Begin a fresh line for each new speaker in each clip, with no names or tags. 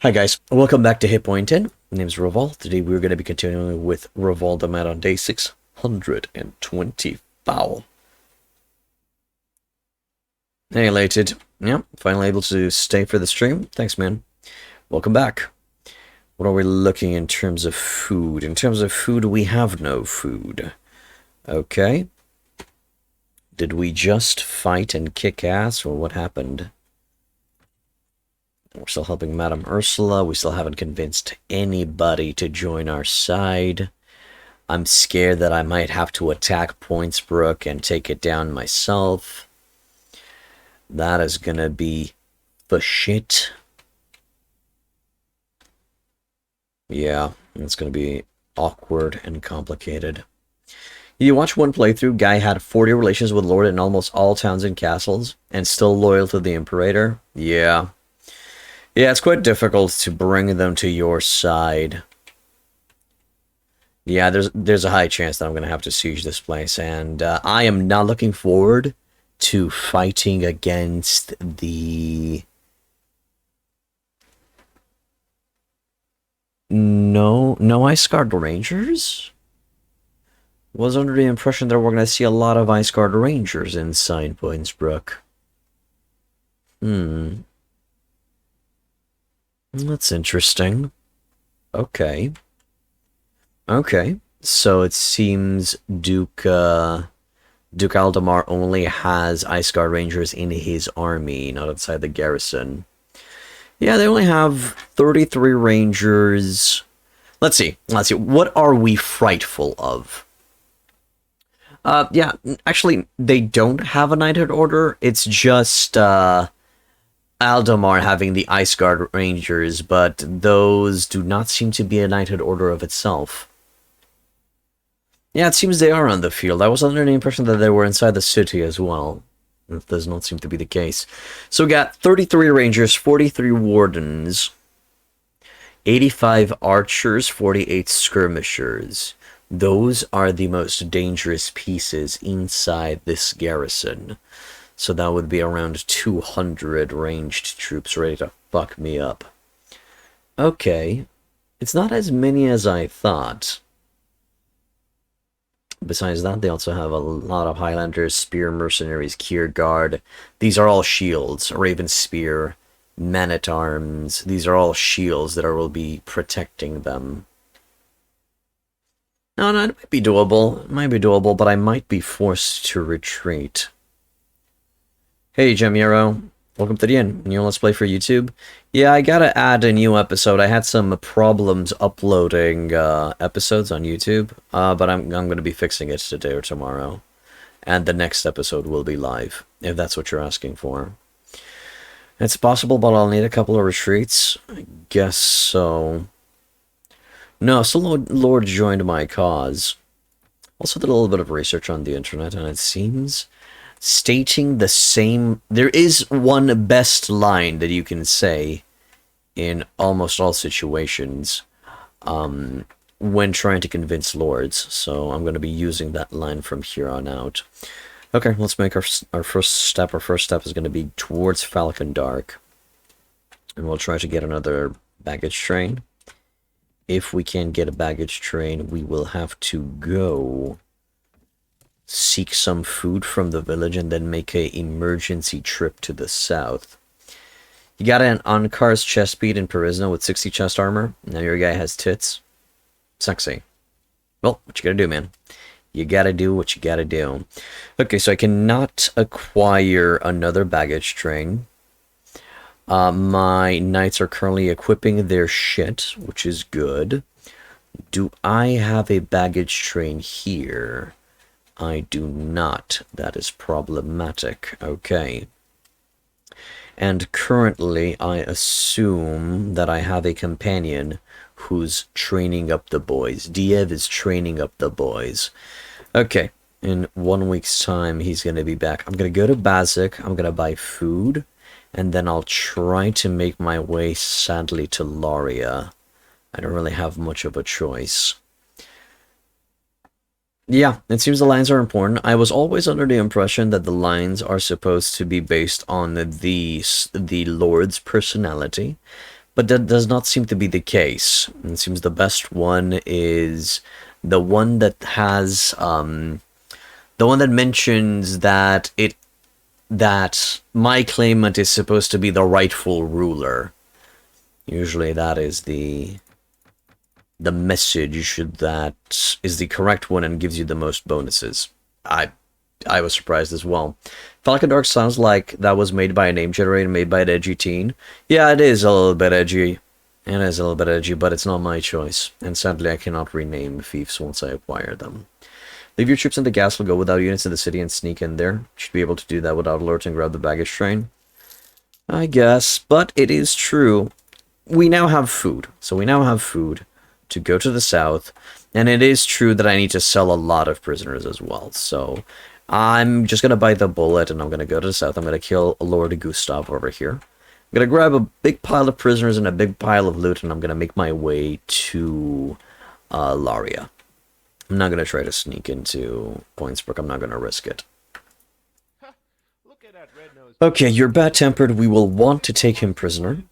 Hi guys, welcome back to Hit Point 10. My name is Revolve. Today we're going to be continuing with Revoldamat on day 620 foul. Hey Lated, yeah, finally able to stay for the stream. Thanks man. Welcome back. What are we looking in terms of food? In terms of food, we have no food. Okay. Did we just fight and kick ass, or what happened? We're still helping Madame Ursula. We still haven't convinced anybody to join our side. I'm scared that I might have to attack Poinsbruk and take it down myself. That is gonna be the shit. Yeah, it's gonna be awkward and complicated. You watch one playthrough, guy had 40 relations with Lord in almost all towns and castles, and still loyal to the Imperator? Yeah. Yeah, it's quite difficult to bring them to your side. Yeah, there's a high chance that I'm going to have to siege this place, and I am not looking forward to fighting against the... No Ice Guard Rangers? Was under the impression that we're going to see a lot of Ice Guard Rangers inside Poinsbruk. That's interesting. Okay. Okay. So it seems Duke Aldemar only has Ice Guard Rangers in his army, not outside the garrison. Yeah, they only have 33 Rangers. Let's see. What are we frightful of? Yeah, actually, they don't have a knighthood order. It's just, Aldemar having the Ice Guard Rangers, but those do not seem to be a knighthood order of itself. Yeah, it seems they are on the field. I was under the impression that they were inside the city as well. That does not seem to be the case. So we got 33 Rangers, 43 Wardens, 85 Archers, 48 Skirmishers. Those are the most dangerous pieces inside this garrison. So that would be around 200 ranged troops ready to fuck me up. Okay. It's not as many as I thought. Besides that, they also have a lot of Highlanders, Spear Mercenaries, Kierguard. These are all shields. Raven Spear, Men-at-Arms. These are all shields that will be protecting them. No, it might be doable. It might be doable, but I might be forced to retreat. Hey, Jamiro. Welcome to the inn. New Let's Play for YouTube. Yeah, I gotta add a new episode. I had some problems uploading episodes on YouTube, but I'm gonna be fixing it today or tomorrow. And the next episode will be live, if that's what you're asking for. It's possible, but I'll need a couple of retreats. I guess so. No, so Lord joined my cause. Also did a little bit of research on the internet, and it seems... stating the same... There is one best line that you can say in almost all situations when trying to convince lords, so I'm going to be using that line from here on out. Okay, let's make our first step. Our first step is going to be towards Falcon Dark, and we'll try to get another baggage train. If we can get a baggage train, we will have to go... seek some food from the village and then make a emergency trip to the south. You got an Ankar's chest speed in Parisno with 60 chest armor. Now your guy has tits. Sexy. Well, what you gotta do, man? You gotta do what you gotta do. Okay, so I cannot acquire another baggage train. My knights are currently equipping their shit, which is good. Do I have a baggage train here? I do not. That is problematic. Okay. And currently, I assume that I have a companion who's training up the boys. Diev is training up the boys. Okay. In 1 week's time, he's going to be back. I'm going to go to Bazik. I'm going to buy food. And then I'll try to make my way, sadly, to Laria. I don't really have much of a choice. Yeah, it seems the lines are important. I was always under the impression that the lines are supposed to be based on the Lord's personality, But that does not seem to be the case. It seems the best one is the one that has, the one that mentions that that my claimant is supposed to be the rightful ruler. Usually that is the message that is the correct one and gives you the most bonuses. I was surprised as well. Falcon Dark sounds like that was made by a name generator made by an edgy teen. Yeah, it is a little bit edgy. It is a little bit edgy, but it's not my choice. And sadly, I cannot rename fiefs once I acquire them. Leave your troops in the castle, go without units in the city, and sneak in there. You should be able to do that without alerting and grab the baggage train. I guess, but it is true. We now have food. So we now have food to go to the south. And it is true that I need to sell a lot of prisoners as well. So I'm just going to bite the bullet and I'm going to go to the south. I'm going to kill Lord Gustav over here. I'm going to grab a big pile of prisoners and a big pile of loot, and I'm going to make my way to Laria. I'm not going to try to sneak into Poinsbruk. I'm not going to risk it. Okay, you're bad-tempered. We will want to take him prisoner.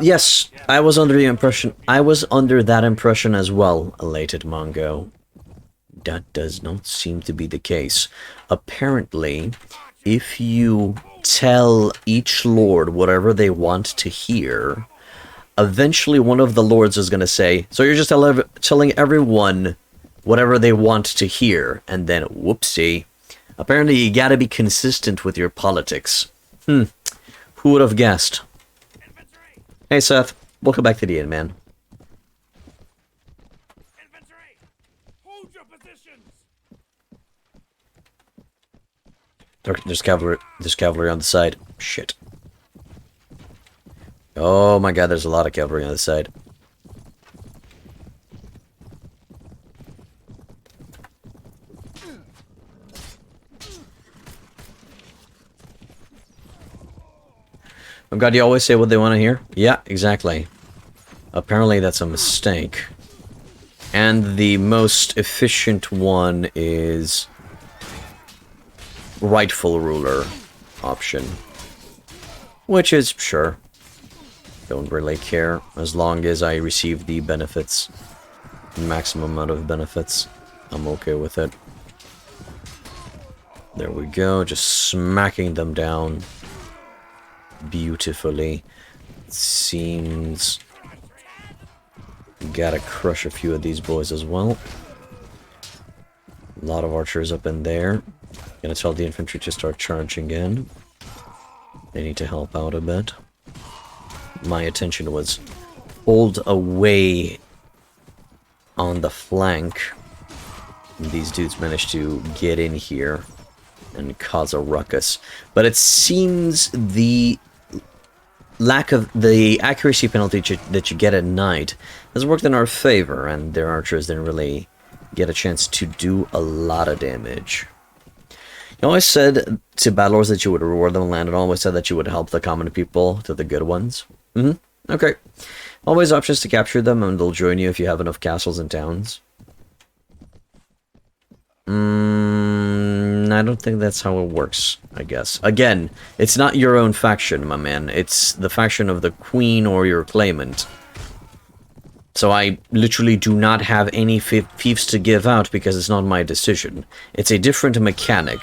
Yes, I was under the impression. I was under that impression as well, elated Mongo. That does not seem to be the case. Apparently, if you tell each lord whatever they want to hear, eventually one of the lords is going to say, so you're just telling everyone whatever they want to hear, and then, whoopsie. Apparently, you gotta be consistent with your politics. Who would have guessed? Hey, Seth. Welcome back to the inn, man.
Infantry! Hold your positions!
There's cavalry on the side. Shit. Oh my god, there's a lot of cavalry on the side. Oh god, you always say what they want to hear? Yeah, exactly. Apparently that's a mistake. And the most efficient one is rightful ruler option. Which is, sure. Don't really care, as long as I receive the benefits. Maximum amount of benefits. I'm okay with it. There we go, just smacking them down. Beautifully. Seems gotta crush a few of these boys as well. A lot of archers up in there. Gonna tell the infantry to start charging in. They need to help out a bit. My attention was pulled away on the flank. These dudes managed to get in here and cause a ruckus. But it seems the lack of the accuracy penalty that you get at night has worked in our favor, and their archers didn't really get a chance to do a lot of damage. You always said to battlers that you would reward them on land, and always said that you would help the common people to the good ones. Okay. Always options to capture them, and they'll join you if you have enough castles and towns. I don't think that's how it works, I guess. Again, it's not your own faction, my man. It's the faction of the queen or your claimant. So I literally do not have any fiefs to give out because it's not my decision. It's a different mechanic.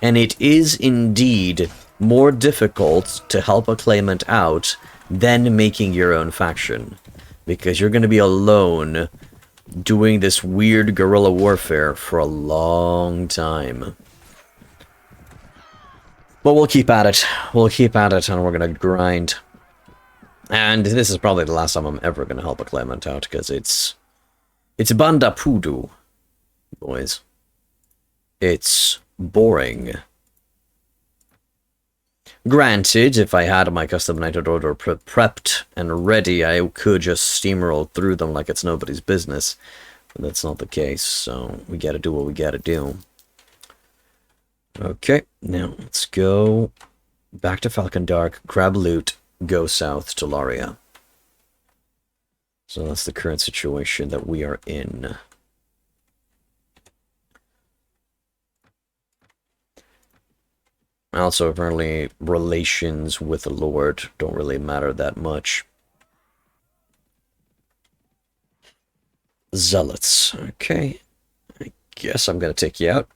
And it is indeed more difficult to help a claimant out than making your own faction. Because you're going to be alone doing this weird guerrilla warfare for a long time. But we'll keep at it. We'll keep at it, and we're going to grind. And this is probably the last time I'm ever going to help a claimant out, because it's banda poodoo, boys. It's boring. Granted, if I had my custom knighted order prepped and ready, I could just steamroll through them like it's nobody's business. But that's not the case, so we gotta do what we gotta do. Okay, now let's go back to Falcon Dark, grab loot, go south to Laria. So that's the current situation that we are in. Also, apparently, relations with the Lord don't really matter that much. Zealots. Okay. I guess I'm gonna take you out.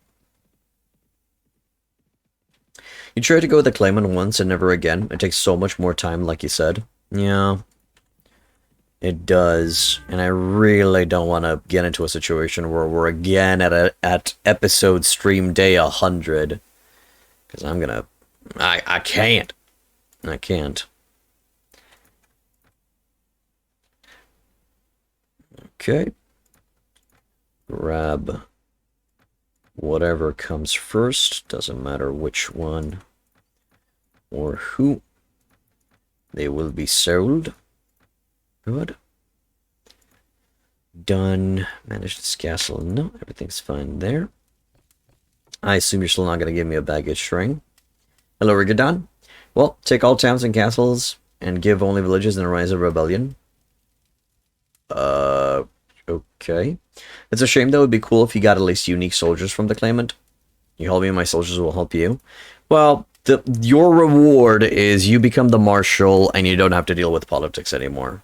You tried to go with the Claimant once and never again. It takes so much more time, like you said. Yeah. It does. And I really don't want to get into a situation where we're again at episode stream day 100. Because I'm gonna... I can't. I can't. Okay. Grab whatever comes first. Doesn't matter which one or who. They will be sold. Good. Done. Manage this castle. No, everything's fine there. I assume you're still not going to give me a baggage string. Hello, Rigadon. Well, take all towns and castles and give only villages in a rise of rebellion. Okay. It's a shame, though. It'd be cool if you got at least unique soldiers from the Claimant. You help me, my soldiers will help you. Well, your reward is you become the marshal and you don't have to deal with politics anymore.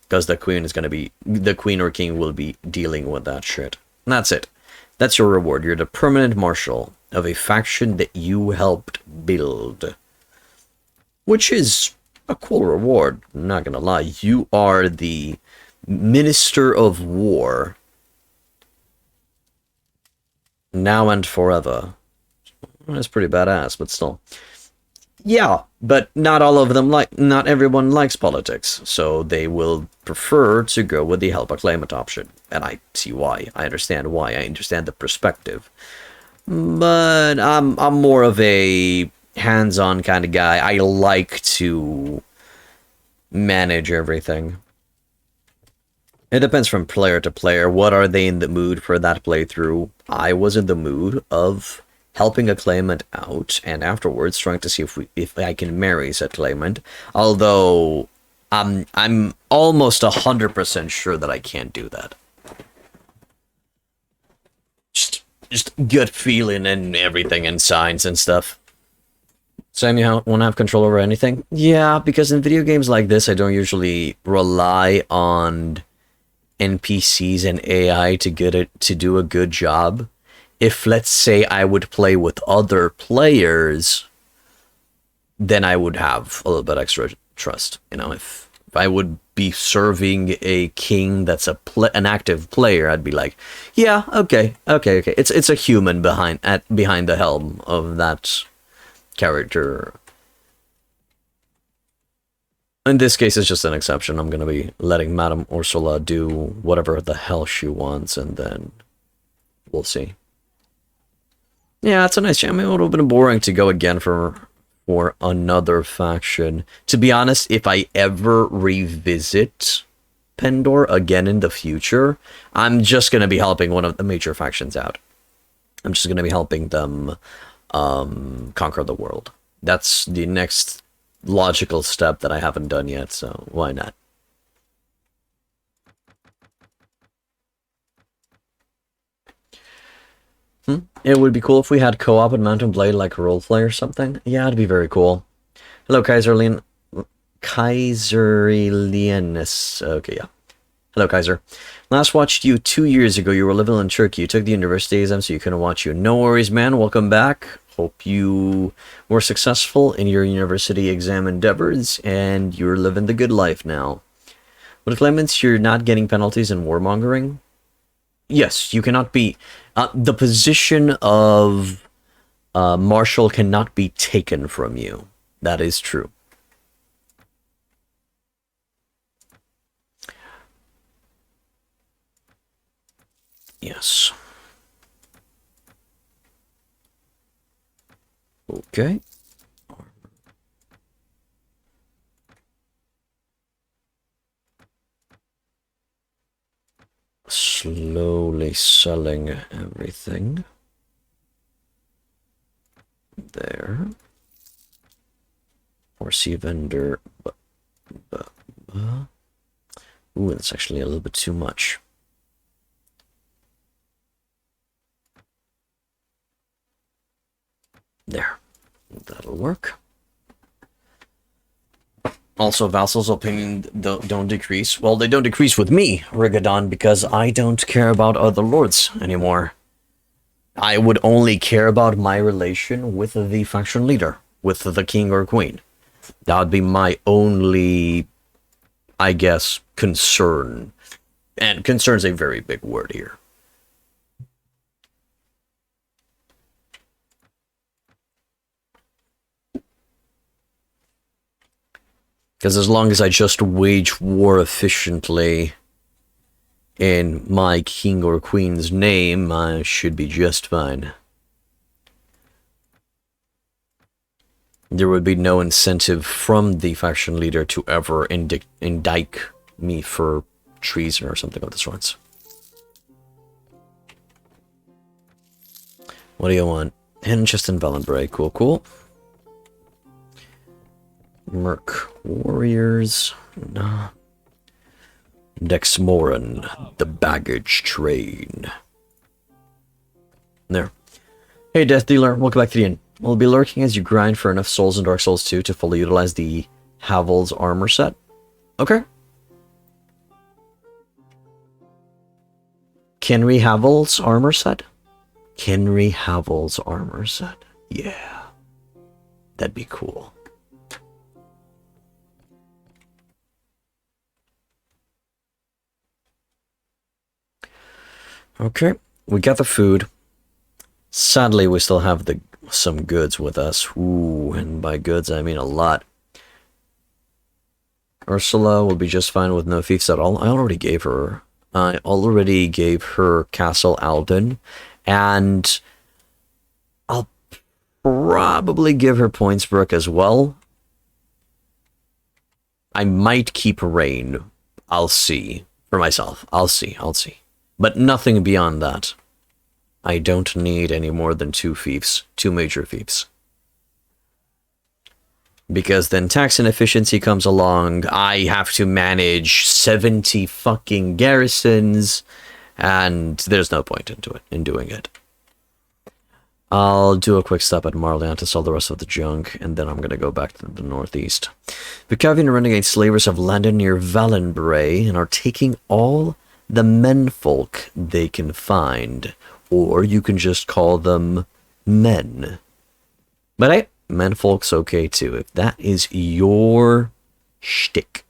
Because the queen is going to be... The queen or king will be dealing with that shit. And that's it. That's your reward. You're the permanent marshal of a faction that you helped build. Which is a cool reward. I'm not going to lie. You are the Minister of War. Now and forever. That's pretty badass, but still. Yeah, but not all of them not everyone likes politics, so they will prefer to go with the help a Claimant option. And I see why. I understand why. I understand the perspective. But I'm more of a hands-on kind of guy. I like to manage everything. It depends from player to player. What are they in the mood for that playthrough? I was in the mood of helping a Claimant out, and afterwards trying to see if I can marry said Claimant. Although I'm almost 100% sure that I can't do that. Just gut feeling and everything and signs and stuff. Sam, you want to have control over anything? Yeah, because in video games like this, I don't usually rely on NPCs and AI to do a good job. If, let's say, I would play with other players, then I would have a little bit extra trust. You know, if I would be serving a king that's an active player, I'd be like, yeah, okay. It's a human behind the helm of that character. In this case, it's just an exception. I'm going to be letting Madame Ursula do whatever the hell she wants, and then we'll see. Yeah, it's a nice chance. I mean, it would have been boring to go again for another faction. To be honest, if I ever revisit Pendor again in the future, I'm just going to be helping one of the major factions out. I'm just going to be helping them conquer the world. That's the next logical step that I haven't done yet, so why not? It would be cool if we had co-op and Mount and Blade like roleplay or something. Yeah, it'd be very cool. Hello, Kaiserlianus. Okay, yeah. Hello, Kaiser. Last watched you 2 years ago. You were living in Turkey. You took the university exam, so you couldn't watch you. No worries, man. Welcome back. Hope you were successful in your university exam endeavors, and you're living the good life now. With Claimants, you're not getting penalties in warmongering? Yes, you cannot be... the position of marshal cannot be taken from you. That is true. Yes. Okay. Slowly selling everything. There. Or see vendor. Ooh, that's actually a little bit too much. There. That'll work. Also, vassals' opinion don't decrease. Well, they don't decrease with me, Rigadon, because I don't care about other lords anymore. I would only care about my relation with the faction leader, with the king or queen. That would be my only, I guess, concern. And concern's a very big word here. Because as long as I just wage war efficiently in my king or queen's name, I should be just fine. There would be no incentive from the faction leader to ever indict me for treason or something of the sorts. What do you want? Henchest and Valenbray. Cool, cool. Merc Warriors. Nah. Dexmoran, the baggage train. There. Hey, Death Dealer. Welcome back to the inn. We'll be lurking as you grind for enough souls in Dark Souls 2 to fully utilize the Havel's armor set. Okay. Kenry Havel's armor set? Kenry Havel's armor set. Yeah. That'd be cool. Okay. We got the food. Sadly, we still have some goods with us. Ooh, and by goods, I mean a lot. Ursula will be just fine with no fiefs at all. I already gave her Castle Alban, and I'll probably give her Poinsbruk as well. I might keep Rain. I'll see. For myself. I'll see. But nothing beyond that. I don't need any more than 2 fiefs. 2 major fiefs. Because then tax inefficiency comes along, I have to manage 70 fucking garrisons, and there's no point in doing it. I'll do a quick stop at Marleyan to sell the rest of the junk, and then I'm gonna go back to the northeast. The Cavian renegade slavers have landed near Valenbray and are taking all the menfolk they can find, or you can just call them men. But hey, menfolk's okay too, if that is your shtick.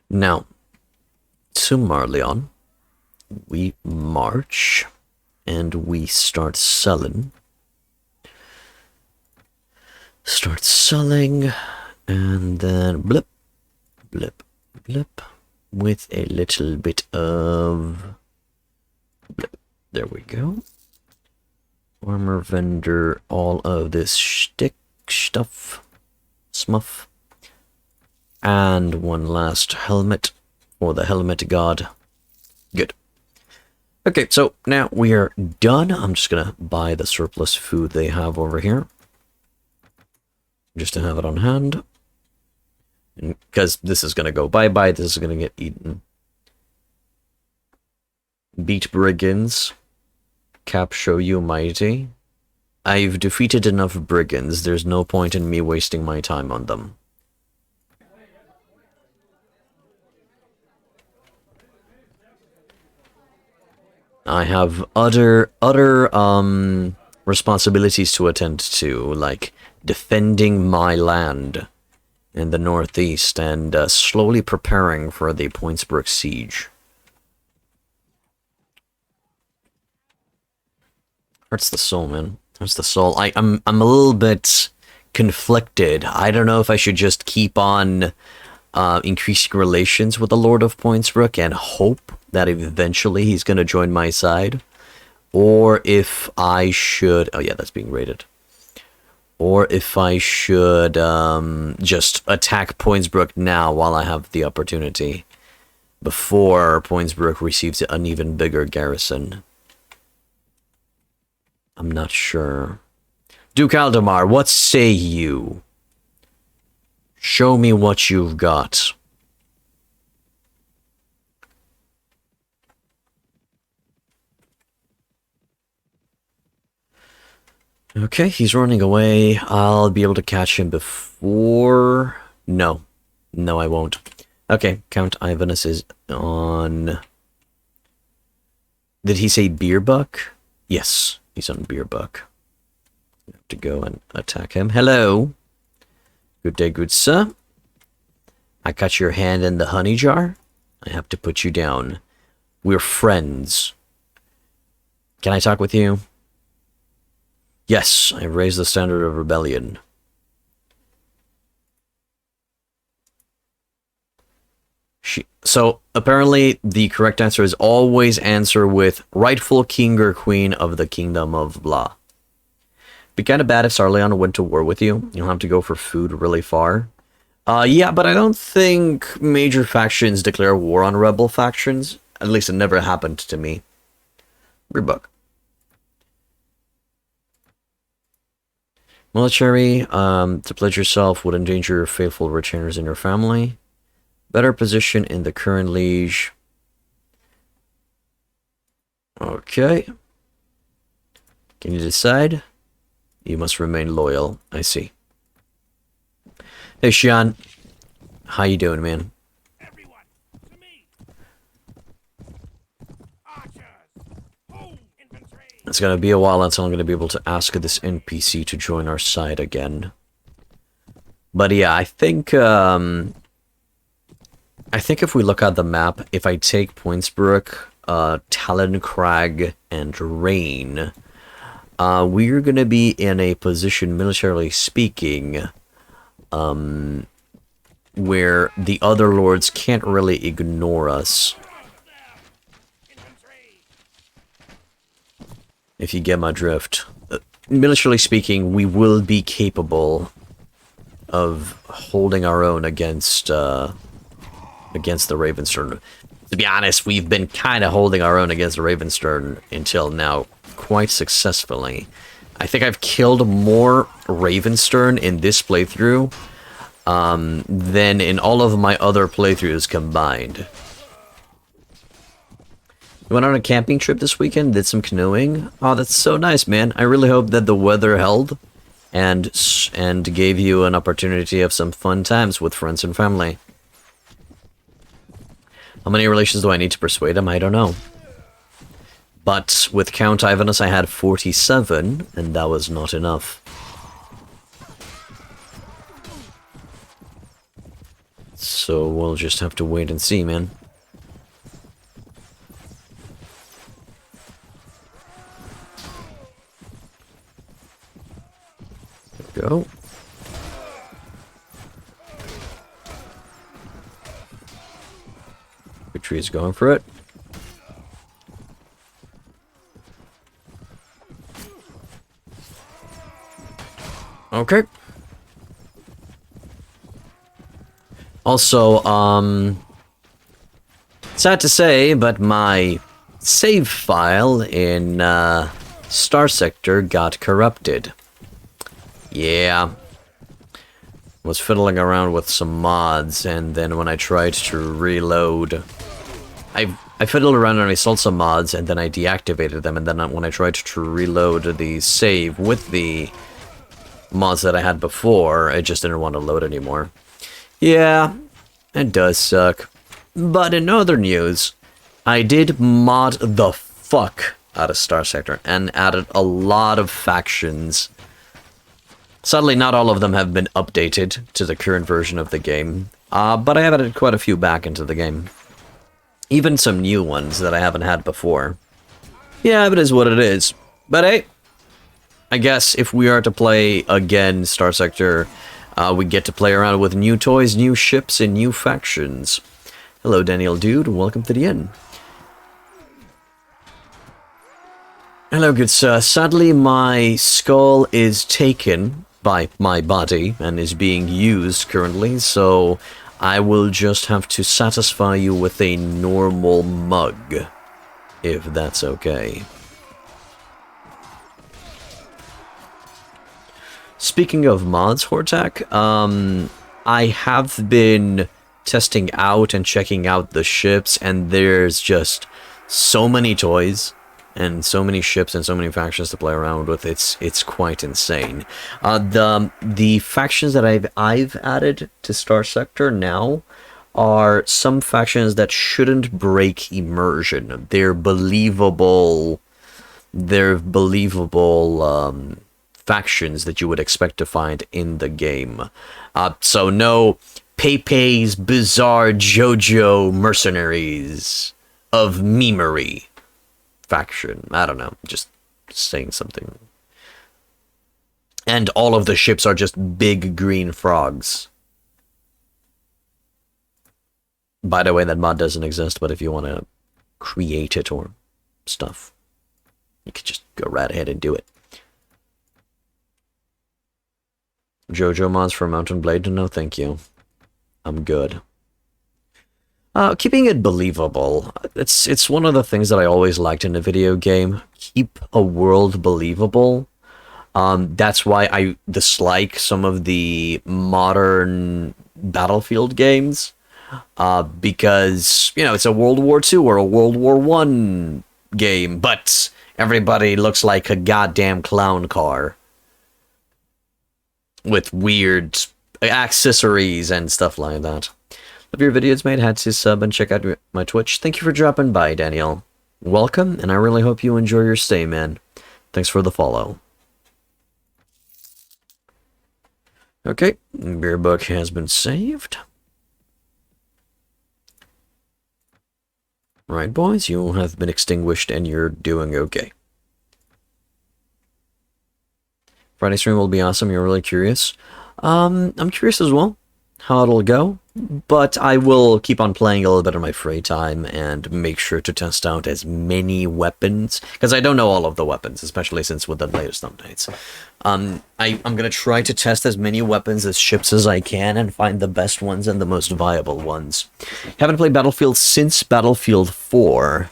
Now, to Marleyan, we march, and we start selling. And then blip, blip, blip, with a little bit of blip. There we go. Armor vendor, all of this stuff, smuff. And one last helmet for the helmet god. Good. Okay, so now we are done. I'm just gonna buy the surplus food they have over here, just to have it on hand. Because this is gonna go bye-bye, this is gonna get eaten. Beat brigands. Cap show you mighty. I've defeated enough brigands, there's no point in me wasting my time on them. I have other responsibilities to attend to, like defending my land in the northeast and slowly preparing for the Poinsbruk siege. Hurts the soul, man. Hurts the soul. I'm a little bit conflicted. I don't know if I should just keep on increasing relations with the Lord of Poinsbruk and hope that eventually he's going to join my side, or if I should... Oh yeah, that's being raided. Or if I should just attack Poinsbruk now while I have the opportunity, before Poinsbruk receives an even bigger garrison. I'm not sure. Duke Aldemar, what say you? Show me what you've got. Okay, he's running away. I'll be able to catch him before... No. No, I won't. Okay, Count Ivanus is on... Did he say Beerbuck? Yes, he's on Beerbuck. I have to go and attack him. Hello. Good day, good sir. I got your hand in the honey jar. I have to put you down. We're friends. Can I talk with you? Yes, I raised the standard of rebellion. So, apparently, the correct answer is always answer with rightful king or queen of the kingdom of blah. Be kind of bad if Sarleon went to war with you. You'll have to go for food really far. Yeah, but I don't think major factions declare war on rebel factions. At least it never happened to me. Read book. Military, to pledge yourself would endanger your faithful retainers in your family. Better position in the current liege. Okay. Can you decide? You must remain loyal. I see. Hey, Xian. How you doing, man?
Everyone, to me. Archers, hold infantry.
It's gonna be a while until I'm gonna be able to ask this NPC to join our side again. But yeah, I think if we look at the map, if I take Poinsbruk, Taloncrag, and Rain, we're gonna be in a position, militarily speaking, where the other lords can't really ignore us. If you get my drift. Militarily speaking, we will be capable of holding our own against the Ravenstern. To be honest, we've been kind of holding our own against the Ravenstern until now quite successfully. I think I've killed more Ravenstern in this playthrough than in all of my other playthroughs combined. You went on a camping trip this weekend, did some canoeing. Oh, that's so nice, man. I really hope that the weather held and gave you an opportunity of some fun times with friends and family. How many relations do I need to persuade him? I don't know. But with Count Ivanus, I had 47, and that was not enough. So we'll just have to wait and see, man. There we go. Victory is going for it. Okay. Also, sad to say, but my save file in Star Sector got corrupted. Yeah. Was fiddling around with some mods, and then when I tried to reload, I fiddled around and I installed some mods, and then I deactivated them, and then when I tried to reload the save with the mods that I had before, I just didn't want to load anymore. Yeah, it does suck. But in other news, I did mod the fuck out of Star Sector and added a lot of factions. Sadly, not all of them have been updated to the current version of the game, but I have added quite a few back into the game. Even some new ones that I haven't had before. Yeah, it is what it is. But hey, I guess if we are to play again Star Sector, we get to play around with new toys, new ships, and new factions. Hello, Daniel Dude. Welcome to the inn. Hello, good sir. Sadly, my skull is taken by my body and is being used currently, so I will just have to satisfy you with a normal mug, if that's okay. Speaking of mods, Hortak, I have been testing out and checking out the ships, and there's just so many toys and so many ships and so many factions to play around with. It's quite insane. The factions that I've added to Star Sector now are some factions that shouldn't break immersion. They're believable. They're believable factions that you would expect to find in the game. So no Pepe's Bizarre JoJo Mercenaries of Memery faction. I don't know, just saying something. And all of the ships are just big green frogs. By the way, that mod doesn't exist, but if you want to create it or stuff, you could just go right ahead and do it. JoJo mods for Mountain Blade? No, thank you. I'm good. Keeping it believable. It's one of the things that I always liked in a video game. Keep a world believable. That's why I dislike some of the modern Battlefield games. Because, you know, it's a World War II or a World War I game, but everybody looks like a goddamn clown car. With weird accessories and stuff like that. Love your videos, mate. Had to sub and check out my Twitch. Thank you for dropping by, Daniel. Welcome, and I really hope you enjoy your stay, man. Thanks for the follow. Okay, beer book has been saved. Right, boys, you have been extinguished and you're doing okay. Friday stream will be awesome. You're really curious. I'm curious as well how it'll go, but I will keep on playing a little bit in my free time and make sure to test out as many weapons, because I don't know all of the weapons, especially since with the latest updates. I'm gonna try to test as many weapons as ships as I can and find the best ones and the most viable ones. Haven't played Battlefield since Battlefield 4.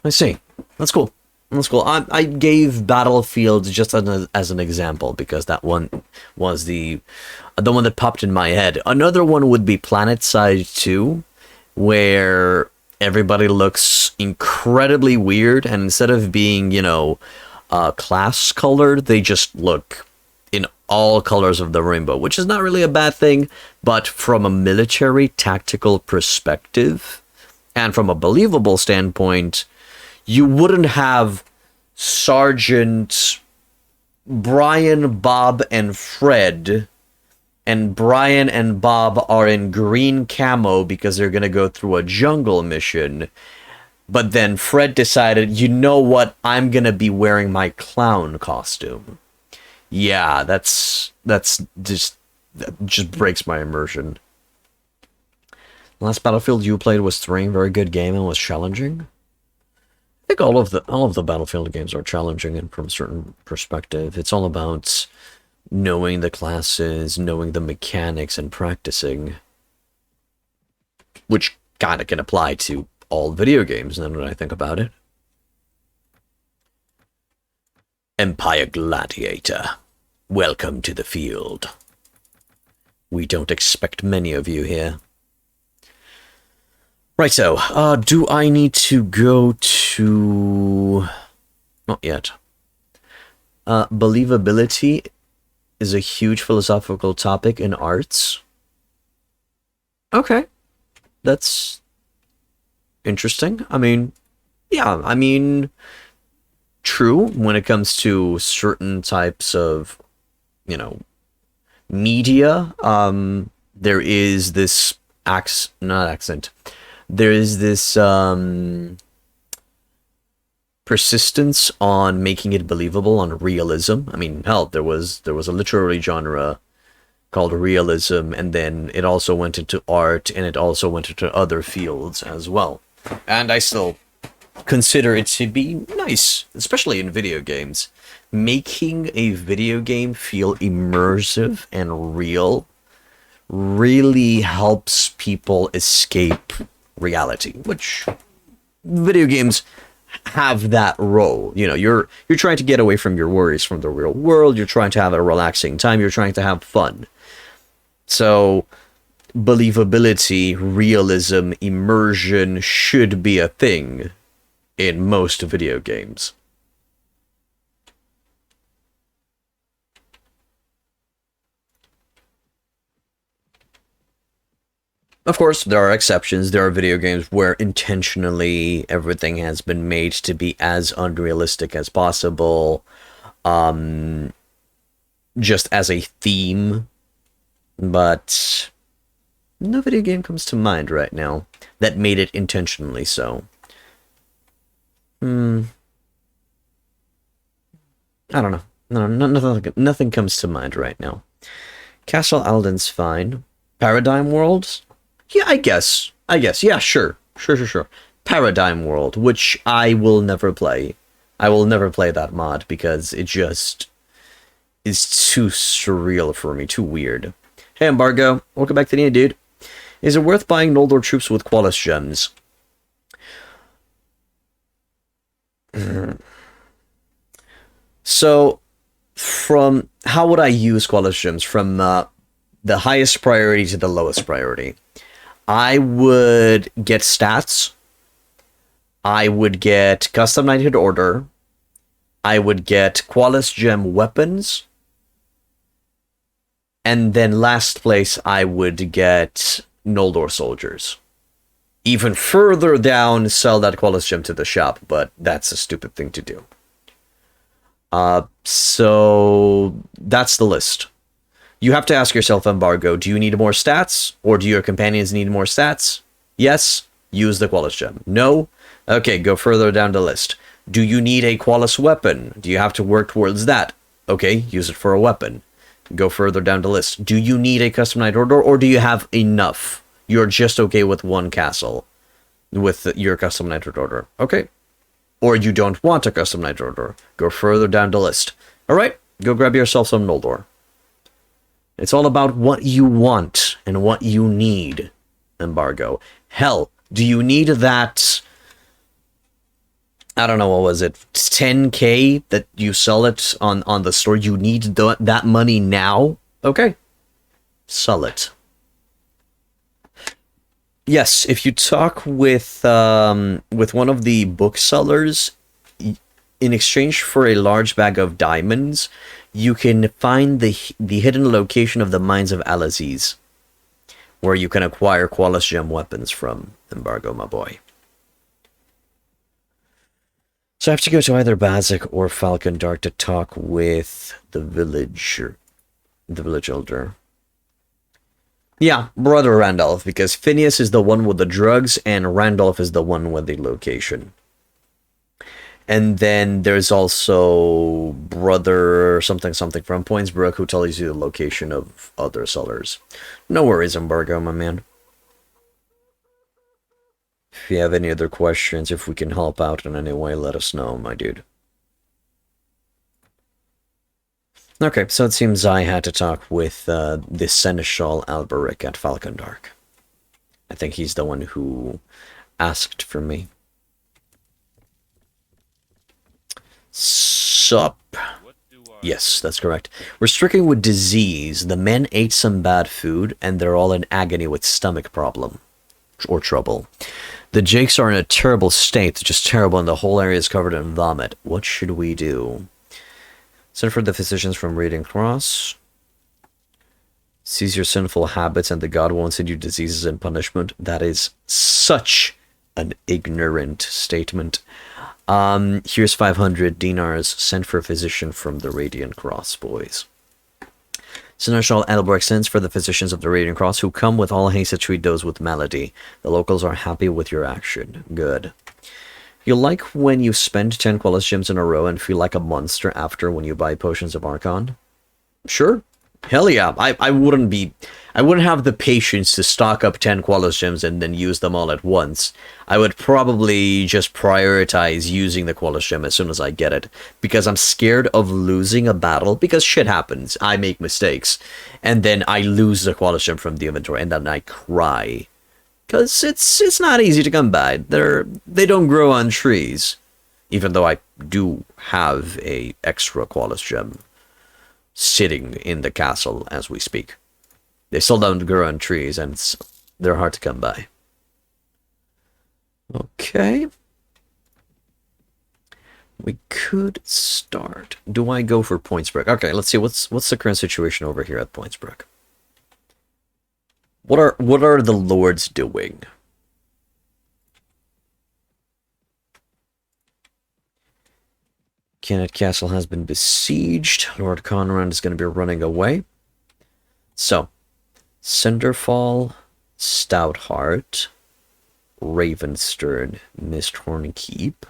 I see. That's cool. That's cool. I gave Battlefield just as an example because that one was the one that popped in my head. Another one would be PlanetSide 2, where everybody looks incredibly weird, and instead of being, you know, class colored, they just look in all colors of the rainbow, which is not really a bad thing, but from a military tactical perspective and from a believable standpoint, you wouldn't have Sergeant Brian, Bob, and Fred, and Brian and Bob are in green camo because they're going to go through a jungle mission, but then Fred decided, you know what, I'm going to be wearing my clown costume. Yeah, that just breaks my immersion. The last Battlefield you played was 3, very good game and was challenging. I think all of the Battlefield games are challenging and from a certain perspective. It's all about knowing the classes, knowing the mechanics, and practicing. Which kind of can apply to all video games, now that I think about it. Empire Gladiator, welcome to the field. We don't expect many of you here. Right, so, do I need to go to... Not yet. Believability is a huge philosophical topic in arts. Okay. That's interesting. I mean, yeah, I mean, true when it comes to certain types of, you know, media. There is this there is this persistence on making it believable, on realism. I mean, hell, there was a literary genre called realism, and then it also went into art, and it also went into other fields as well. And I still consider it to be nice, especially in video games. Making a video game feel immersive and real really helps people escape reality, which video games have that role. You know, you're trying to get away from your worries from the real world, you're trying to have a relaxing time, you're trying to have fun. So believability, realism, immersion should be a thing in most video games. Of course, there are exceptions. There are video games where intentionally everything has been made to be as unrealistic as possible, just as a theme. But no video game comes to mind right now that made it intentionally so. I don't know. Nothing comes to mind right now. Castle Alden's fine. Paradigm Worlds? Yeah, I guess. Yeah, sure. Paradigm World, which I will never play. I will never play that mod because it just is too surreal for me, too weird. Hey, Embargo. Welcome back to the end, dude. Is it worth buying Noldor troops with Qualis gems? So, from how would I use Qualis gems? From the highest priority to the lowest priority. I would get stats. I would get custom knighted order. I would get Qualis gem weapons. And then last place, I would get Noldor soldiers. Even further down, sell that Qualis gem to the shop, but that's a stupid thing to do. So that's the list. You have to ask yourself, Embargo, do you need more stats? Or do your companions need more stats? Yes, use the Qualis gem. No? Okay, go further down the list. Do you need a Qualis weapon? Do you have to work towards that? Okay, use it for a weapon. Go further down the list. Do you need a custom knight order, or do you have enough? You're just okay with one castle with your custom knight order. Okay. Or you don't want a custom knight order. Go further down the list. Alright, go grab yourself some Noldor. It's all about what you want and what you need, Embargo. Hell, do you need that... I don't know, what was it? 10k that you sell it on the store? You need that money now? Okay. Sell it. Yes, if you talk with one of the booksellers, in exchange for a large bag of diamonds, you can find the hidden location of the mines of Alaziz, where you can acquire Qualis gem weapons from, Embargo, my boy. So I have to go to either Bazik or Falcon Dark to talk with the village elder. Yeah, Brother Randolph, because Phineas is the one with the drugs and Randolph is the one with the location. And then there's also Brother something from Poinsbruk who tells you the location of other sellers. No worries, Embargo, my man. If you have any other questions, if we can help out in any way, let us know, my dude. Okay, so it seems I had to talk with the Seneschal Alberic at Falcon Dark. I think he's the one who asked for me. Sup? Yes, that's correct. We're stricken with disease. The men ate some bad food, and they're all in agony with stomach problem. Or trouble. The Jakes are in a terrible state, just terrible, and the whole area is covered in vomit. What should we do? Send for the physicians from Radiant Cross. Seize your sinful habits, and the god won't send you diseases and punishment. That is such an ignorant statement. Here's 500 dinars. Send for a physician from the Radiant Cross, boys. Seneschal Albrecht sends for the physicians of the Radiant Cross who come with all haste to treat those with malady. The locals are happy with your action. Good. You like when you spend 10 Qualis gems in a row and feel like a monster after when you buy potions of Archon? Sure. Hell yeah. I wouldn't have the patience to stock up 10 Qualis gems and then use them all at once. I would probably just prioritize using the Qualis gem as soon as I get it, because I'm scared of losing a battle, because shit happens. I make mistakes, and then I lose the Qualis gem from the inventory, and then I cry. Because it's not easy to come by. They don't grow on trees, even though I do have a extra Qualis gem sitting in the castle as we speak. They still don't grow on trees, and they're hard to come by. Okay. We could start. Do I go for Poinsbruk? Okay, let's see what's the current situation over here at Poinsbruk. What are the lords doing? Taloncrag Castle has been besieged. Lord Conrad is going to be running away. So, Cinderfall, Stoutheart, Ravenstern, Misthorn Keep.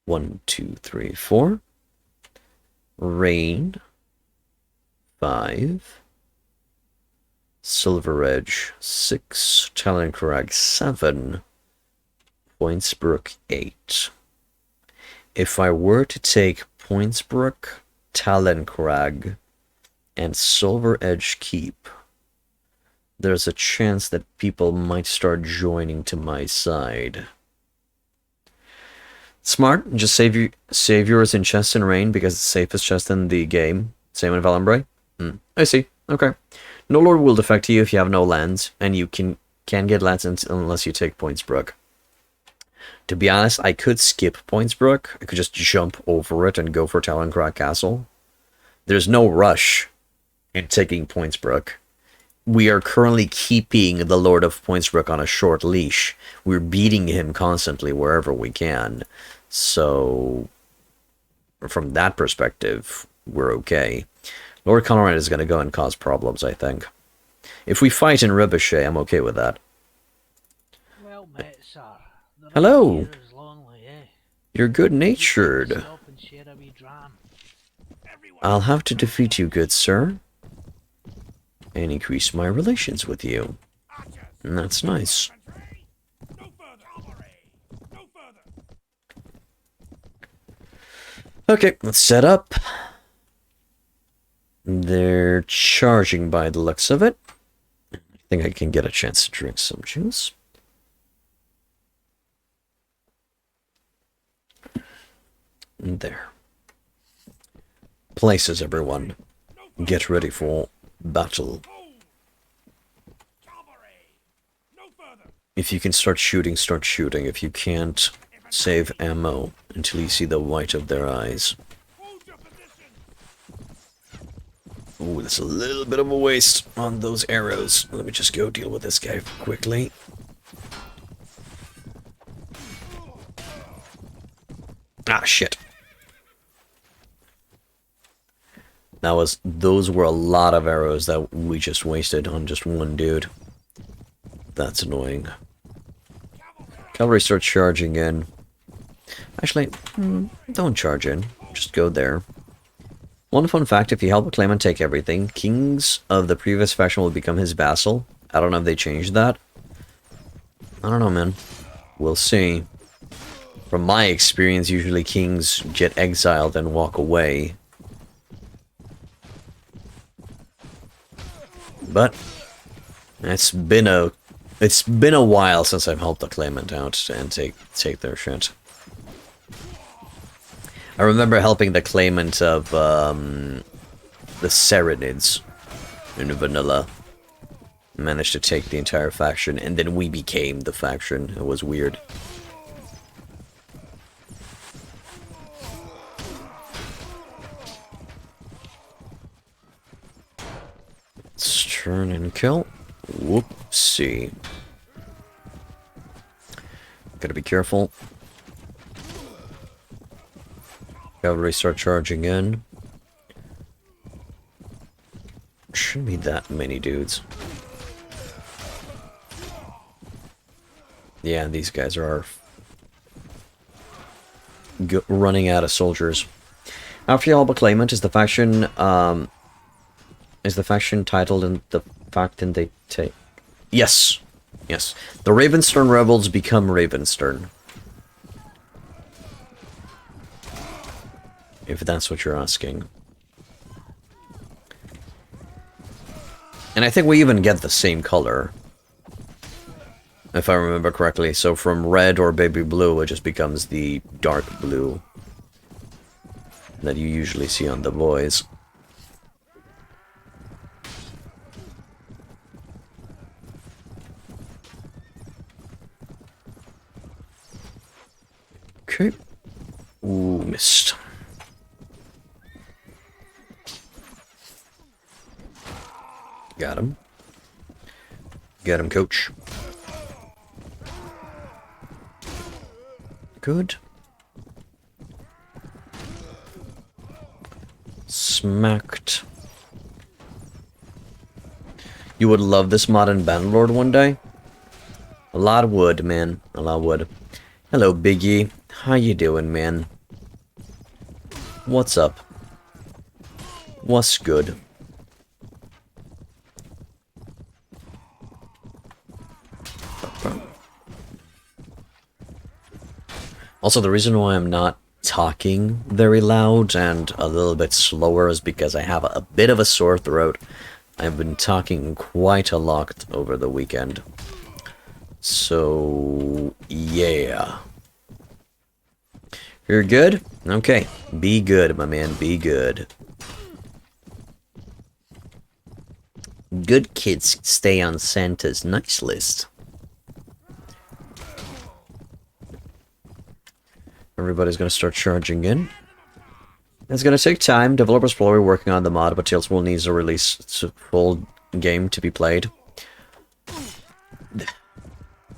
1, 2, 3, 4. Rain. 5. Silver Edge. 6. Taloncrag 7. Poinsbruk 8. If I were to take Poinsbruk, Taloncrag, and Silver Edge Keep, there's a chance that people might start joining to my side. Smart. Just save yours in chest and rain because it's the safest chest in the game. Same in Valenbray. I see. Okay. No lord will defect to you if you have no lands, and you can get lands unless you take Poinsbruk. To be honest, I could skip Poinsbruk. I could just jump over it and go for Taloncrag Castle. There's no rush in taking Poinsbruk. We are currently keeping the Lord of Poinsbruk on a short leash. We're beating him constantly wherever we can. So, from that perspective, we're okay. Lord Conrad is going to go and cause problems, I think. If we fight in Ricochet, I'm okay with that.
Well met, sir. The
Hello.
ride here is lonely, eh?
You're good-natured.
Stop and share a wee dram.
Everyone,
I'll have to defeat you, good sir, and increase my relations with you.
archers.
And that's nice.
Infantry. No further. Cavalry. No further.
Okay, let's set up. They're charging by the looks of it. I think I can get a chance to drink some juice. And there. Places, everyone. Get ready for battle.
Cavalry. No further.
If you can start shooting, start shooting. If you can't, save ammo until you see the white of their eyes.
Hold your position.
Ooh, that's a little bit of a waste on those arrows. Let me just go deal with this guy quickly. Ah, shit. Those were a lot of arrows that we just wasted on just one dude. That's annoying. Cavalry starts charging in. Actually, don't charge in. Just go there. One fun fact, if you help a claimant take everything, kings of the previous faction will become his vassal. I don't know if they changed that. I don't know, man. We'll see. From my experience, usually kings get exiled and walk away. But it's been a while since I've helped a claimant out and take their shit. I remember helping the claimant of the Serenids in vanilla. Managed to take the entire faction, and then we became the faction. It was weird. Let's turn and kill. Whoopsie. Gotta be careful. Cavalry start charging in. Shouldn't be that many dudes. Yeah, these guys are running out of soldiers. After you all but Claimant is the faction titled in the faction they take. Yes. Yes. The Ravenstern rebels become Ravenstern. If that's what you're asking. And I think we even get the same color. If I remember correctly. So from red or baby blue, it just becomes the dark blue that you usually see on the boys. Okay. Ooh, missed. Got him. Got him, coach. Good. Smacked. You would love this mod in Bannerlord one day? A lot would, man. A lot would. Hello, Biggie. How you doing, man? What's up? What's good? Also, the reason why I'm not talking very loud and a little bit slower is because I have a bit of a sore throat. I've been talking quite a lot over the weekend. So, yeah. You're good? Okay. Be good, my man. Be good. Good kids stay on Santa's nice list. Everybody's going to start charging in. It's going to take time. Developers are probably working on the mod, but Tales will needs to release its full game to be played.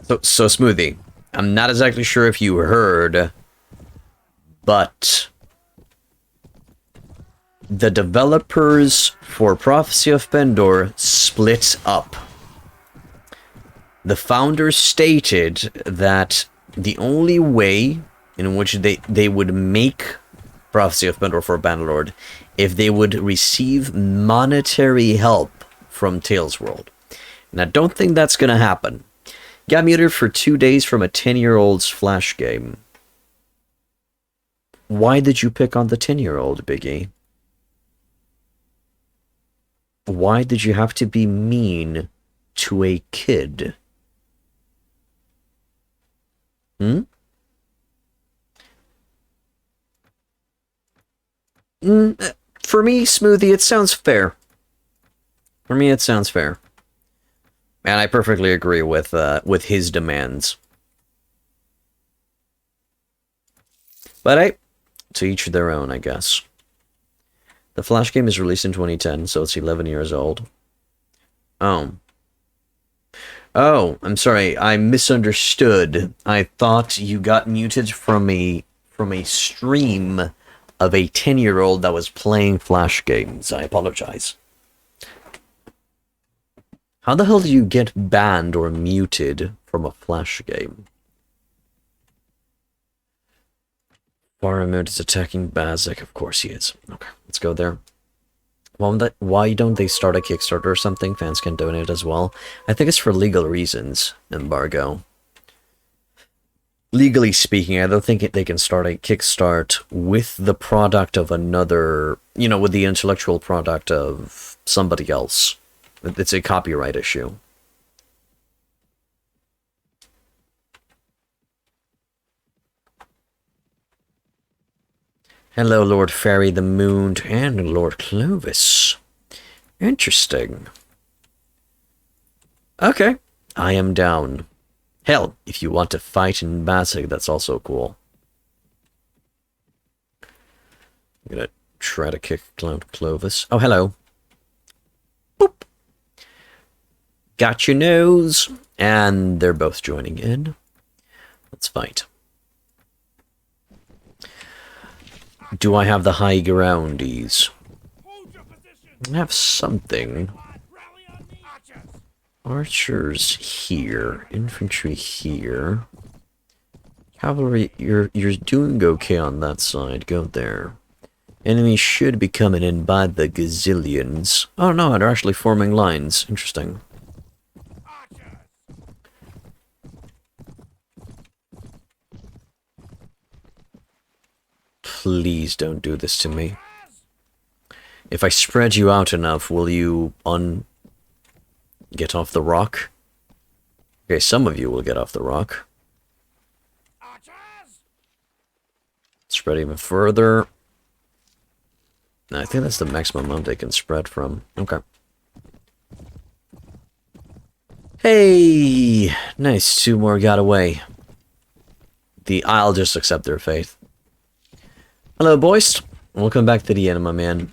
So Smoothie, I'm not exactly sure if you heard, but the developers for Prophecy of Pendor split up. The founders stated that the only way in which they would make Prophecy of Pendor for Bannerlord if they would receive monetary help from Tales World. And I don't think that's going to happen. Got muted for 2 days from a 10-year-old's Flash game. Why did you pick on the 10-year-old, Biggie? Why did you have to be mean to a kid? Hmm? For me, Smoothie, it sounds fair. For me, it sounds fair. And I perfectly agree with his demands. But hey, to each their own, I guess. The Flash game is released in 2010, so it's 11 years old. Oh. Oh, I'm sorry, I misunderstood. I thought you got muted from a stream of a 10-year-old that was playing Flash games. I apologize. How the hell do you get banned or muted from a Flash game? Faramir is attacking Bazek. Of course he is. Okay, let's go there. Why don't they start a Kickstarter or something? Fans can donate as well. I think it's for legal reasons, embargo. Legally speaking, I don't think they can start a Kickstart with the product of another, you know, with the intellectual product of somebody else. It's a copyright issue. Hello, Lord Fairy the Moon and Lord Clovis. Interesting. Okay, I am down. Hell, if you want to fight in Bazek, that's also cool. I'm gonna try to kick Clovis. Oh, hello. Boop. Got your nose. And they're both joining in. Let's fight. Do I have the high groundies? I have something. Archers here. Infantry here. Cavalry, you're doing okay on that side. Go there. Enemies should be coming in by the gazillions. Oh no, they're actually forming lines. Interesting. Please don't do this to me. If I spread you out enough, will you get off the rock? Okay, some of you will get off the rock. Spread even further. I think that's the maximum amount they can spread from. Okay. Hey! Nice, 2 more got away. I'll just accept their faith. Hello, boys. Welcome back to the end, my man.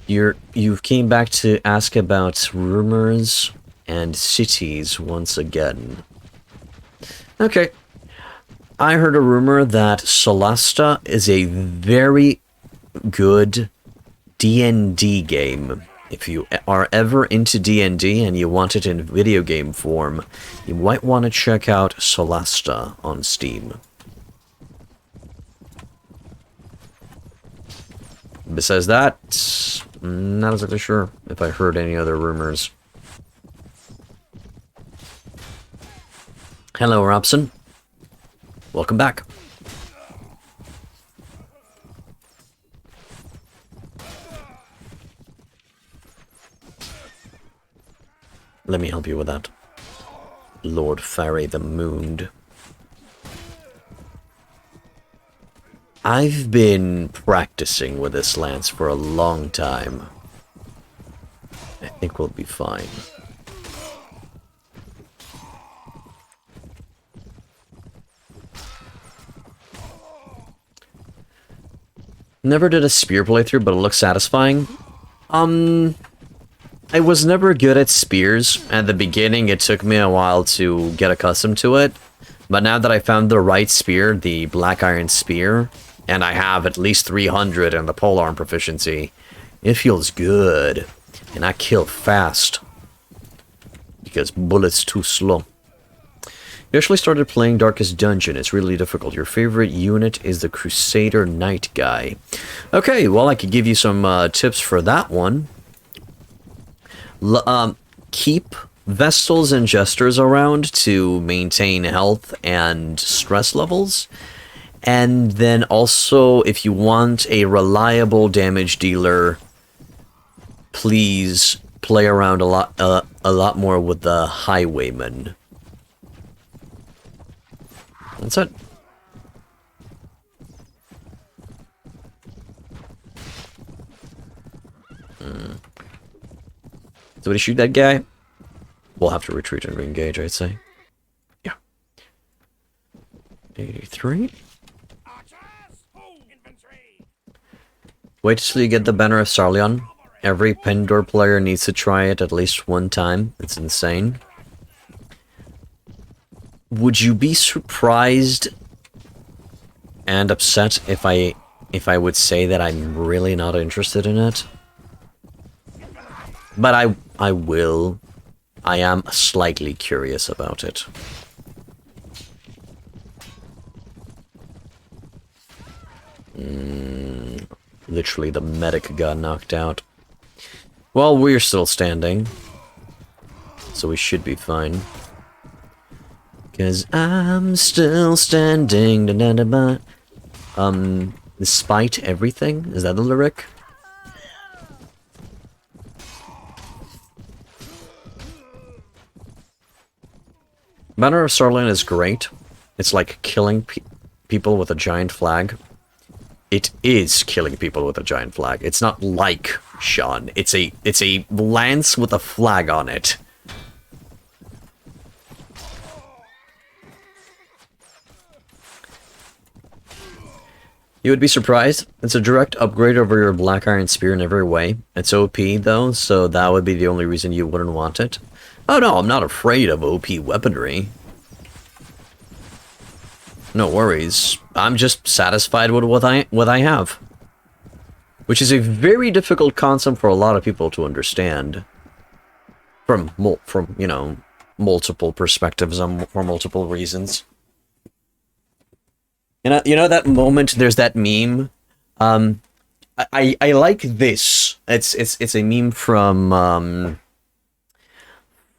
You came back to ask about rumors and cities once again. Okay. I heard a rumor that Solasta is a very good D&D game. If you are ever into D&D and you want it in video game form, you might want to check out Solasta on Steam. Besides that, not exactly sure if I heard any other rumors. Hello, Robson. Welcome back. Let me help you with that. Lord Faerie the Mooned. I've been practicing with this lance for a long time. I think we'll be fine. Never did a spear playthrough, but it looks satisfying. I was never good at spears. At the beginning, it took me a while to get accustomed to it. But now that I found the right spear, the Black Iron Spear, and I have at least 300 in the polearm proficiency, it feels good. And I kill fast. Because bullets too slow. You actually started playing Darkest Dungeon. It's really difficult. Your favorite unit is the Crusader Knight guy. Okay, well, I could give you some tips for that one. Keep Vestals and Jesters around to maintain health and stress levels. And then also, if you want a reliable damage dealer, please play around a lot more with the Highwayman. That's it. Somebody shoot that guy? We'll have to retreat and re-engage, I'd say. Yeah. 83. Wait till you get the banner of Sarleon. Every Pendor player needs to try it at least one time. It's insane. Would you be surprised and upset if I would say that I'm really not interested in it? But I will. I am slightly curious about it. Literally the medic got knocked out. Well, we're still standing. So we should be fine. 'Cause I'm still standing. Despite everything? Is that the lyric? Banner of Sarleon is great. It's like killing people with a giant flag. It is killing people with a giant flag. It's not like Sean. It's a lance with a flag on it. You would be surprised. It's a direct upgrade over your Black Iron Spear in every way. It's OP though, so that would be the only reason you wouldn't want it. Oh no, I'm not afraid of OP weaponry. No worries. I'm just satisfied with what I have. Which is a very difficult concept for a lot of people to understand. From you know, multiple perspectives and for multiple reasons. You know that moment, there's that meme. I like this. It's a meme from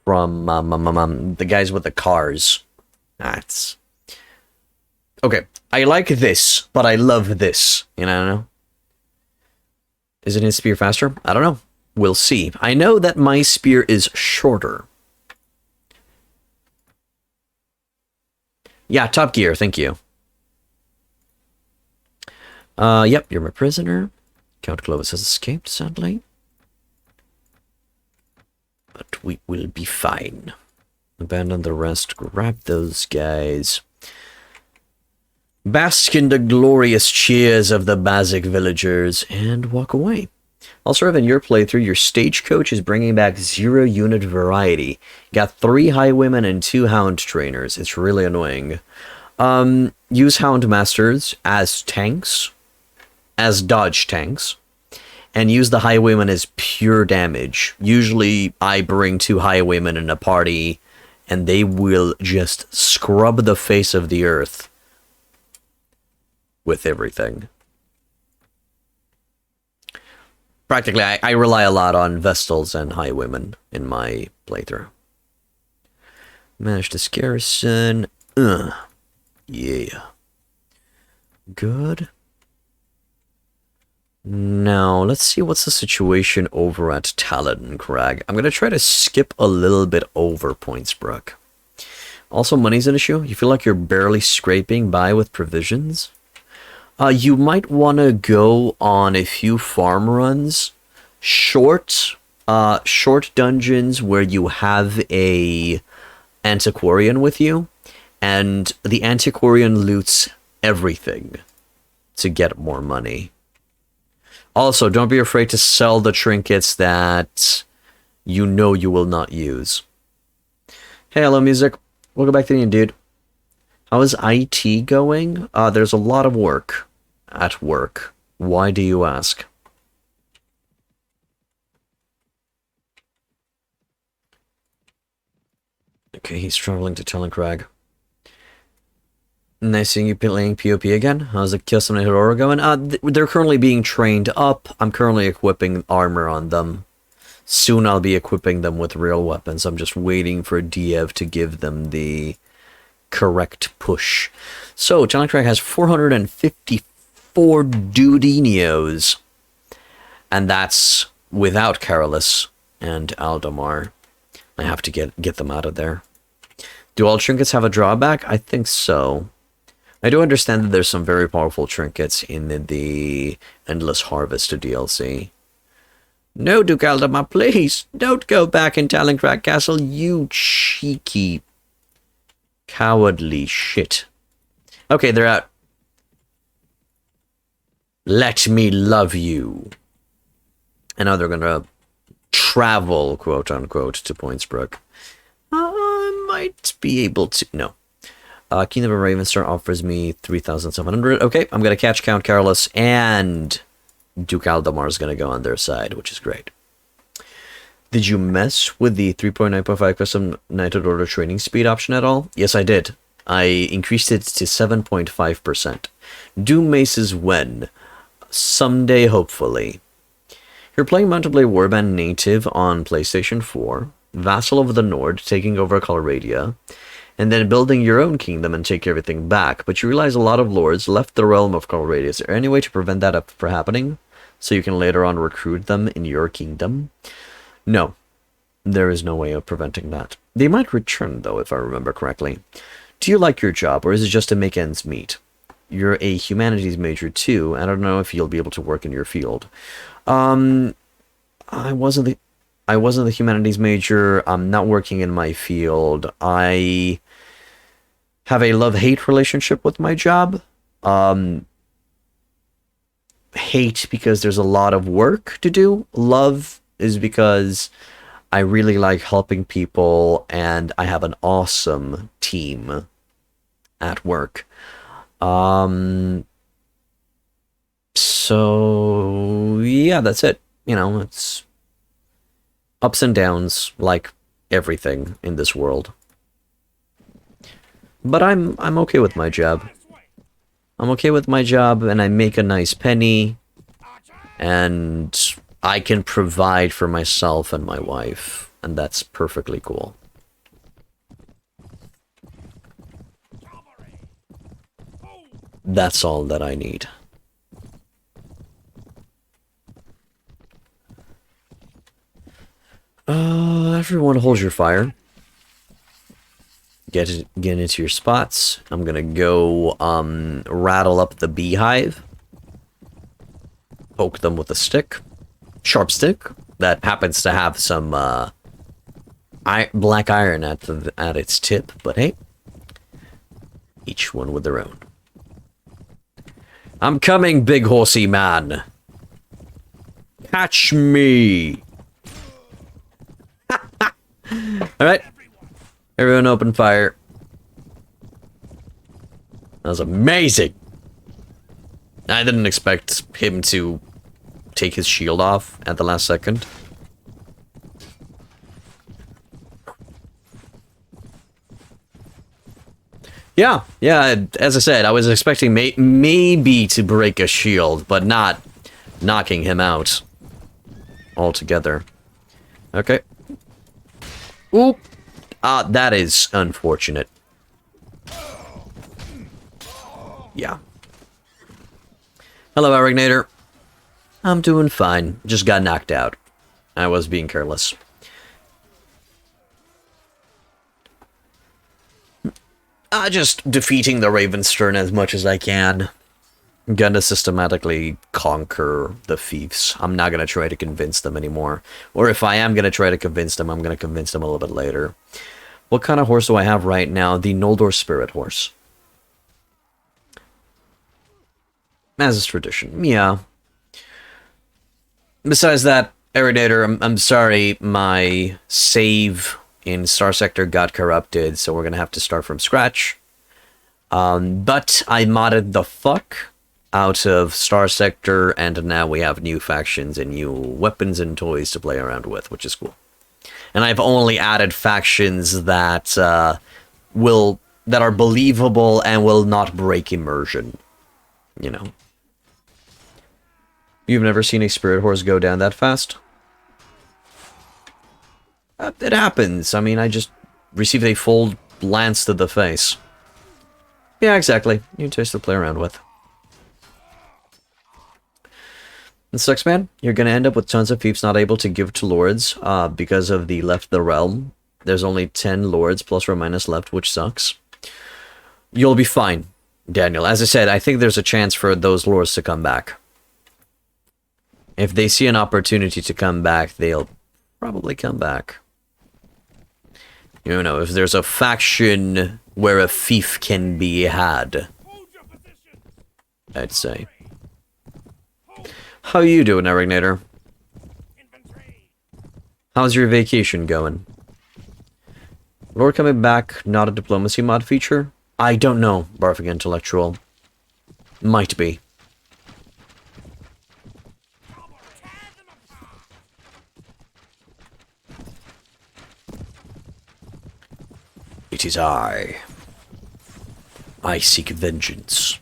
the guys with the cars. That's okay. I like this, but I love this. You know? Isn't his spear faster? I don't know. We'll see. I know that my spear is shorter. Yeah, Top Gear. Thank you. Yep, you're my prisoner. Count Clovis has escaped, sadly. But we will be fine. Abandon the rest, grab those guys. bask in the glorious cheers of the basic villagers, and walk away. Also, in your playthrough, your stagecoach is bringing back 0 unit variety. You got 3 highwaymen and 2 hound trainers. It's really annoying. Use hound masters as tanks, as dodge tanks, and use the highwaymen as pure damage. Usually, I bring 2 highwaymen in a party, and they will just scrub the face of the earth with everything. Practically, I rely a lot on Vestals and highwaymen in my playthrough. Manage this garrison. Yeah. Good. Now, let's see what's the situation over at Taloncrag. I'm going to try to skip a little bit over Poinsbruk. Also, money's an issue. You feel like you're barely scraping by with provisions. You might want to go on a few farm runs. Short dungeons where you have a antiquarian with you. And the antiquarian loots everything to get more money. Also, don't be afraid to sell the trinkets that you know you will not use. Hey, hello, music. Welcome back to the dude. How is IT going? There's a lot of work at work. Why do you ask? Okay, he's traveling to Taloncrag. Nice seeing you playing PoP again. How's the custom Aurora going? They're currently being trained up. I'm currently equipping armor on them. Soon I'll be equipping them with real weapons. I'm just waiting for Diev to give them the correct push. So, Taloncrag has 454 Dudinios. And that's without Carolus and Aldemar. I have to get them out of there. Do all trinkets have a drawback? I think so. I do understand that there's some very powerful trinkets in the Endless Harvest DLC. No, Duke Aldemar, please! Don't go back in Taloncrag Castle, you cheeky, cowardly shit. Okay, they're out. Let me love you. And now they're gonna travel, quote-unquote, to Poinsbruk. I might be able to... No. Kingdom of Ravenstern offers me 3,700. Okay, I'm going to catch Count Carolus, and Duke Aldemar is going to go on their side, which is great. Did you mess with the 3.9.5 custom Knighted Order training speed option at all? Yes, I did. I increased it to 7.5%. Do maces when? Someday, hopefully. You're playing multiplayer Warband native on PlayStation 4, Vassal of the Nord, taking over Colradia, and then building your own kingdom and take everything back. But you realize a lot of lords left the realm of Colradia. Is there any way to prevent that from happening, so you can later on recruit them in your kingdom? No, there is no way of preventing that. They might return, though, if I remember correctly. Do you like your job, or is it just to make ends meet? You're a humanities major, too. I don't know if you'll be able to work in your field. I wasn't the humanities major. I'm not working in my field. I have a love-hate relationship with my job. Hate because there's a lot of work to do. Love is because I really like helping people, and I have an awesome team at work. So yeah, that's it. You know, it's ups and downs like everything in this world. But I'm okay with my job. I'm okay with my job, and I make a nice penny, and I can provide for myself and my wife, and that's perfectly cool. That's all that I need. Everyone hold your fire. Get into your spots. I'm gonna go rattle up the beehive. Poke them with a stick. Sharp stick that happens to have some black iron at its tip, but hey, each one with their own. I'm coming, big horsey man. Catch me. Alright. Everyone open fire. That was amazing. I didn't expect him to take his shield off at the last second. Yeah, as I said, I was expecting maybe to break a shield, but not knocking him out altogether. Okay. Oop! That is unfortunate. Yeah. Hello, Arignator. I'm doing fine. Just got knocked out. I was being careless. Just defeating the Ravenstern as much as I can. I'm gonna systematically conquer the thieves. I'm not gonna try to convince them anymore. Or if I am gonna try to convince them, I'm gonna convince them a little bit later. What kind of horse do I have right now? The Noldor Spirit Horse. As is tradition, yeah. Besides that, Eridator, I'm sorry, my save in Star Sector got corrupted, so we're gonna have to start from scratch. But I modded the fuck out of Star Sector, and now we have new factions and new weapons and toys to play around with, which is cool. And I've only added factions that that are believable and will not break immersion. You know. You've never seen a spirit horse go down that fast? It happens. I mean, I just received a full lance to the face. Yeah, exactly. New toys to play around with. It sucks, man. You're gonna end up with tons of peeps not able to give to lords because of the left the realm. There's only 10 lords plus or minus left, which sucks. You'll be fine, Daniel. As I said, I think there's a chance for those lords to come back. If they see an opportunity to come back, they'll probably come back. You know, if there's a faction where a thief can be had, I'd say. How you doing, Arignator? How's your vacation going? Lord coming back, not a diplomacy mod feature? I don't know, Barfing Intellectual. Might be. It is I. I seek vengeance.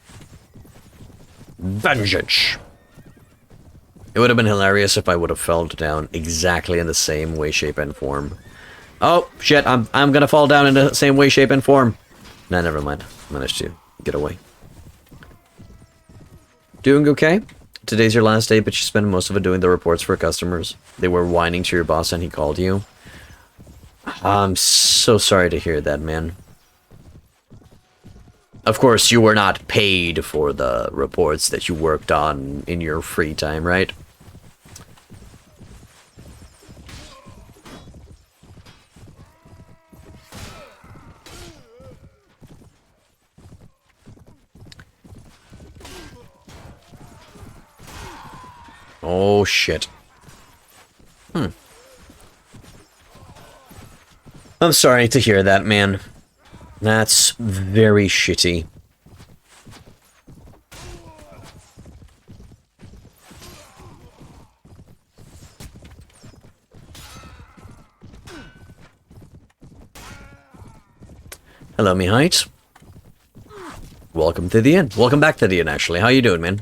Vengeance! It would have been hilarious if I would have fell down exactly in the same way, shape, and form. Oh, shit, I'm gonna fall down in the same way, shape, and form. Nah, never mind. Managed to get away. Doing okay? Today's your last day, but you spent most of it doing the reports for customers. They were whining to your boss and he called you. I'm so sorry to hear that, man. Of course, you were not paid for the reports that you worked on in your free time, right? Oh, shit. I'm sorry to hear that, man. That's very shitty. Hello, me height. Welcome to the inn. Welcome back to the inn, actually. How you doing, man?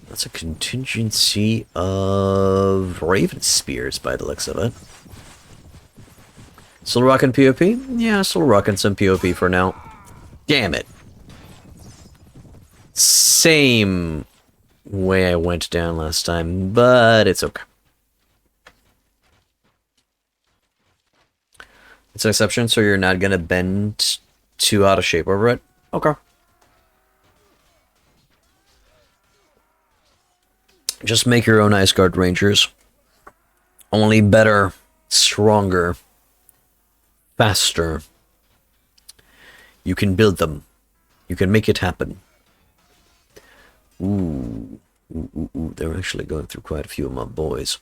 That's a contingency of Raven Spears, by the looks of it. Still rocking POP? Yeah, still rocking some POP for now. Damn it. Same way I went down last time, but it's okay. It's an exception, so you're not gonna bend too out of shape over it? Okay. Just make your own Ice Guard Rangers. Only better, stronger, faster. You can build them You can make it happen. Ooh. Ooh. They're actually going through quite a few of my boys.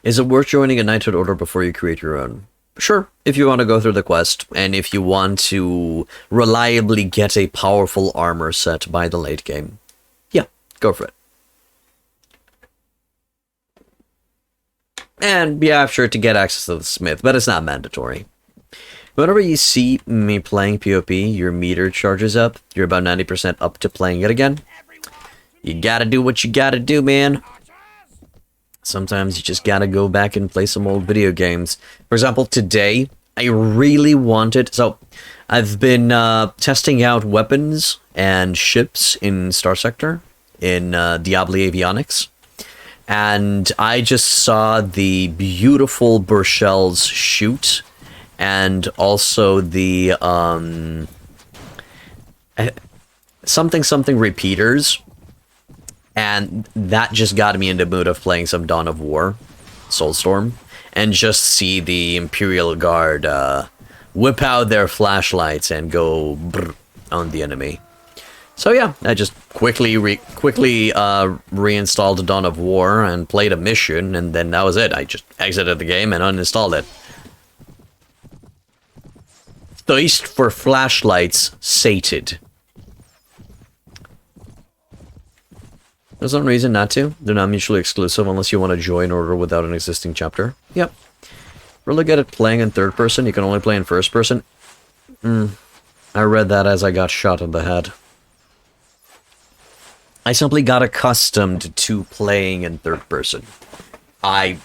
Is it worth joining a knighthood order before you create your own? Sure, if you want to go through the quest, and if you want to reliably get a powerful armor set by the late game. Yeah, go for it. And yeah, sure, to get access to the smith, but it's not mandatory. Whenever you see me playing PvP, your meter charges up. You're about 90% up to playing it again. You gotta do what you gotta do, man. Sometimes you just gotta go back and play some old video games. For example, today, I really wanted... So, I've been testing out weapons and ships in Star Sector, in Diablo Avionics. And I just saw the beautiful Burchell's shoot, and also the something repeaters, and that just got me in the mood of playing some Dawn of War, Soulstorm, and just see the Imperial Guard whip out their flashlights and go brrr on the enemy. So yeah, I just quickly reinstalled Dawn of War and played a mission, and then that was it. I just exited the game and uninstalled it. Thirst for flashlights sated. There's no reason not to. They're not mutually exclusive unless you want to join order without an existing chapter. Yep. Really good at playing in third person. You can only play in first person. I read that as I got shot in the head. I simply got accustomed to playing in third person. I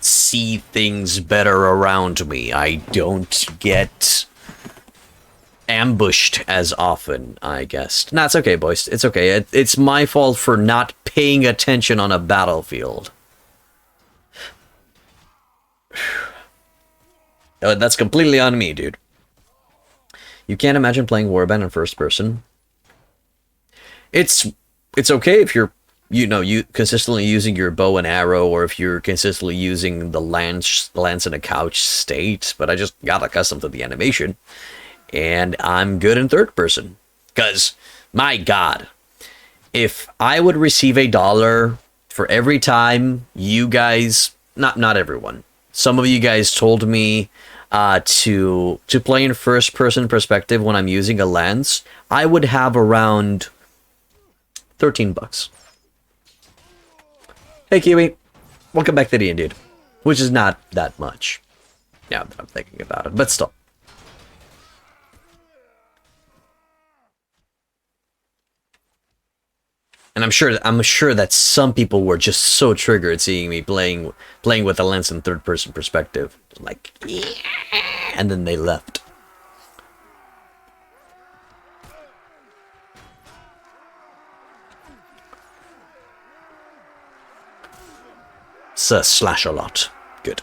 see things better around me. I don't get ambushed as often, I guess. Nah, it's okay, boys. It's okay. It's my fault for not paying attention on a battlefield. That's completely on me, dude. You can't imagine playing Warband in first person. It's okay if you're, you consistently using your bow and arrow, or if you're consistently using the lance in a couch state, but I just got accustomed to the animation, and I'm good in third person. Because, my god, if I would receive $1 for every time you guys, not everyone, some of you guys told me to play in first person perspective when I'm using a lance, I would have around $13. Hey Kiwi, welcome back to the Indeed, which is not that much now that I'm thinking about it, but still. And I'm sure that some people were just so triggered seeing me playing with a lens in third person perspective, like, yeah, and then they left. Sir slash a lot. Good.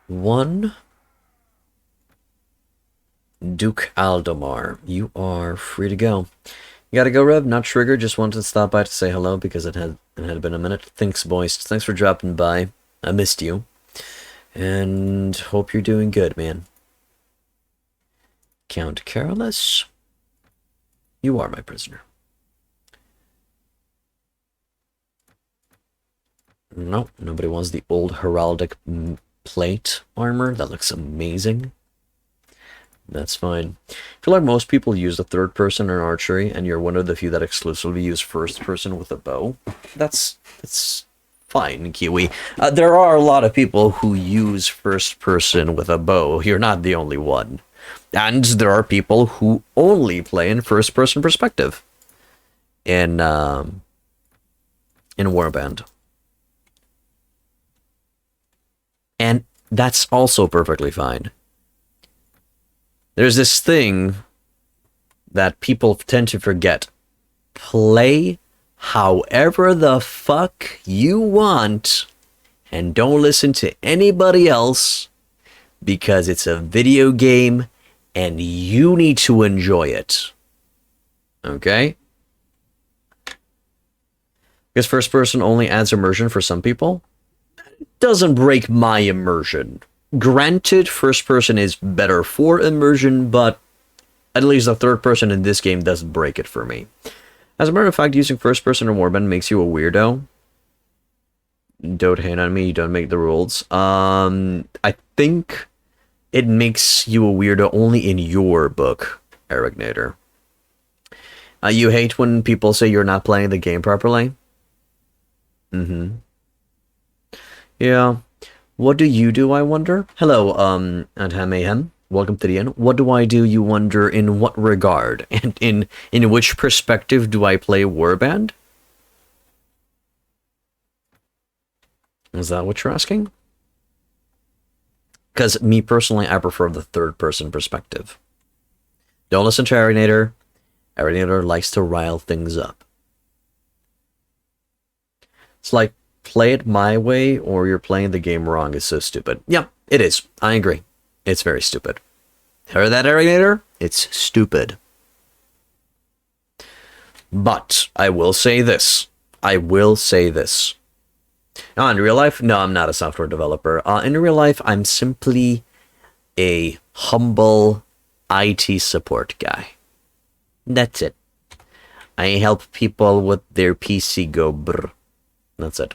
1 Duke Aldemar, you are free to go. You gotta go, Rev. Not triggered. Just wanted to stop by to say hello because it had been a minute. Thanks, boys. Thanks for dropping by. I missed you, and hope you're doing good, man. Count Carolus, you are my prisoner. No, nobody wants the old heraldic plate armor. That looks amazing. That's fine. I feel like most people use the third person in archery, and you're one of the few that exclusively use first person with a bow. That's fine, Kiwi. There are a lot of people who use first person with a bow. You're not the only one. And there are people who only play in first person perspective in Warband. And that's also perfectly fine. There's this thing that people tend to forget. Play however the fuck you want, and don't listen to anybody else, because it's a video game and you need to enjoy it. Okay? Because first person only adds immersion for some people. It doesn't break my immersion. Granted, first person is better for immersion, but at least the third person in this game doesn't break it for me. As a matter of fact, using first person in Warband makes you a weirdo. Don't hate on me, you don't make the rules. I think it makes you a weirdo only in your book, Arignator. You hate when people say you're not playing the game properly? Mm-hmm. Yeah. What do you do, I wonder? Hello, Adham Mayhem. Welcome to the end. What do I do, you wonder, in what regard? And in which perspective do I play Warband? Is that what you're asking? Because me personally, I prefer the third-person perspective. Don't listen to Arignator. Arignator likes to rile things up. It's like, play it my way or you're playing the game wrong is so stupid. Yeah, it is. I agree. It's very stupid. Heard that, Arignator? It's stupid. But I will say this. In real life, no, I'm not a software developer. In real life, I'm simply a humble IT support guy. That's it. I help people with their PC go brr. That's it.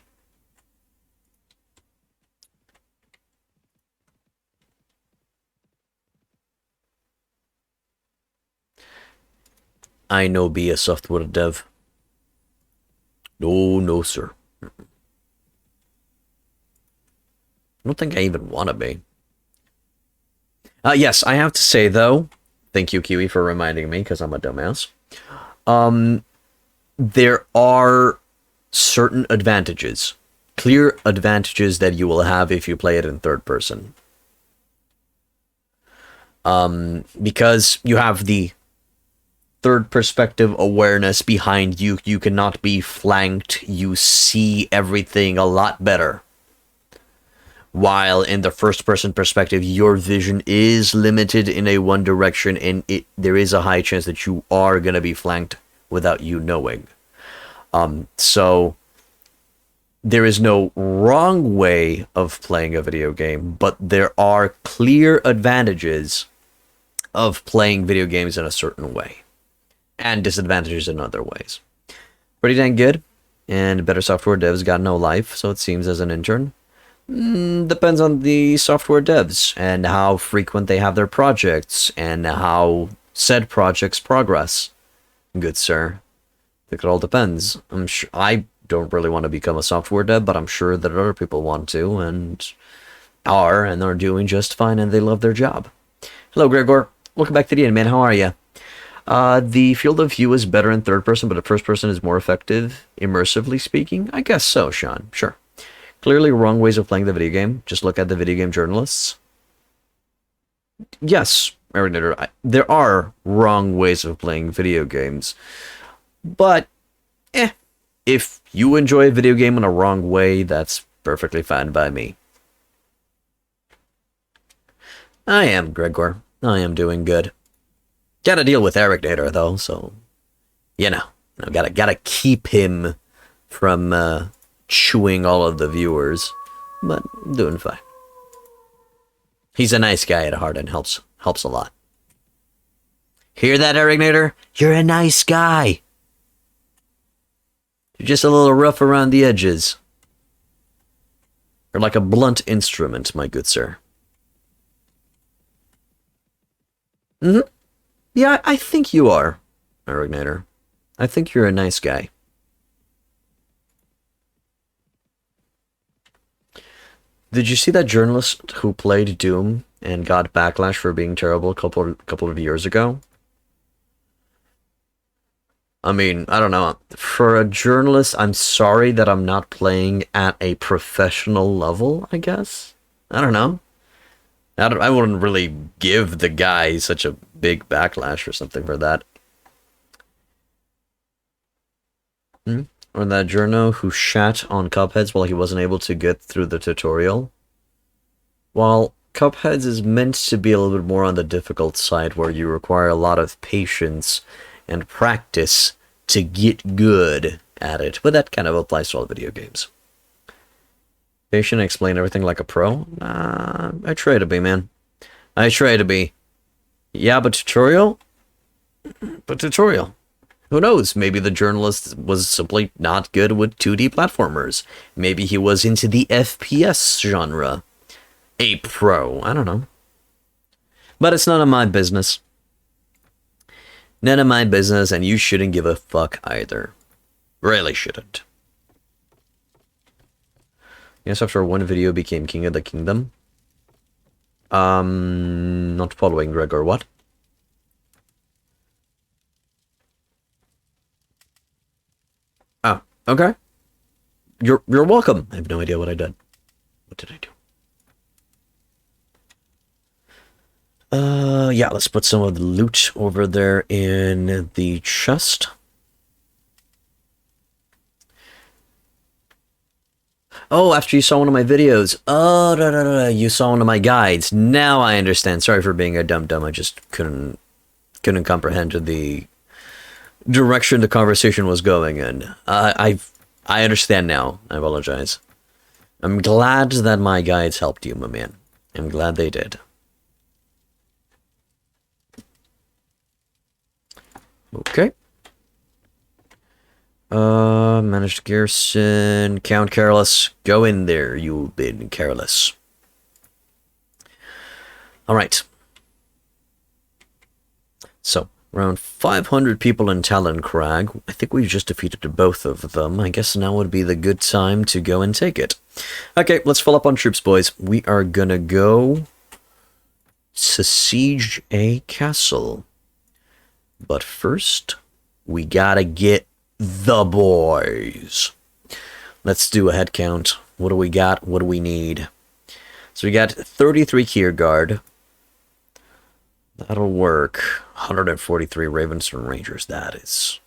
I know be a software dev. No, sir. I don't think I even want to be. Yes, I have to say, though, thank you, Kiwi, for reminding me, because I'm a dumbass. There are certain advantages, clear advantages that you will have if you play it in third person. Because you have the third perspective awareness behind you. You cannot be flanked. You see everything a lot better. While in the first person perspective, your vision is limited in a one direction, and there is a high chance that you are going to be flanked without you knowing. So there is no wrong way of playing a video game, but there are clear advantages of playing video games in a certain way, and disadvantages in other ways. Pretty dang good, and better software devs got no life, so it seems, as an intern. Depends on the software devs, and how frequent they have their projects, and how said projects progress. Good sir. I think it all depends. I'm sure I don't really want to become a software dev, but I'm sure that other people want to, and are doing just fine, and they love their job. Hello, Gregor. Welcome back to the end, man. How are you? The field of view is better in third person, but the first person is more effective, immersively speaking? I guess so, Sean. Sure. Clearly wrong ways of playing the video game. Just look at the video game journalists. Yes, Marinator, there are wrong ways of playing video games. But, if you enjoy a video game in a wrong way, that's perfectly fine by me. I am, Gregor. I am doing good. Gotta deal with Arignator, though, so, you know, gotta keep him from, chewing all of the viewers, but doing fine. He's a nice guy at heart and helps a lot. Hear that, Arignator? You're a nice guy. You're just a little rough around the edges. You're like a blunt instrument, my good sir. Yeah, I think you are, Arignator. I think you're a nice guy. Did you see that journalist who played Doom and got backlash for being terrible a couple of years ago? I mean, I don't know. For a journalist, I'm sorry that I'm not playing at a professional level, I guess. I don't know. I wouldn't really give the guy such a big backlash or something for that. Or that journo who shat on Cupheads while he wasn't able to get through the tutorial. While Cupheads is meant to be a little bit more on the difficult side, where you require a lot of patience and practice to get good at it, but that kind of applies to all video games. Patient, explain everything like a pro? I try to be, man. I try to be. Yeah, but tutorial? But tutorial. Who knows? Maybe the journalist was simply not good with 2D platformers. Maybe he was into the FPS genre. A pro. I don't know. But it's none of my business. None of my business, and you shouldn't give a fuck either. Really shouldn't. Yes, after one video became king of the kingdom. Not following, Gregor. What? Oh, okay. You're welcome. I have no idea what I did. What did I do? Yeah, let's put some of the loot over there in the chest. Oh, after you saw one of my videos. Oh, no, you saw one of my guides. Now I understand. Sorry for being a dumb. I just couldn't comprehend the direction the conversation was going in. I understand now. I apologize. I'm glad that my guides helped you, my man. I'm glad they did. Okay. Managed garrison. Count Careless. Go in there, you've been careless. Alright. So, around 500 people in Taloncrag. I think we've just defeated both of them. I guess now would be the good time to go and take it. Okay, let's fill up on troops, boys. We are gonna go to siege a castle. But first, we gotta get the boys. Let's do a head count. What do we got? What do we need? So we got 33 Kier Guard. That'll work. 143 Ravenstern Rangers. That's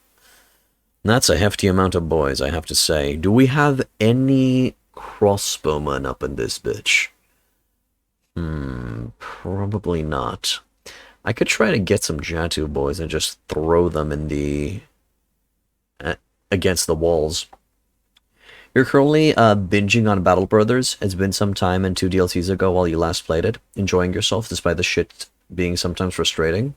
a hefty amount of boys, I have to say. Do we have any crossbowmen up in this bitch? Probably not. I could try to get some Jatu boys and just throw them in the... against the walls. You're currently binging on Battle Brothers. It's been some time and 2 DLCs ago while you last played it. Enjoying yourself despite the shit being sometimes frustrating.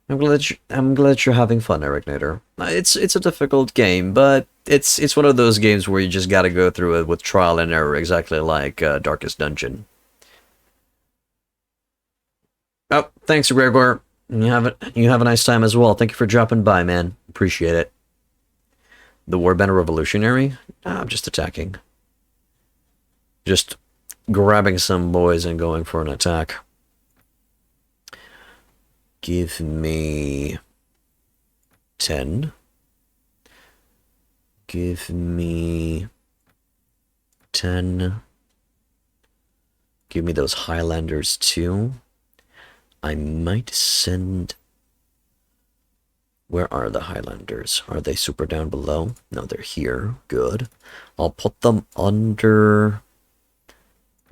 I'm glad you're having fun, Eric Nader. It's a difficult game, but it's one of those games where you just gotta go through it with trial and error, exactly like Darkest Dungeon. Oh, thanks, Gregor. You have a nice time as well. Thank you for dropping by, man. Appreciate it. The Warband Revolutionary? I'm just attacking. Just grabbing some boys and going for an attack. Give me 10. Give me 10. Give me those Highlanders too. I might send... Where are the Highlanders? Are they super down below? No, they're here. Good. I'll put them under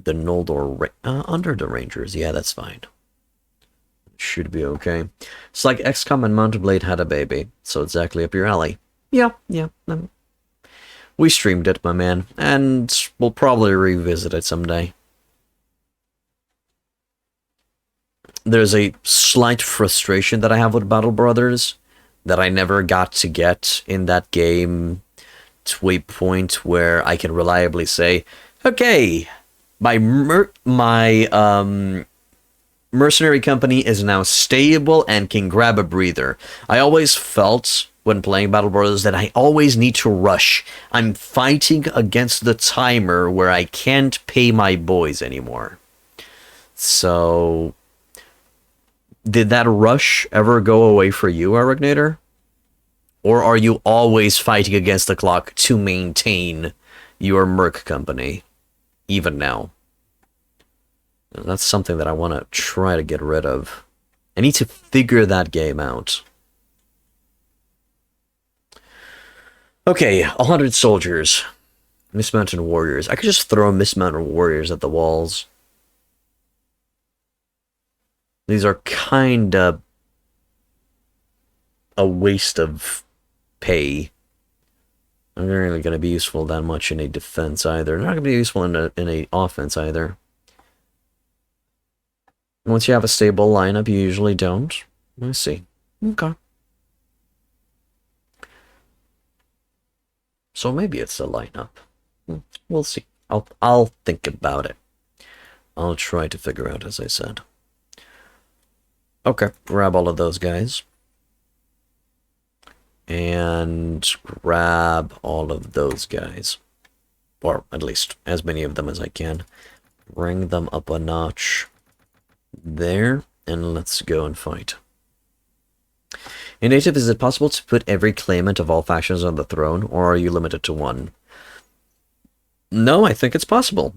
the Noldor... under the Rangers. Yeah, that's fine. Should be okay. It's like XCOM and Mount Blade had a baby, so exactly up your alley. Yeah. We streamed it, my man, and we'll probably revisit it someday. There's a slight frustration that I have with Battle Brothers that I never got to get in that game to a point where I can reliably say, okay, my mercenary company is now stable and can grab a breather. I always felt when playing Battle Brothers that I always need to rush. I'm fighting against the timer where I can't pay my boys anymore. So... did that rush ever go away for you, Aragnator? Or are you always fighting against the clock to maintain your merc company, even now? That's something that I want to try to get rid of. I need to figure that game out. Okay, 100 soldiers. Mismounted warriors. I could just throw mismounted warriors at the walls. These are kinda a waste of pay. not really going to be useful that much in a defense either. Not going to be useful in a offense either. Once you have a stable lineup, you usually don't. Let's see. Okay. So maybe it's a lineup. We'll see. I'll think about it. I'll try to figure out, as I said. Okay, grab all of those guys. And grab all of those guys. Or at least as many of them as I can. Bring them up a notch there. And let's go and fight. In native, is it possible to put every claimant of all factions on the throne, or are you limited to one? No, I think it's possible.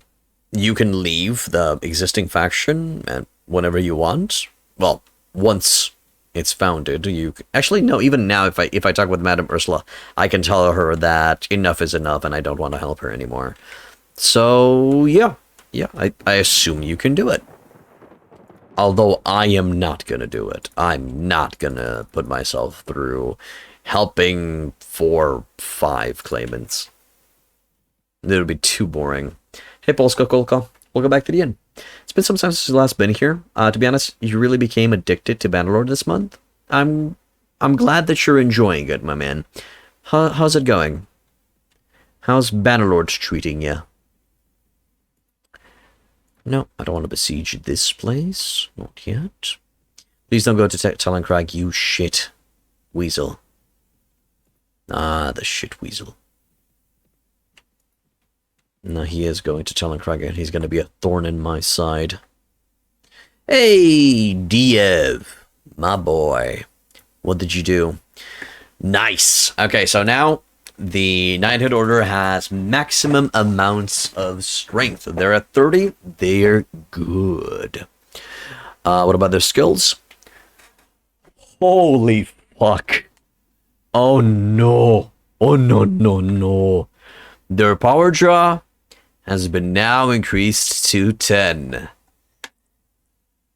You can leave the existing faction whenever you want. Well, once it's founded, you... Actually, no, even now, if I talk with Madame Ursula, I can tell her that enough is enough and I don't want to help her anymore. So, yeah. Yeah, I assume you can do it. Although I am not going to do it. I'm not going to put myself through helping 4, 5 claimants. It would be too boring. Hey, Polska Kolka. Welcome back to the inn. It's been some time since you last been here. To be honest, you really became addicted to Bannerlord this month. I'm glad that you're enjoying it, my man. How's it going? How's Bannerlord treating you? No, I don't want to besiege this place. Not yet. Please don't go to Taloncrag, you shit weasel. Ah, the shit weasel. No, he is going to Taloncrag, and he's going to be a thorn in my side. Hey, Diev, my boy. What did you do? Nice. Okay, so now the Knighthood Order has maximum amounts of strength. They're at 30. They're good. What about their skills? Holy fuck. Oh no. Oh no, no, no. Their power draw has been now increased to 10.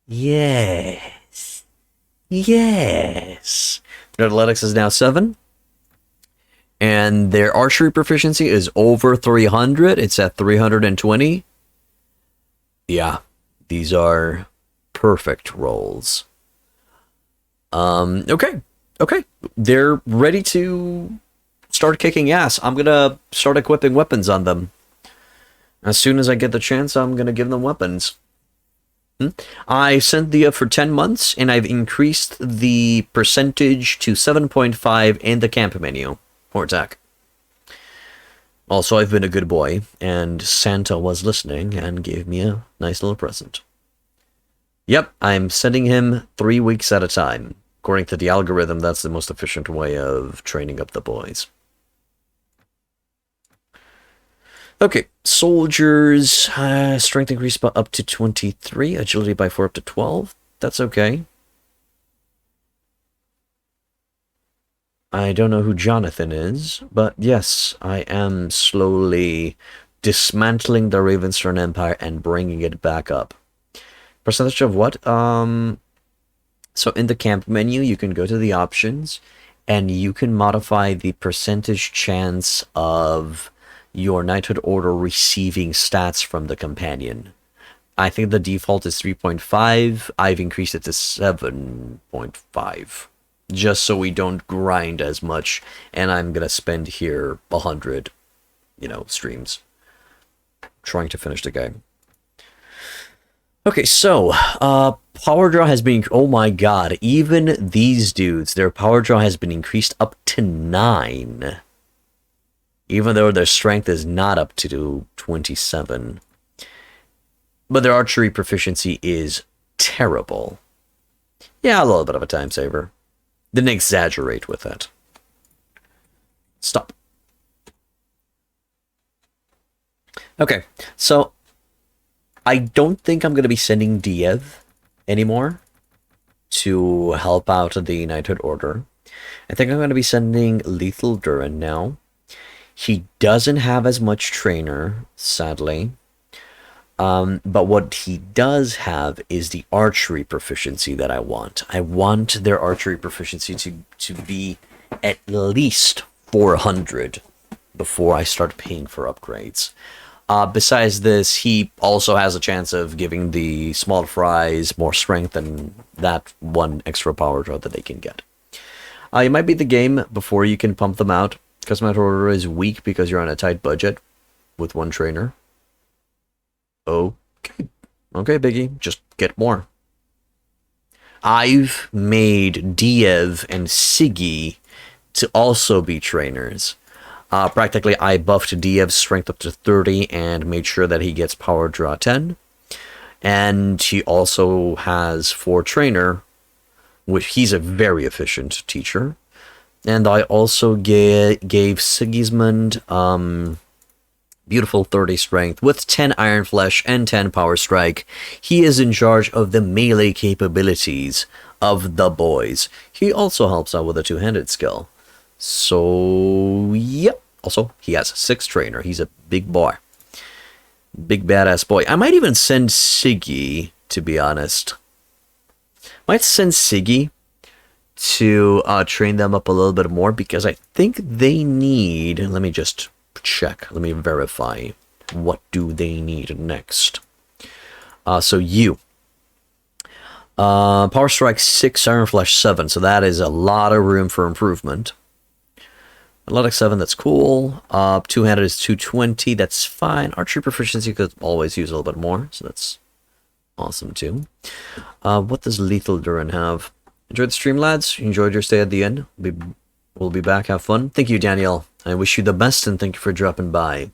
Yes. Yes. Their athletics is now 7. And their archery proficiency is over 300. It's at 320. Yeah, these are perfect rolls. Okay. They're ready to start kicking ass. I'm gonna start equipping weapons on them. As soon as I get the chance, I'm gonna give them weapons. I sent the for 10 months, and I've increased the percentage to 7.5 in the camp menu. Or attack. Also, I've been a good boy, and Santa was listening and gave me a nice little present. Yep, I'm sending him 3 weeks at a time. According to the algorithm, that's the most efficient way of training up the boys. Okay, soldiers, strength increase by up to 23, agility by 4 up to 12. That's okay. I don't know who Jonathan is, but yes, I am slowly dismantling the Ravenstern Empire and bringing it back up. Percentage of what? So in the camp menu, you can go to the options, and you can modify the percentage chance of your Knighthood Order receiving stats from the companion. I think the default is 3.5. I've increased it to 7.5. Just so we don't grind as much, and I'm gonna spend here 100, streams trying to finish the game. Okay, so power draw has been, oh my god, even these dudes, their power draw has been increased up to 9, even though their strength is not up to 27, but their archery proficiency is terrible. Yeah, a little bit of a time saver. Didn't exaggerate with it. Stop. Okay, so I don't think I'm going to be sending Diev anymore to help out the Knighthood Order. I think I'm going to be sending Lethal Durin now. He doesn't have as much trainer, sadly. But what he does have is the archery proficiency that I want. I want their archery proficiency to be at least 400. before I start paying for upgrades. Besides this, he also has a chance of giving the small fries more strength and that one extra power draw that they can get. It might be the game before you can pump them out. Customized order is weak because you're on a tight budget with one trainer. Okay. Okay, Biggie. Just get more. I've made Diev and Seige to also be trainers. Practically, I buffed Diev's strength up to 30 and made sure that he gets power draw 10. And he also has 4 trainer, which he's a very efficient teacher. And I also gave Sigismund beautiful 30 strength with 10 iron flesh and 10 power strike. He is in charge of the melee capabilities of the boys. He also helps out with a two-handed skill. So, yep. Also, he has 6 trainer. He's a big boy. Big badass boy. I might even send Seige, to be honest. Might send Seige to train them up a little bit more because I think they need... Let me just check. Let me verify. What do they need next? So you. Power Strike 6, Iron Flesh 7. So that is a lot of room for improvement. Athletics 7, that's cool. Two-handed is 220, that's fine. Archery proficiency could always use a little bit more, so that's awesome too. What does Lethal Duran have? Enjoyed the stream, lads. Enjoyed your stay at the end. We'll be back. Have fun. Thank you, Daniel. I wish you the best, and thank you for dropping by.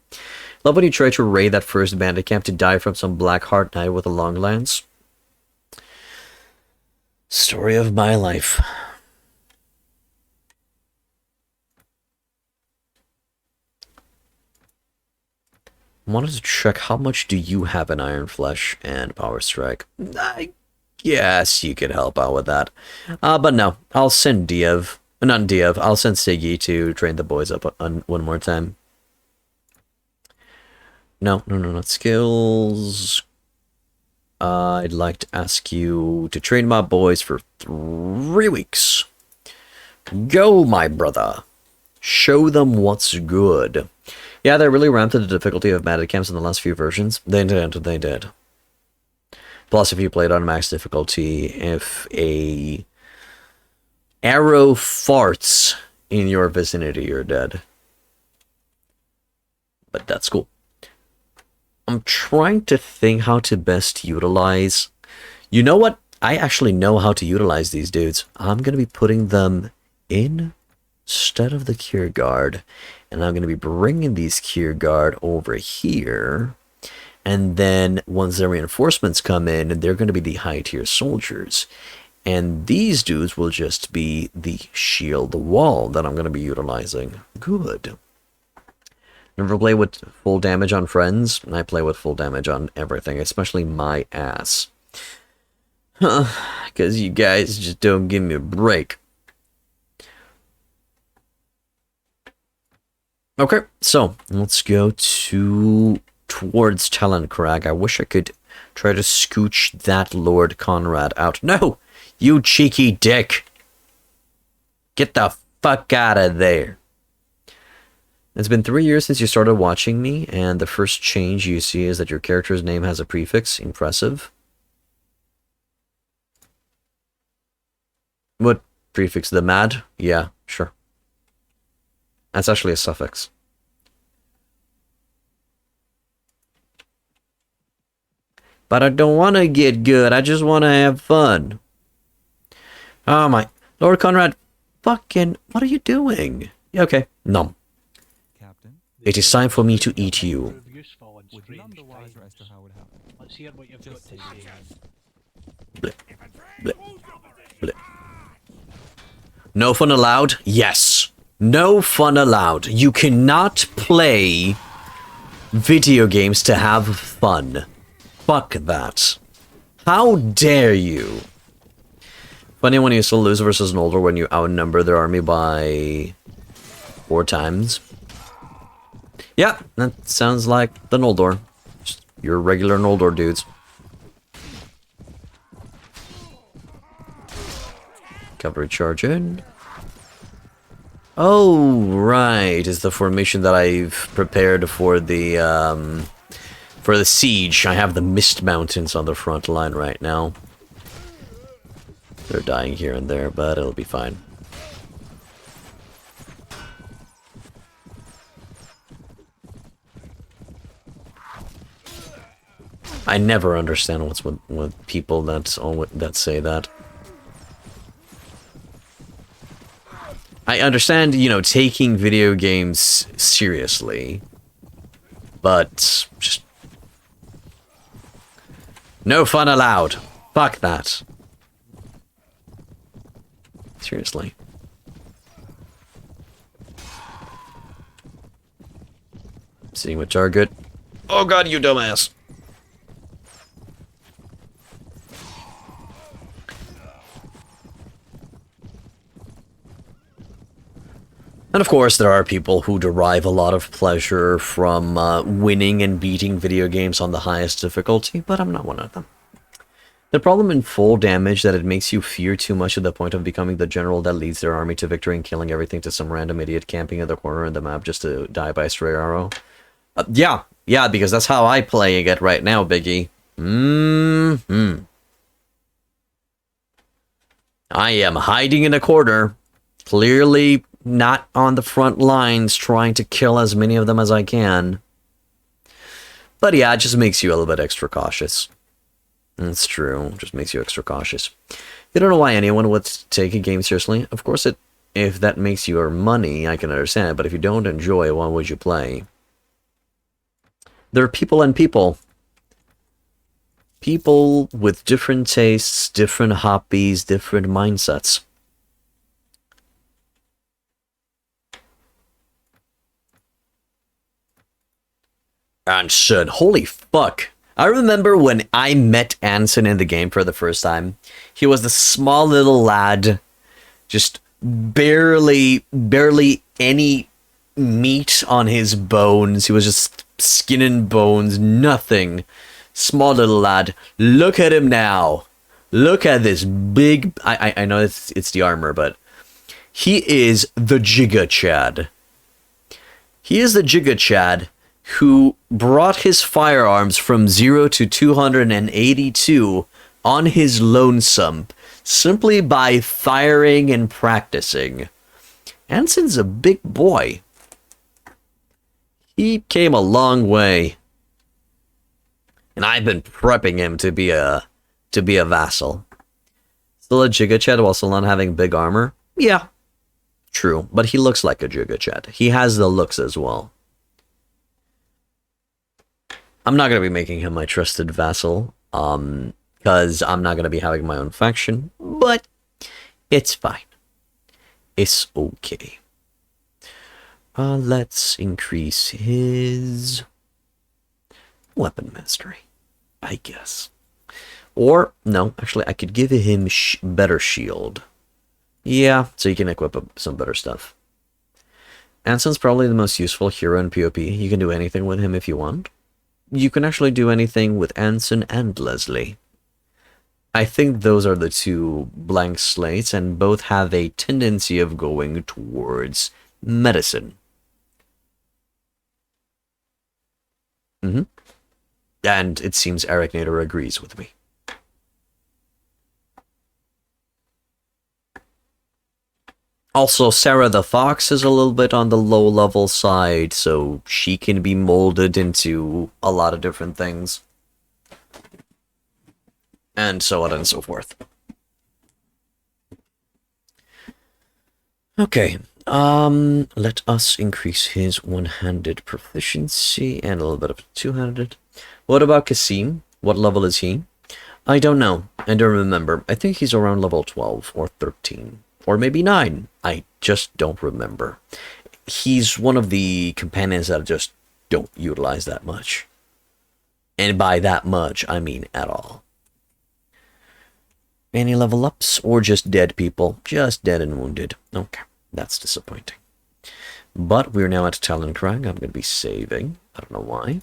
Love when you try to raid that first bandit camp to die from some Blackheart Knight with a long lance. Story of my life. I wanted to check how much do you have in Iron Flesh and Power Strike. I guess you could help out with that. But no, I'll send Diev. Not Diev, I'll send Seige to train the boys up one more time. No, not skills. I'd like to ask you to train my boys for 3 weeks. Go, my brother. Show them what's good. Yeah, they really ramped up the difficulty of bandit camps in the last few versions. They did. Plus, if you played on max difficulty, if a arrow farts in your vicinity, you're dead. But that's cool. I'm trying to think how to best utilize... You know what? I actually know how to utilize these dudes. I'm going to be putting them in instead of the Cure Guard. And I'm going to be bringing these Cure Guard over here. And then once the reinforcements come in, they're going to be the high tier soldiers. And these dudes will just be the shield wall that I'm going to be utilizing. Good. Never play with full damage on friends. I play with full damage on everything, especially my ass. Because you guys just don't give me a break. Okay, so let's go towards Taloncrag. I wish I could try to scooch that Lord Conrad out. No! You cheeky dick! Get the fuck out of there! It's been 3 years since you started watching me, and the first change you see is that your character's name has a prefix. Impressive. What prefix? The mad? Yeah, sure. That's actually a suffix. But I don't want to get good. I just want to have fun. Oh my... Lord Conrad, fucking... What are you doing? Yeah, okay. Nom.
Captain,
It is time for me to eat you.
Prove useful in
would
strange
none the wiser
times.
as to how it happened.
Let's hear what you've got to say.
Blip. Blip. Blip. No fun allowed? Yes. No fun allowed. You cannot play video games to have fun. Fuck that. How dare you? Funny when you still lose versus an older when you outnumber their army by 4 times. Yeah, that sounds like the Noldor. Just your regular Noldor dudes. Cavalry charge in. Oh, right. It's the formation that I've prepared for the siege. I have the Mist Mountains on the front line right now. They're dying here and there, but it'll be fine. I never understand what's with people that say that. I understand, you know, taking video games seriously, but just no fun allowed. Fuck that. Seriously. Seeing what target. Oh god, you dumbass. And of course, there are people who derive a lot of pleasure from winning and beating video games on the highest difficulty, but I'm not one of them. The problem in full damage that it makes you fear too much to the point of becoming the general that leads their army to victory and killing everything to some random idiot camping in the corner of the map just to die by a stray arrow. Yeah, because that's how I play it right now, Biggie. I am hiding in a corner, clearly not on the front lines, trying to kill as many of them as I can. But yeah, it just makes you a little bit extra cautious. It's true, it just makes you extra cautious. You don't know why anyone would take a game seriously. Of course, if that makes you earn money, I can understand it, but if you don't enjoy it, why would you play? There are people and people. People with different tastes, different hobbies, different mindsets. Anson, holy fuck. I remember when I met Anson in the game for the first time. He was the small little lad, just barely any meat on his bones. He was just skin and bones, nothing. Small little lad. Look at him now. Look at this big... I know it's the armor, but he is the Giga Chad. He is the Giga Chad who brought his firearms from 0 to 282 on his lonesome, simply by firing and practicing. Anson's a big boy. He came a long way. And I've been prepping him to be a vassal. Still a Giga Chad while still not having big armor? Yeah. True, but he looks like a Giga Chad. He has the looks as well. I'm not going to be making him my trusted vassal, because I'm not going to be having my own faction, but it's fine. It's okay. Let's increase his weapon mastery, I guess. Or, no, actually, I could give him better shield. Yeah, so you can equip some better stuff. Anson's probably the most useful hero in PvP. You can do anything with him if you want. You can actually do anything with Anson and Leslie. I think those are the two blank slates, and both have a tendency of going towards medicine. And it seems Eric Nader agrees with me. Also, Sarah the Fox is a little bit on the low-level side, so she can be molded into a lot of different things. And so on and so forth. Okay, let us increase his one-handed proficiency and a little bit of two-handed. What about Kasim? What level is he? I don't know. I don't remember. I think he's around level 12 or 13. Or maybe 9. I just don't remember. He's one of the companions that I just don't utilize that much. And by that much, I mean at all. Any level ups or just dead people? Just dead and wounded. Okay, that's disappointing. But we're now at Taloncrag. I'm going to be saving. I don't know why.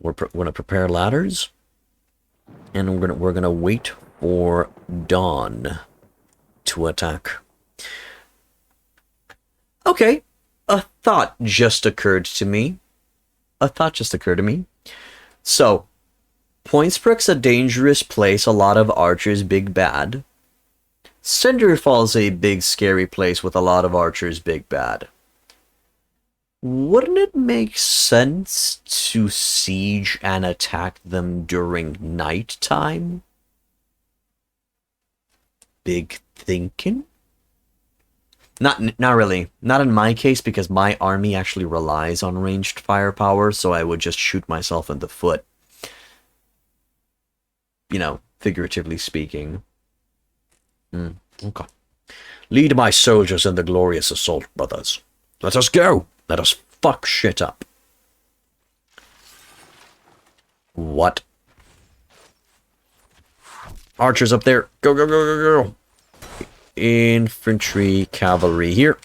We're going to prepare ladders. And we're going to wait for dawn to attack. Okay, a thought just occurred to me. So, Poinsbruk's a dangerous place, a lot of archers, big bad. Cinderfall's a big scary place with a lot of archers, big bad. Wouldn't it make sense to siege and attack them during nighttime? Big thinking? Not really. Not in my case, because my army actually relies on ranged firepower, so I would just shoot myself in the foot. You know, figuratively speaking. Okay. Lead my soldiers in the glorious assault, brothers. Let us go! Let us fuck shit up. What? Archers up there. Go, go, go, go, go. Infantry, cavalry here.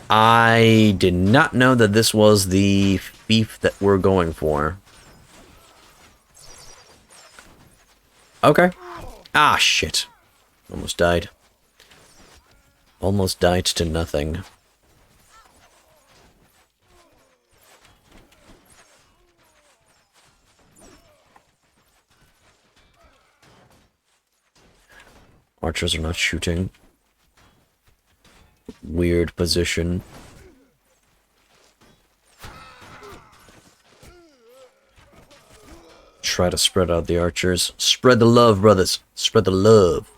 I did not know that this was the fief that we're going for. Okay. Ah, shit. Almost died. Almost died to nothing. Archers are not shooting. Weird position. Try to spread out the archers. Spread the love, brothers. Spread the love.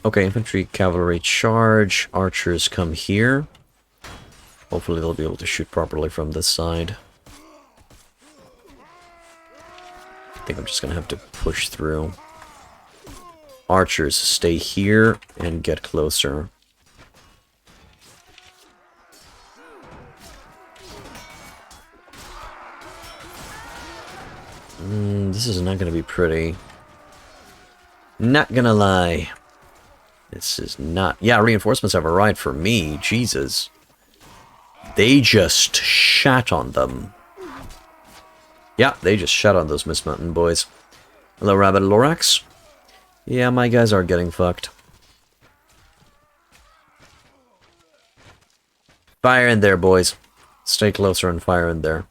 Okay, infantry, cavalry charge. Archers come here. Hopefully they'll be able to shoot properly from this side. I think I'm just gonna have to push through. Archers, stay here and get closer. This is not gonna be pretty. Not gonna lie. This is not... Yeah, reinforcements have arrived for me. Jesus. They just shat on them. Yeah, they just shat on those Miss Mountain boys. Hello, Rabbit Lorax. Yeah, my guys are getting fucked. Fire in there, boys. Stay closer and fire in there.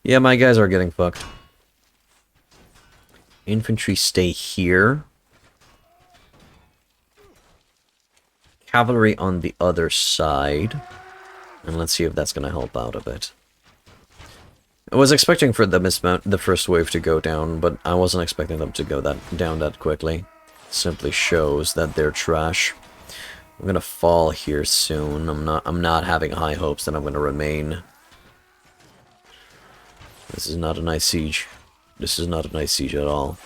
Yeah, my guys are getting fucked. Infantry, stay here. Cavalry on the other side. And let's see if that's going to help out a bit. I was expecting for the first wave to go down, but I wasn't expecting them to go down that quickly. Simply shows that they're trash. I'm gonna fall here soon. I'm not having high hopes that I'm gonna remain. This is not a nice siege. This is not a nice siege at all.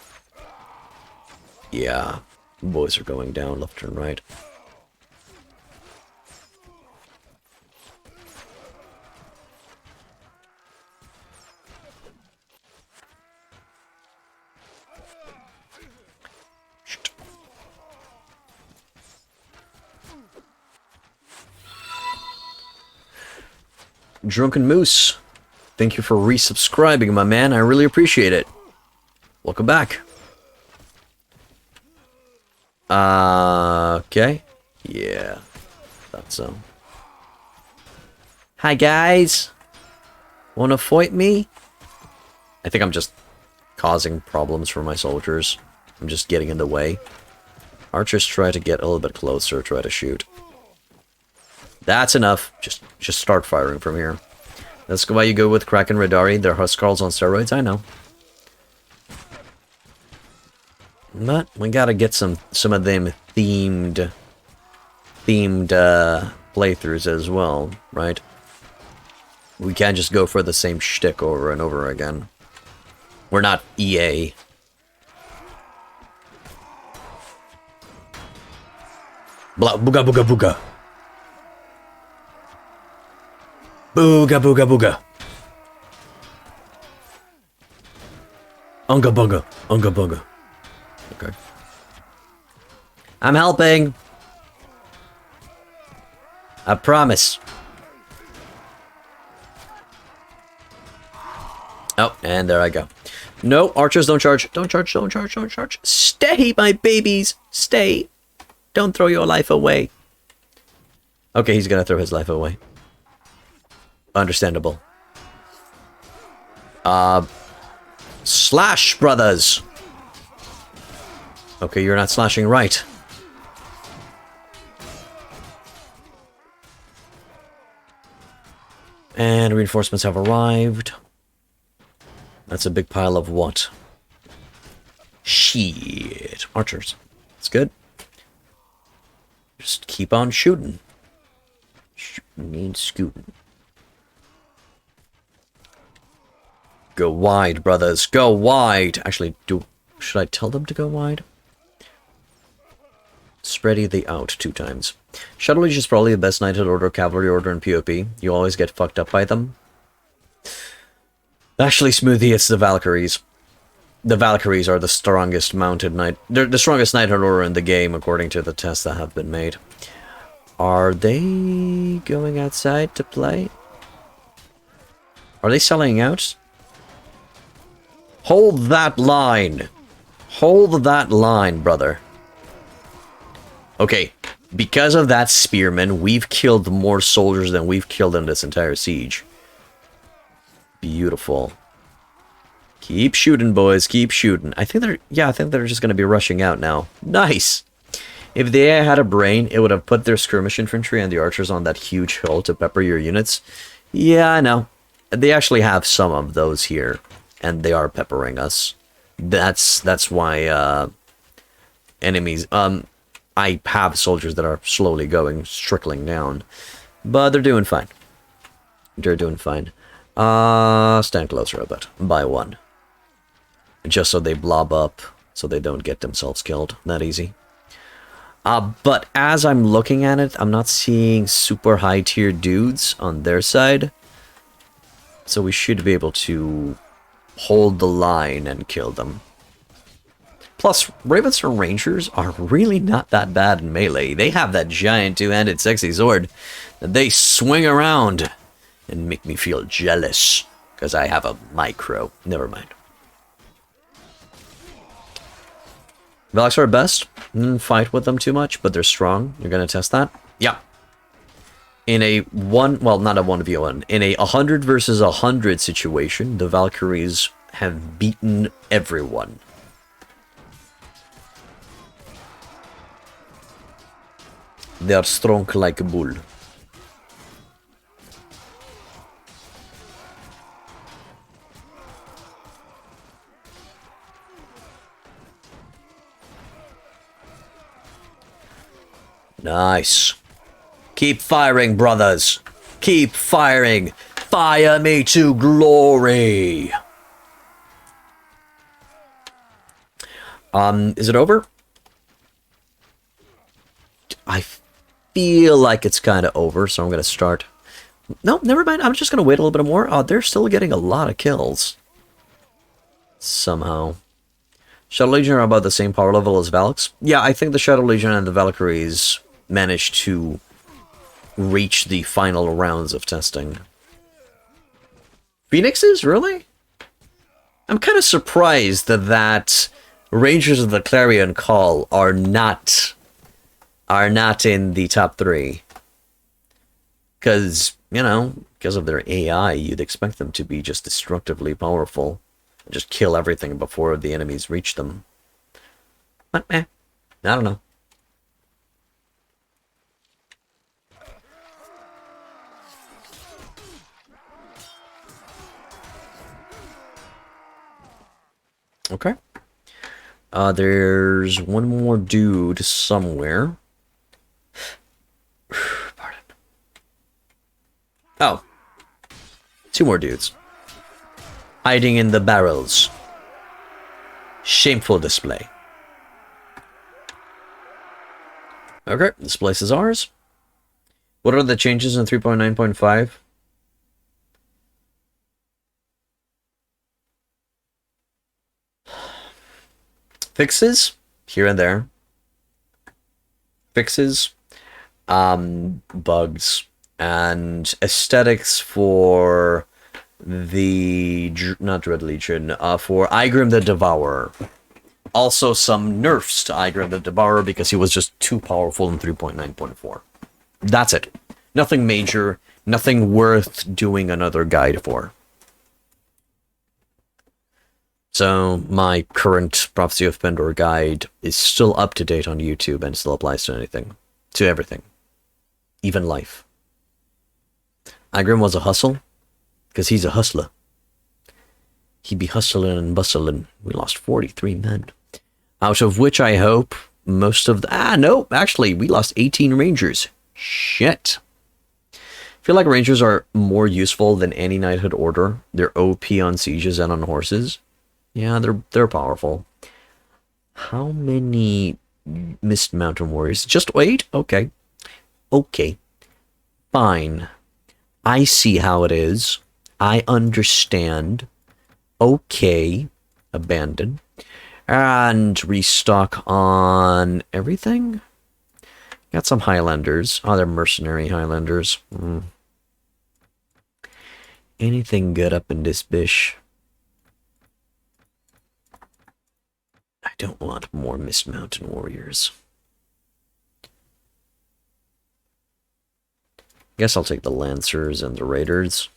Yeah, boys are going down left and right. Drunken Moose, thank you for resubscribing, my man. I really appreciate it. Welcome back. Okay. Yeah, thought so. Hi, guys. Wanna fight me? I think I'm just causing problems for my soldiers. I'm just getting in the way. Archers try to get a little bit closer, try to shoot. That's enough. Just start firing from here. That's why you go with Kraken Radari. They're Huskarls on steroids, I know. But we gotta get some of them themed playthroughs as well, right? We can't just go for the same shtick over and over again. We're not EA. Blah, booga booga booga. Booga booga booga. Unga bunga. Unga bunga. Okay. I'm helping. I promise. Oh, and there I go. No, archers don't charge. Don't charge, don't charge, don't charge. Stay, my babies. Stay. Don't throw your life away. Okay, he's gonna throw his life away. Understandable. Slash, brothers. Okay, you're not slashing right. And reinforcements have arrived. That's a big pile of what? Shit. Archers. That's good. Just keep on shooting. Shooting and scooting. Go wide, brothers. Go wide. Actually, should I tell them to go wide? Spready the out 2 times. Shuttle Legion is probably the best Knighthood Order, Cavalry Order, and POP. You always get fucked up by them. Actually, Smoothie, it's the Valkyries. The Valkyries are the strongest mounted knight. They're the strongest Knighthood Order in the game, according to the tests that have been made. Are they going outside to play? Are they selling out? Hold that line. Hold that line, brother. Okay, because of that spearman, we've killed more soldiers than we've killed in this entire siege. Beautiful. Keep shooting, boys. Keep shooting. I think they're just going to be rushing out now. Nice. If they had a brain, it would have put their skirmish infantry and the archers on that huge hill to pepper your units. Yeah, I know. They actually have some of those here, and they are peppering us. That's why enemies. I have soldiers that are slowly trickling down, but they're doing fine. They're doing fine. Stand closer a bit. By 1. Just so they blob up, so they don't get themselves killed. That easy. But as I'm looking at it, I'm not seeing super high tier dudes on their side. So we should be able to hold the line and kill them. Plus, Ravenstern Rangers are really not that bad in melee. They have that giant two-handed sexy sword that they swing around and make me feel jealous because I have a micro. Never mind. Valks are best. Didn't fight with them too much, but they're strong. You're going to test that? Yeah. In a not a 1v1. In a 100 versus 100 situation, the Valkyries have beaten everyone. They are strong like a bull. Nice. Keep firing, brothers. Keep firing. Fire me to glory. Is it over? I feel like it's kind of over, so I'm going to start. No, never mind. I'm just going to wait a little bit more. They're still getting a lot of kills. Somehow. Shadow Legion are about the same power level as Valks. Yeah, I think the Shadow Legion and the Valkyries managed to reach the final rounds of testing. Phoenixes? Really? I'm kind of surprised that Rangers of the Clarion Call are not in the top 3. Because, because of their AI, you'd expect them to be just destructively powerful. Just kill everything before the enemies reach them. But, I don't know. Okay. There's one more dude somewhere. Pardon. Oh. 2 more dudes. Hiding in the barrels. Shameful display. Okay, this place is ours. What are the changes in 3.9.5? Fixes here and there. Fixes, bugs, and aesthetics for not Dread Legion, for Igrim the Devourer. Also some nerfs to Igrim the Devourer because he was just too powerful in 3.9.4. That's it. Nothing major, nothing worth doing another guide for. So my current Prophecy of Pendor guide is still up to date on YouTube and still applies to anything. To everything. Even life. Igrim was a hustle, because he's a hustler. He be hustling and bustling. We lost 43 men. Out of which I hope most of the... no, actually, we lost 18 rangers. Shit. I feel like rangers are more useful than any knighthood order. They're OP on sieges and on horses. Yeah, they're powerful. How many Mist Mountain Warriors? Just 8? Okay. Okay. Fine. I see how it is. I understand. Okay. Abandon. And restock on everything? Got some Highlanders. Oh, they're mercenary Highlanders. Anything good up in this bish? I don't want more Mist Mountain Warriors. Guess I'll take the Lancers and the Raiders.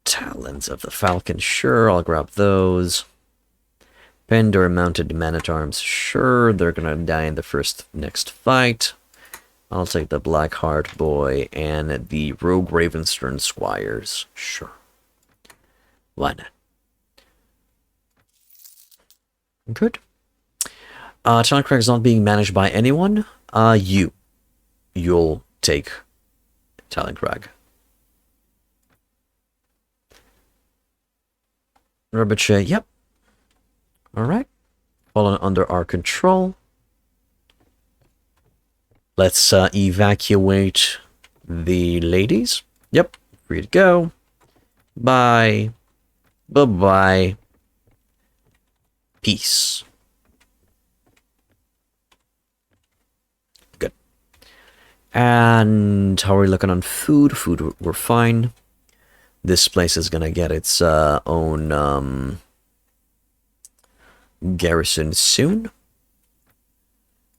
Talons of the Falcon, sure, I'll grab those. Pendor mounted men-at-arms, sure, they're gonna die in the next fight. I'll take the Blackheart Boy and the Rogue Ravenstern Squires, sure. Why not? Good. Taloncrag is not being managed by anyone. You'll take Taloncrag. Rebetche, yep. Alright. Fallen under our control. Let's evacuate the ladies. Yep. Free to go. Bye. Bye-bye. Peace. Good. And how are we looking on food? Food, we're fine. This place is gonna get its own garrison soon.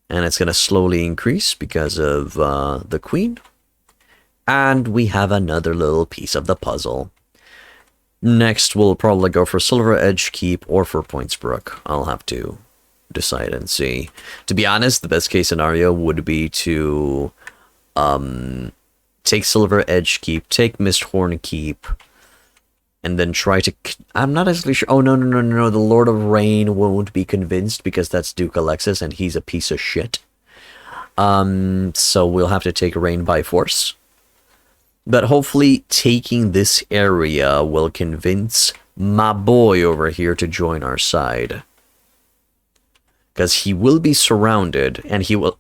And it's gonna slowly increase because of the queen. And we have another little piece of the puzzle. Next, we'll probably go for Silver Edge Keep or for Poinsbruk. I'll have to decide and see. To be honest, the best case scenario would be to take Silver Edge Keep, take Misthorn Keep, and then try to... I'm not actually sure... Oh, no. The Lord of Rain won't be convinced because that's Duke Alexis and he's a piece of shit. So we'll have to take Rain by force. But hopefully taking this area will convince my boy over here to join our side. Because he will be surrounded, and he will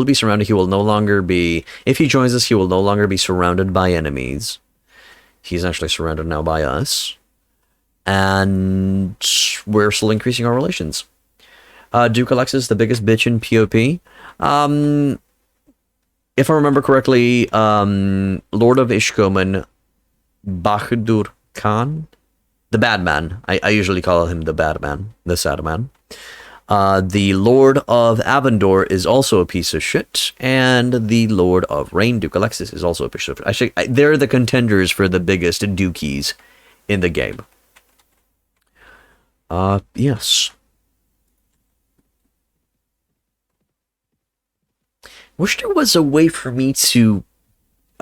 be surrounded. He will no longer be... If he joins us, he will no longer be surrounded by enemies. He's actually surrounded now by us. And we're still increasing our relations. Duke Alexis, the biggest bitch in PoP. If I remember correctly, Lord of Ishkoman, Bahadur Khan, the bad man. I usually call him the bad man, the sad man. The Lord of Avendor is also a piece of shit, and the Lord of Rain, Duke Alexis, is also a piece of shit. They're the contenders for the biggest dukies in the game. Yes. Wish there was a way for me to...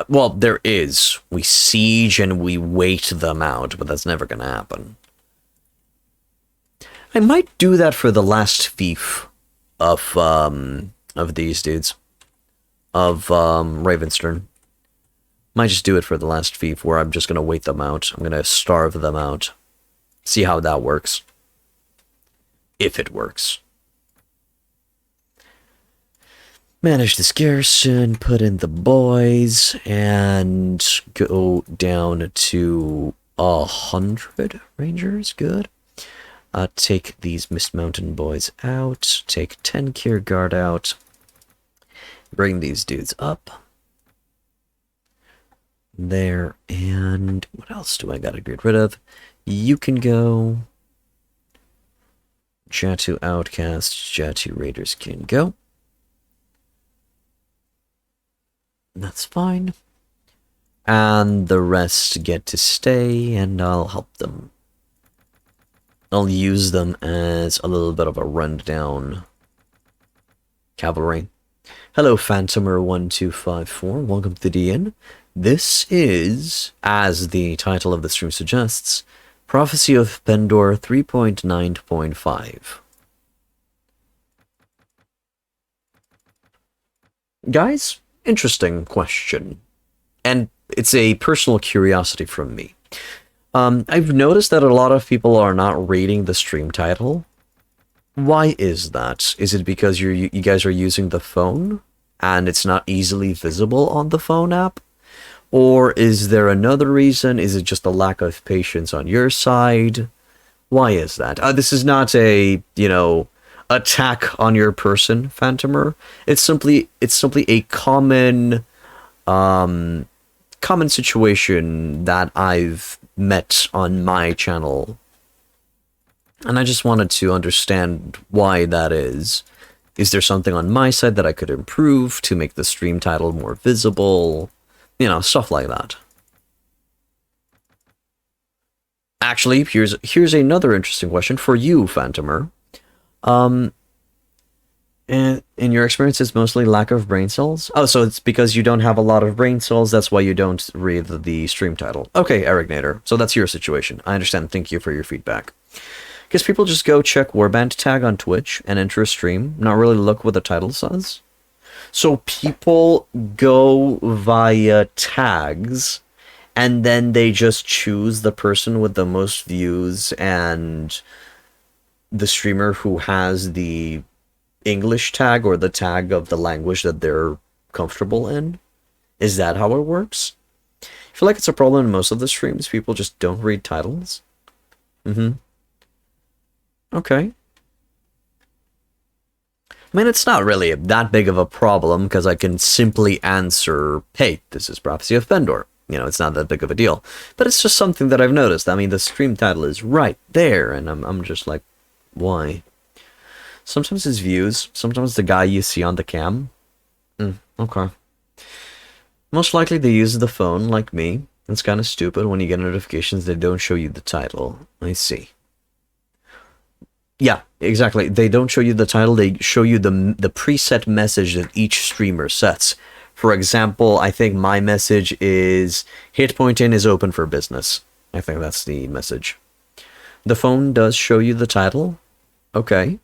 Well, there is. We siege and we wait them out, but that's never gonna happen. I might do that for the last fief of these dudes. Of Ravenstern. Might just do it for the last fief where I'm just gonna wait them out. I'm gonna starve them out. See how that works. If it works. Manage this garrison, put in the boys, and go down to 100 rangers. Good. Take these Mist Mountain boys out. Take 10 Kierguard out. Bring these dudes up. There, and what else do I gotta get rid of? You can go. Jatu Outcasts, Jatu Raiders can go. That's fine. And the rest get to stay, and I'll help them. I'll use them as a little bit of a rundown cavalry. Hello, Phantomer1254. Welcome to the inn. This is, as the title of the stream suggests, Prophecy of Pendor 3.9.5. Guys, interesting question. And it's a personal curiosity from me. I've noticed that a lot of people are not reading the stream title. Why is that? Is it because you guys are using the phone and it's not easily visible on the phone app? Or is there another reason? Is it just a lack of patience on your side? Why is that? This is not a, attack on your person, Phantomer. It's simply a common situation that I've met on my channel. And I just wanted to understand why that is. Is there something on my side that I could improve to make the stream title more visible? Stuff like that. Actually, here's another interesting question for you, Phantomer. And in your experience, it's mostly lack of brain cells? Oh, so it's because you don't have a lot of brain cells, that's why you don't read the stream title. Okay, Erignator. So that's your situation. I understand. Thank you for your feedback. Because people just go check Warband tag on Twitch and enter a stream, not really look what the title says. So people go via tags, and then they just choose the person with the most views and the streamer who has the English tag or the tag of the language that they're comfortable in. Is that how it works? I feel like it's a problem in most of the streams. People just don't read titles. Okay. I mean, it's not really that big of a problem because I can simply answer, hey, this is Prophecy of Pendor. It's not that big of a deal. But it's just something that I've noticed. I mean, the stream title is right there, and I'm just like, why? Sometimes it's views, sometimes the guy you see on the cam. Okay. Most likely they use the phone, like me. It's kind of stupid when you get notifications they don't show you the title. I see. Yeah, exactly. They don't show you the title, they show you the preset message that each streamer sets. For example, I think my message is, hit point in is open for business. I think that's the message. The phone does show you the title. Okay.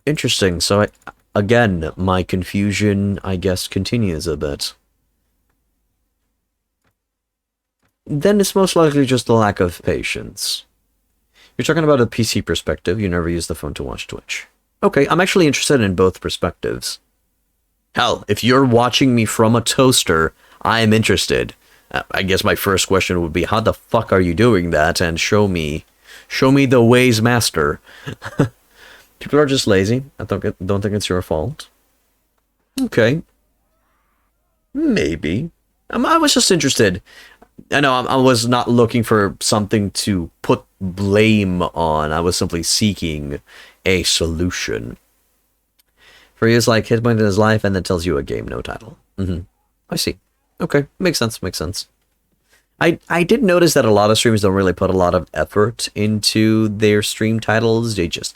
Interesting. So, again, my confusion, I guess, continues a bit. Then it's most likely just a lack of patience. You're talking about a PC perspective. You never use the phone to watch Twitch. Okay, I'm actually interested in both perspectives. Hell, if you're watching me from a toaster, I am interested. I guess my first question would be, how the fuck are you doing that? And show me the ways, master. People are just lazy. I don't think it's your fault. Okay. Maybe. I was just interested. I know I was not looking for something to put blame on. I was simply seeking a solution. For you, it's like hit point in his life and then tells you a game, no title. I see. Okay, makes sense. I did notice that a lot of streams don't really put a lot of effort into their stream titles. They just,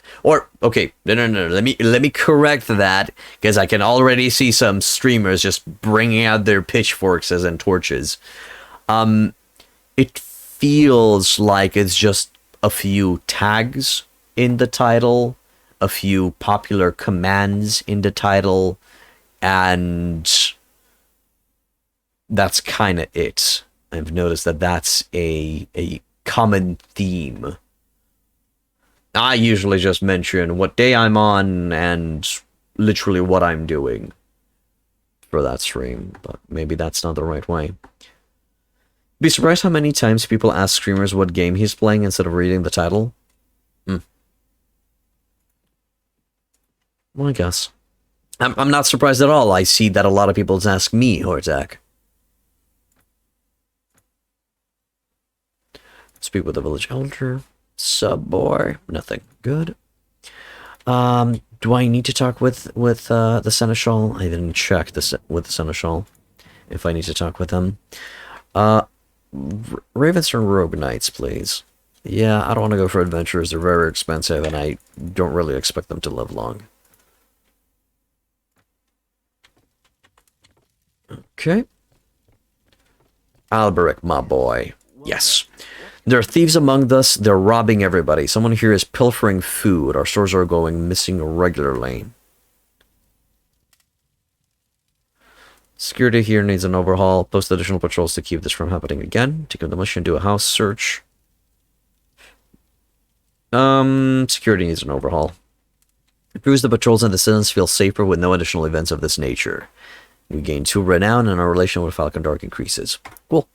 okay, no. Let me correct that, because I can already see some streamers just bringing out their pitchforks and torches. It feels like it's just a few tags in the title, a few popular commands in the title, and that's kind of it. I've noticed that that's a common theme. I usually just mention what day I'm on and literally what I'm doing for that stream, but maybe that's not the right way. Be surprised how many times people ask streamers what game he's playing instead of reading the title. Well, I guess. I'm not surprised at all. I see that a lot of people ask me, Hortak. Speak with the village elder. Sub boy. Nothing. Good. Do I need to talk with the seneschal? I didn't check with the seneschal if I need to talk with him. Ravenstern Rogue Knights, please. Yeah, I don't want to go for adventures. They're very expensive, and I don't really expect them to live long. Okay. Alberic, my boy. Yes. There are thieves among us. They're robbing everybody. Someone here is pilfering food. Our stores are going missing regularly. Security here needs an overhaul. Post additional patrols to keep this from happening again. Take up the mission, do a house search. Security needs an overhaul. It proves the patrols and the citizens feel safer with no additional events of this nature. We gain 2 renown and our relation with Falcon Dark increases. Cool.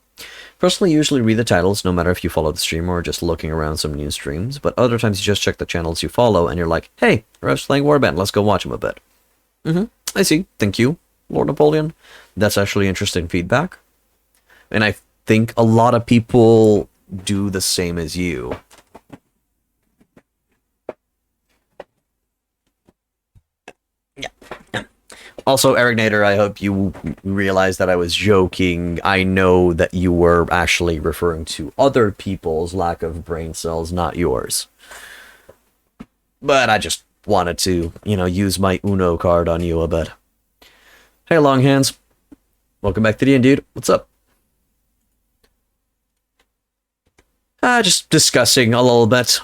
Personally, usually read the titles, no matter if you follow the streamer or just looking around some new streams, but other times you just check the channels you follow and you're like, hey, Rev's playing Warband, let's go watch him a bit. I see. Thank you, Lord Napoleon. That's actually interesting feedback. And I think a lot of people do the same as you. Also, Eric Nader, I hope you realized that I was joking. I know that you were actually referring to other people's lack of brain cells, not yours. But I just wanted to, use my Uno card on you a bit. Hey, Longhands. Welcome back to the end, dude. What's up? Just discussing a little bit.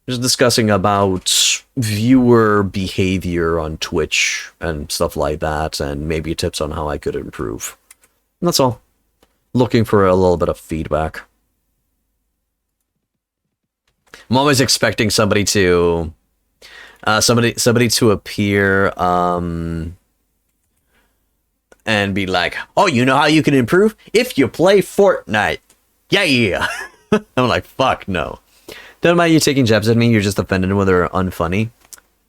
Just discussing about viewer behavior on Twitch and stuff like that, and maybe tips on how I could improve. And that's all. Looking for a little bit of feedback. I'm always expecting somebody to somebody to appear and be like, "Oh, you know how you can improve? If you play Fortnite." Yeah. I'm like, "Fuck no." Don't mind you taking jabs at me, you're just offended when they're unfunny.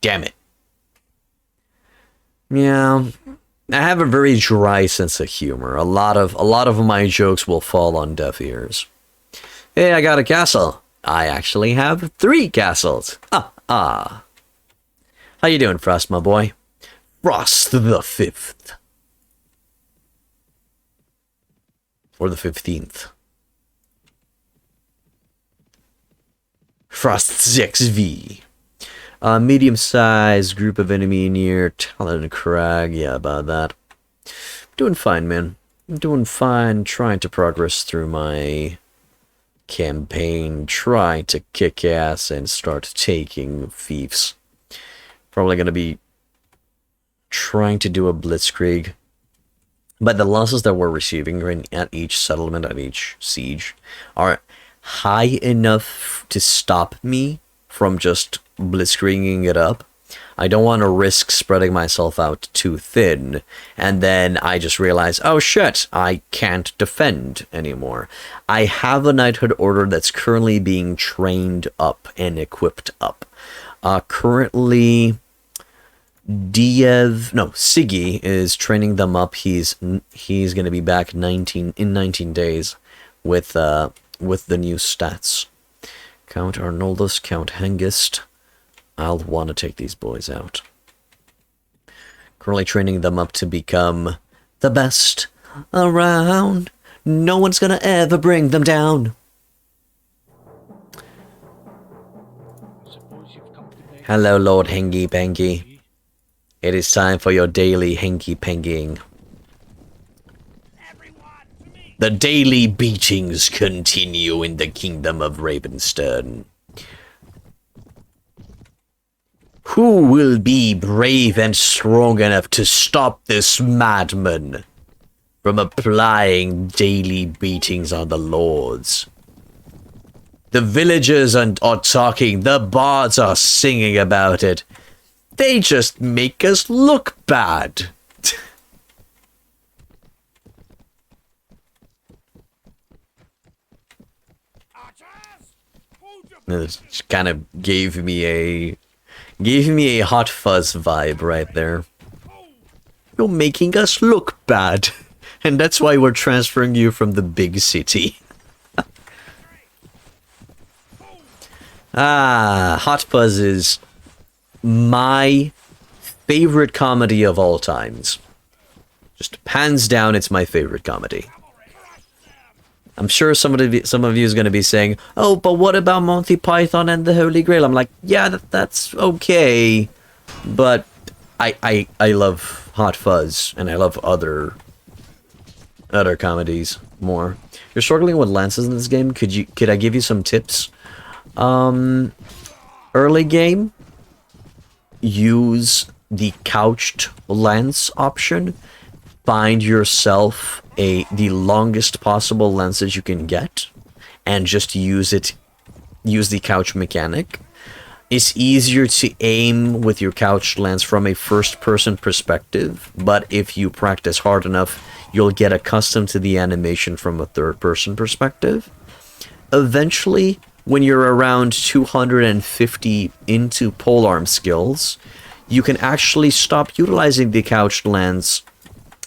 Damn it. Yeah. I have a very dry sense of humor. A lot of my jokes will fall on deaf ears. Hey, I got a castle. I actually have 3 castles. How you doing, Frost, my boy? Frost the 5th. Or the 15th. Frost 6V. Medium-sized group of enemy near Taloncrag. Yeah, about that. Doing fine, man. I'm doing fine, trying to progress through my campaign, trying to kick ass and start taking fiefs. Probably going to be trying to do a blitzkrieg. But the losses that we're receiving at each settlement, at each siege, are high enough to stop me from just blitzkrieging it up. I don't want to risk spreading myself out too thin, and then I just realize, oh shit, I can't defend anymore. I have a knighthood order that's currently being trained up and equipped up. Currently, Seige is training them up. He's going to be back in 19 days with the new stats. Count Arnoldus, Count Hengist. I'll want to take these boys out. Currently training them up to become the best around. No one's gonna ever bring them down. Hello, Lord Hengy Pengy. It is time for your daily hengy penging. The daily beatings continue in the kingdom of Ravenstern. Who will be brave and strong enough to stop this madman from applying daily beatings on the lords? The villagers are talking, the bards are singing about it. They just make us look bad. It kind of gave me Gave me a Hot Fuzz vibe right there. You're making us look bad. And that's why we're transferring you from the big city. Hot Fuzz is my favorite comedy of all times. Just hands down, it's my favorite comedy. I'm sure some of you is going to be saying, oh, but what about Monty Python and the Holy Grail? I'm like, yeah, that's okay. But I love Hot Fuzz, and I love other comedies more. You're struggling with lances in this game? Could I give you some tips? Early game, use the couched lance option. Find yourself the longest possible lances you can get, and just use the couch mechanic. It's easier to aim with your couched lance from a first-person perspective, but if you practice hard enough, you'll get accustomed to the animation from a third-person perspective. Eventually, when you're around 250 into polearm skills, you can actually stop utilizing the couched lance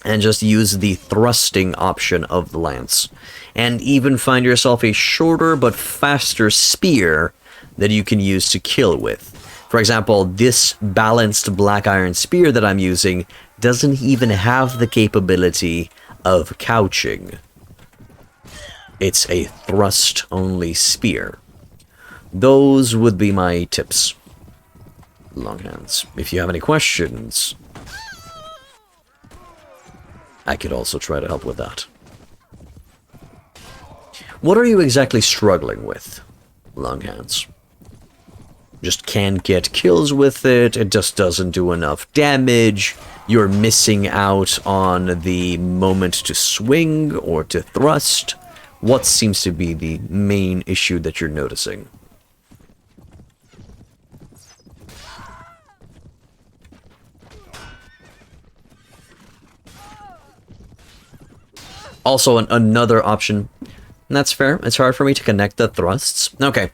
and just use the thrusting option of the lance. And even find yourself a shorter but faster spear that you can use to kill with. For example, this balanced black iron spear that I'm using doesn't even have the capability of couching. It's a thrust-only spear. Those would be my tips. Longhands. If you have any questions, I could also try to help with that. What are you exactly struggling with, Longhands? Just can't get kills with it, it just doesn't do enough damage, you're missing out on the moment to swing or to thrust. What seems to be the main issue that you're noticing? Also, another option. That's fair. It's hard for me to connect the thrusts. Okay.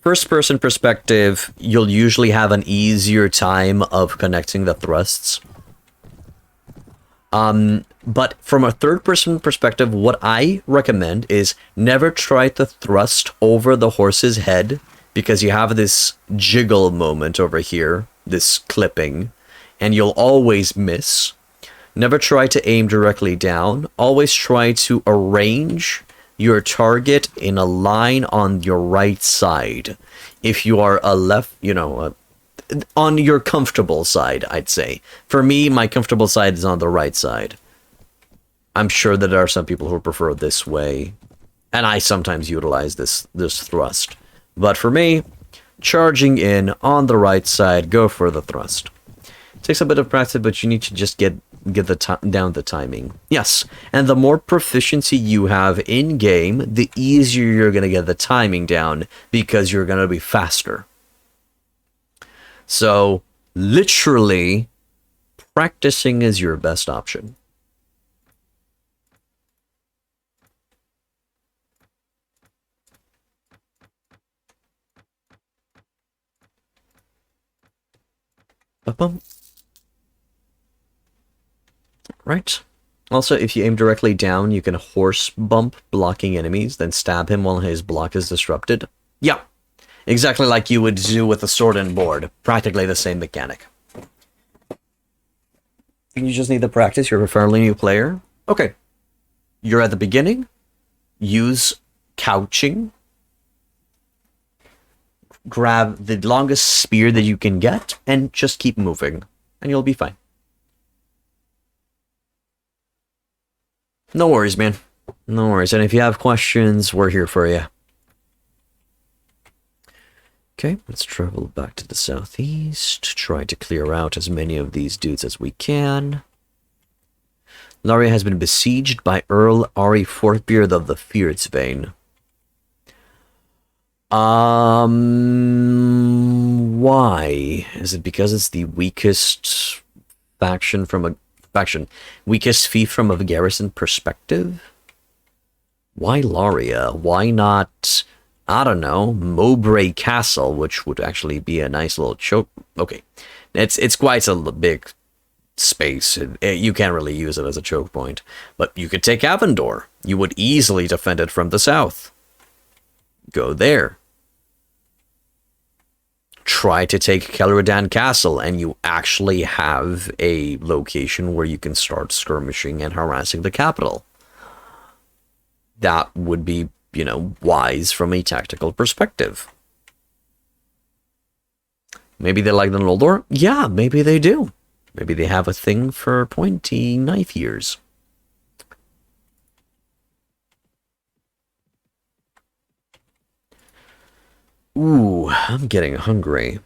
First-person perspective, you'll usually have an easier time of connecting the thrusts. But from a third-person perspective, what I recommend is never try to thrust over the horse's head, because you have this jiggle moment over here, this clipping, and you'll always miss. Never try to aim directly down. Always try to arrange your target in a line on your right side. If you are a left, on your comfortable side, I'd say. For me, my comfortable side is on the right side. I'm sure that there are some people who prefer this way, and I sometimes utilize this thrust. But for me, charging in on the right side, go for the thrust. It takes a bit of practice, but you need to just get down the timing. Yes, and the more proficiency you have in game, the easier you're going to get the timing down, because you're going to be faster. So, literally, practicing is your best option. Ba-bum. Right. Also, if you aim directly down, you can horse bump blocking enemies, then stab him while his block is disrupted. Yeah, exactly like you would do with a sword and board. Practically the same mechanic. You just need the practice. You're a fairly new player. Okay. You're at the beginning. Use couching. Grab the longest spear that you can get, and just keep moving, and you'll be fine. No worries, man. No worries. And if you have questions, we're here for you. Okay, let's travel back to the southeast. Try to clear out as many of these dudes as we can. Laria has been besieged by Earl Ari Forkbeard of the Fierdsvein. Why? Is it because it's the weakest faction from a weakest fief from a garrison perspective? Why Laria? Why not I don't know, Mowbray Castle, which would actually be a nice little choke. Okay, it's quite a big space. You can't really use it as a choke point. But you could take Avendor. You would easily defend it from the south. Go there. Try to take Kelredan Castle, and you actually have a location where you can start skirmishing and harassing the capital. That would be, you know, wise from a tactical perspective. Maybe they like the Noldor? Yeah, maybe they do. Maybe they have a thing for pointy knife ears. Ooh, I'm getting hungry.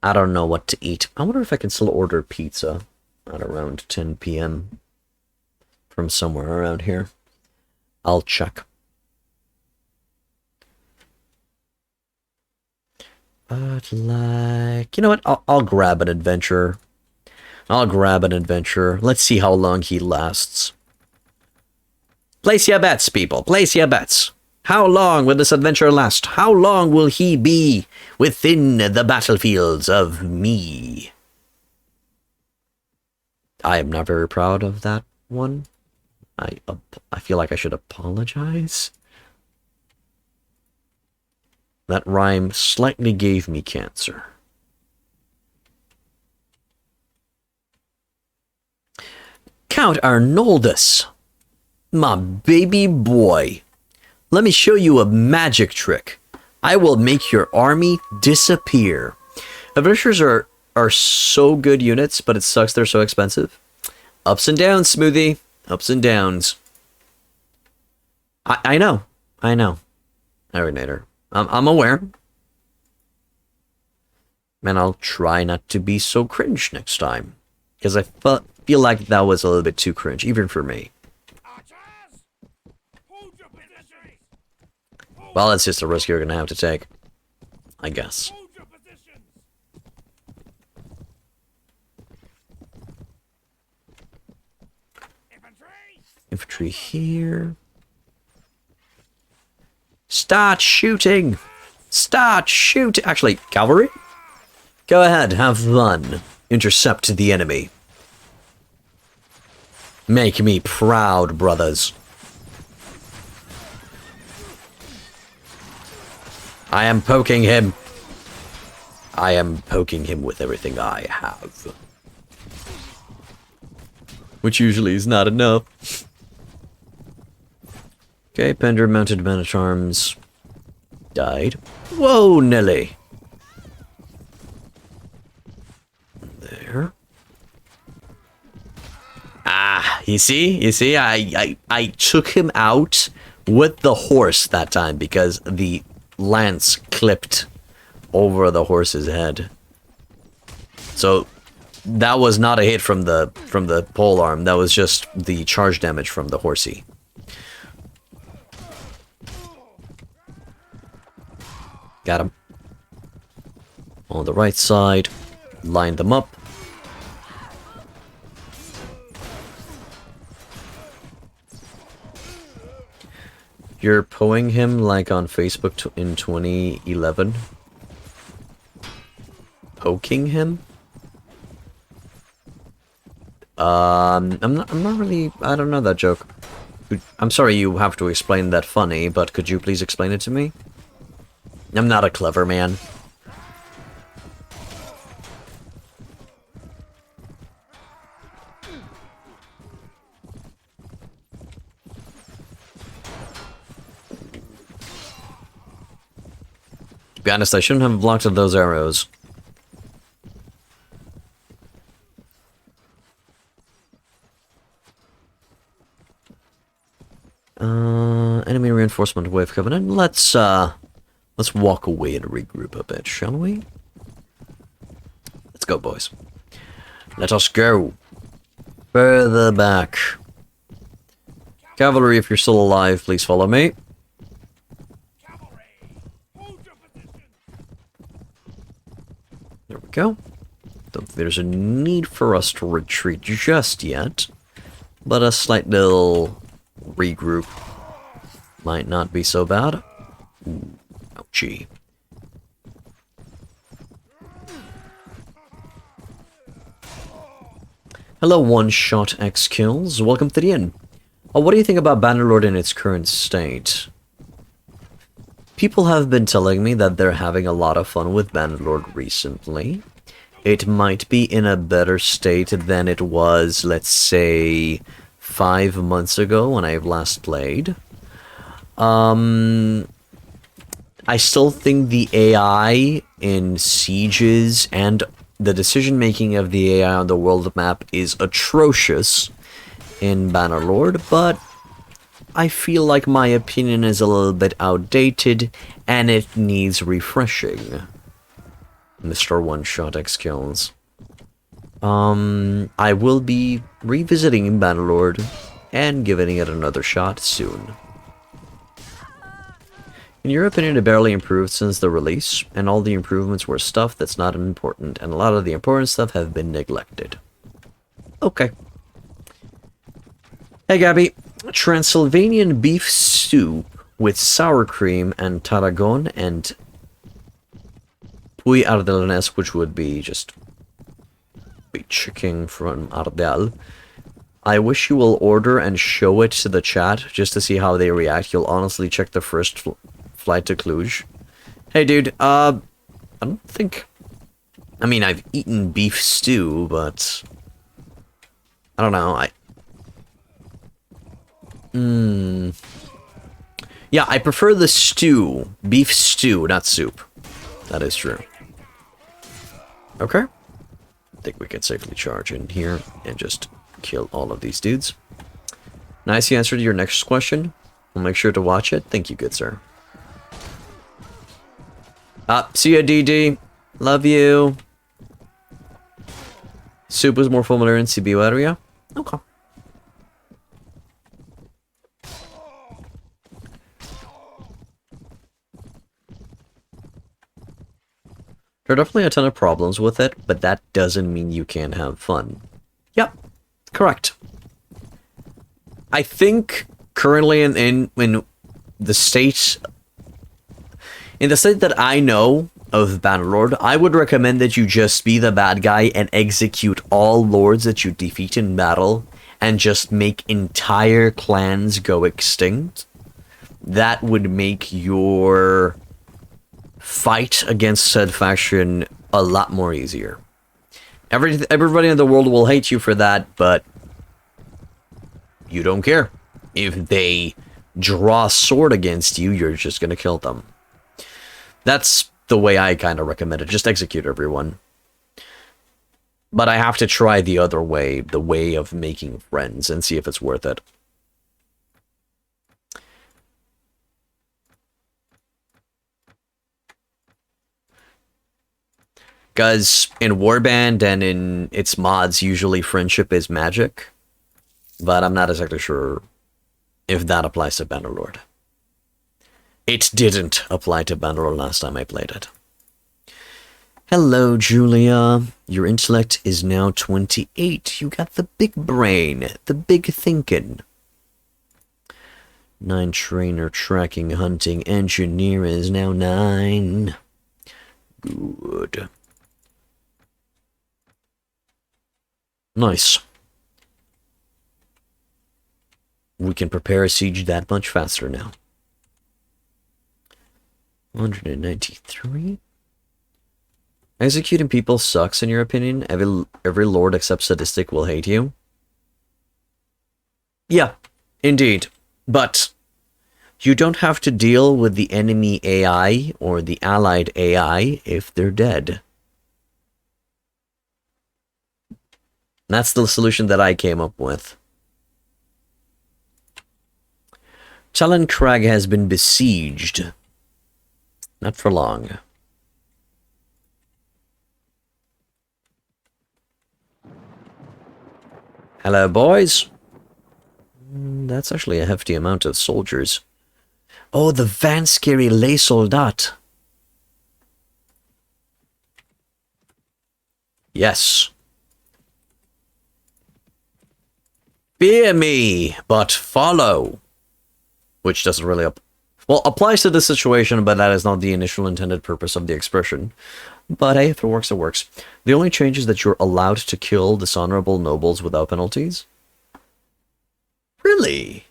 I don't know what to eat. I wonder if I can still order pizza at around 10 p.m. from somewhere around here. I'll check. But like, you know what? I'll grab an adventurer. I'll grab an adventurer. Let's see how long he lasts. Place your bets, people. Place your bets. How long will this adventure last? How long will he be within the battlefields of me? I am not very proud of that one. I feel like I should apologize. That rhyme slightly gave me cancer. Count Arnoldus, my baby boy. Let me show you a magic trick. I will make your army disappear. Adventurers are so good units, but it sucks they're so expensive. Ups and downs, Smoothie. Ups and downs. I know. Arinator. I'm aware. And I'll try not to be so cringe next time. Because I feel like that was a little bit too cringe, even for me.
Archers! Hold your positions!
Well, it's just a risk you're going to have to take. I guess.
Hold your positions! Infantry!
Infantry here. Start shooting! Start shooting! Actually, cavalry? Go ahead, have fun. Intercept the enemy. Make me proud, brothers. I am poking him. I am poking him with everything I have. Which usually is not enough. Okay, Pendor mounted man-at-arms. Died. Whoa, Nelly. There. Ah, you see, I took him out with the horse that time because the lance clipped over the horse's head. So that was not a hit from the polearm. That was just the charge damage from the horsey. Got him. On the right side, line them up. You're poing him like on Facebook in 2011? Poking him? I'm not really, I don't know that joke. I'm sorry you have to explain that funny, but could you please explain it to me? I'm not a clever man. To be honest, I shouldn't have blocked those arrows. Enemy reinforcement wave coming in. Let's walk away and regroup a bit, shall we? Let's go, boys. Let us go. Further back. Cavalry, if you're still alive, please follow me.
Cavalry! Hold your positions!
There we go. Don't think there's a need for us to retreat just yet, but a slight little regroup might not be so bad. Ooh, ouchie. Hello, one-shot X kills. Welcome to the inn. What do you think about Bannerlord in its current state? People have been telling me that they're having a lot of fun with Bannerlord recently. It might be in a better state than it was, let's say, 5 months ago when I've last played. I still think the AI in Sieges and the decision-making of the AI on the world map is atrocious in Bannerlord, but I feel like my opinion is a little bit outdated and it needs refreshing. Mr. One-Shot X Kills. I will be revisiting Bannerlord and giving it another shot soon. In your opinion, it barely improved since the release, and all the improvements were stuff that's not important, and a lot of the important stuff have been neglected. Okay. Hey Gabby, Transylvanian beef stew with sour cream and tarragon and Puy Ardelnes, which would be just chicken from Ardel. I wish you will order and show it to the chat just to see how they react. You'll honestly check the first flight to Cluj. Hey dude, I don't think... I mean, I've eaten beef stew, but... I don't know, Yeah, I prefer the stew. Beef stew, not soup. That is true. Okay. I think we can safely charge in here and just kill all of these dudes. Nice answer to your next question. I'll make sure to watch it. Thank you, good sir. See ya, DD. Love you. Soup was more familiar in CBU area? Okay. There are definitely a ton of problems with it, but that doesn't mean you can't have fun. Yep, correct. I think currently in the state... In the state that I know of Bannerlord, I would recommend that you just be the bad guy and execute all lords that you defeat in battle, and just make entire clans go extinct. That would make your fight against said faction a lot more easier. Everybody in the world will hate you for that, but you don't care. If they draw a sword against you, you're just gonna kill them. That's the way I kind of recommend it. Just execute everyone. But I have to try the other way, the way of making friends, and see if it's worth it. Because in Warband and in its mods, usually friendship is magic. But I'm not exactly sure if that applies to Bannerlord. It didn't apply to Pendor last time I played it. Hello, Julia. Your intellect is now 28. You got the big brain, the big thinking. 9 trainer, tracking, hunting, engineer is now 9. Good. Nice. We can prepare a siege that much faster now. 193. Executing people sucks in your opinion? Every lord except sadistic will hate you? Yeah, indeed. But you don't have to deal with the enemy AI or the allied AI if they're dead. That's the solution that I came up with. Taloncrag has been besieged. Not for long. Hello, boys. That's actually a hefty amount of soldiers. Oh, the Vanscary Les Soldats. Yes. Fear me, but follow. Which doesn't really well, applies to this situation, but that is not the initial intended purpose of the expression. But hey, if it works, it works. The only change is that you're allowed to kill dishonorable nobles without penalties. Really?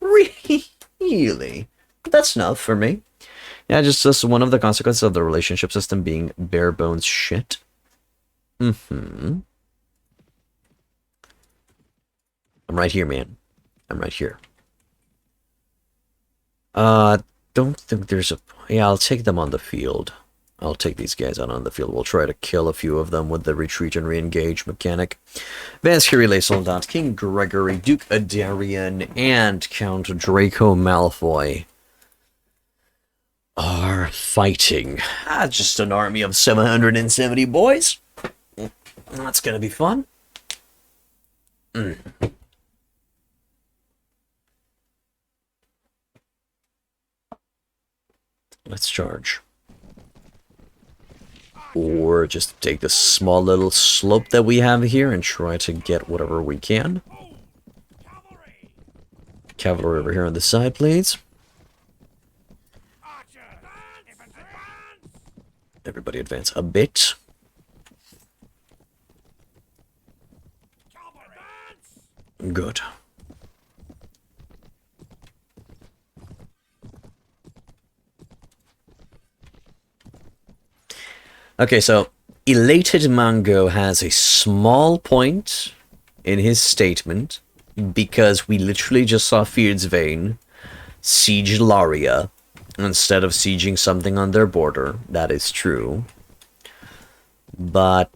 Really? That's enough for me. Yeah, just one of the consequences of the relationship system being bare bones shit. I'm right here, man. I'm right here. Don't think there's a... Yeah, I'll take them on the field. I'll take these guys out on the field. We'll try to kill a few of them with the retreat and re-engage mechanic. Vance Curie Soldat, King Gregory, Duke Adarian, and Count Draco Malfoy are fighting. Just an army of 770 boys. That's gonna be fun. Let's charge. Or just take this small little slope that we have here and try to get whatever we can. Cavalry over here on the side, please. Everybody advance a bit. Good. Okay, so Elated Mango has a small point in his statement because we literally just saw Feared's Vein siege Laria instead of sieging something on their border. That is true. But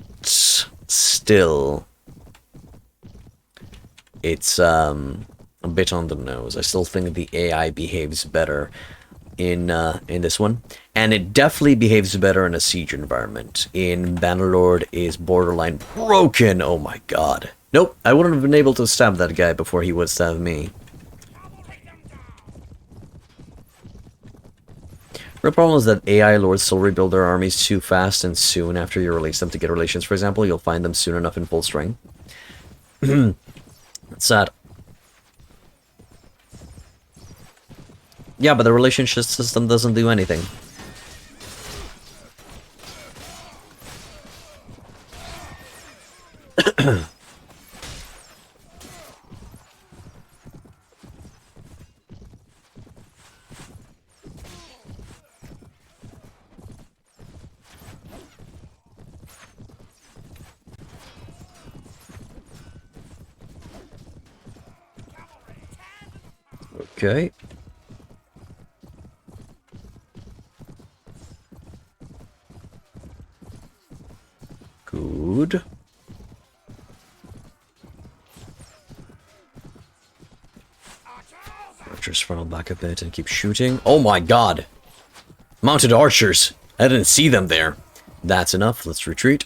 still, it's a bit on the nose. I still think the AI behaves better in this one, and it definitely behaves better in a siege environment. In Bannerlord is borderline broken. Oh my god. Nope, I wouldn't have been able to stab that guy before he would stab me. The problem is that AI lords still rebuild their armies too fast and soon after you release them to get relations. For example, you'll find them soon enough in full strength. That's sad. Yeah, but the relationship system doesn't do anything. Okay. Good. Archers funnel back a bit and keep shooting. Oh my god! Mounted archers! I didn't see them there. That's enough. Let's retreat.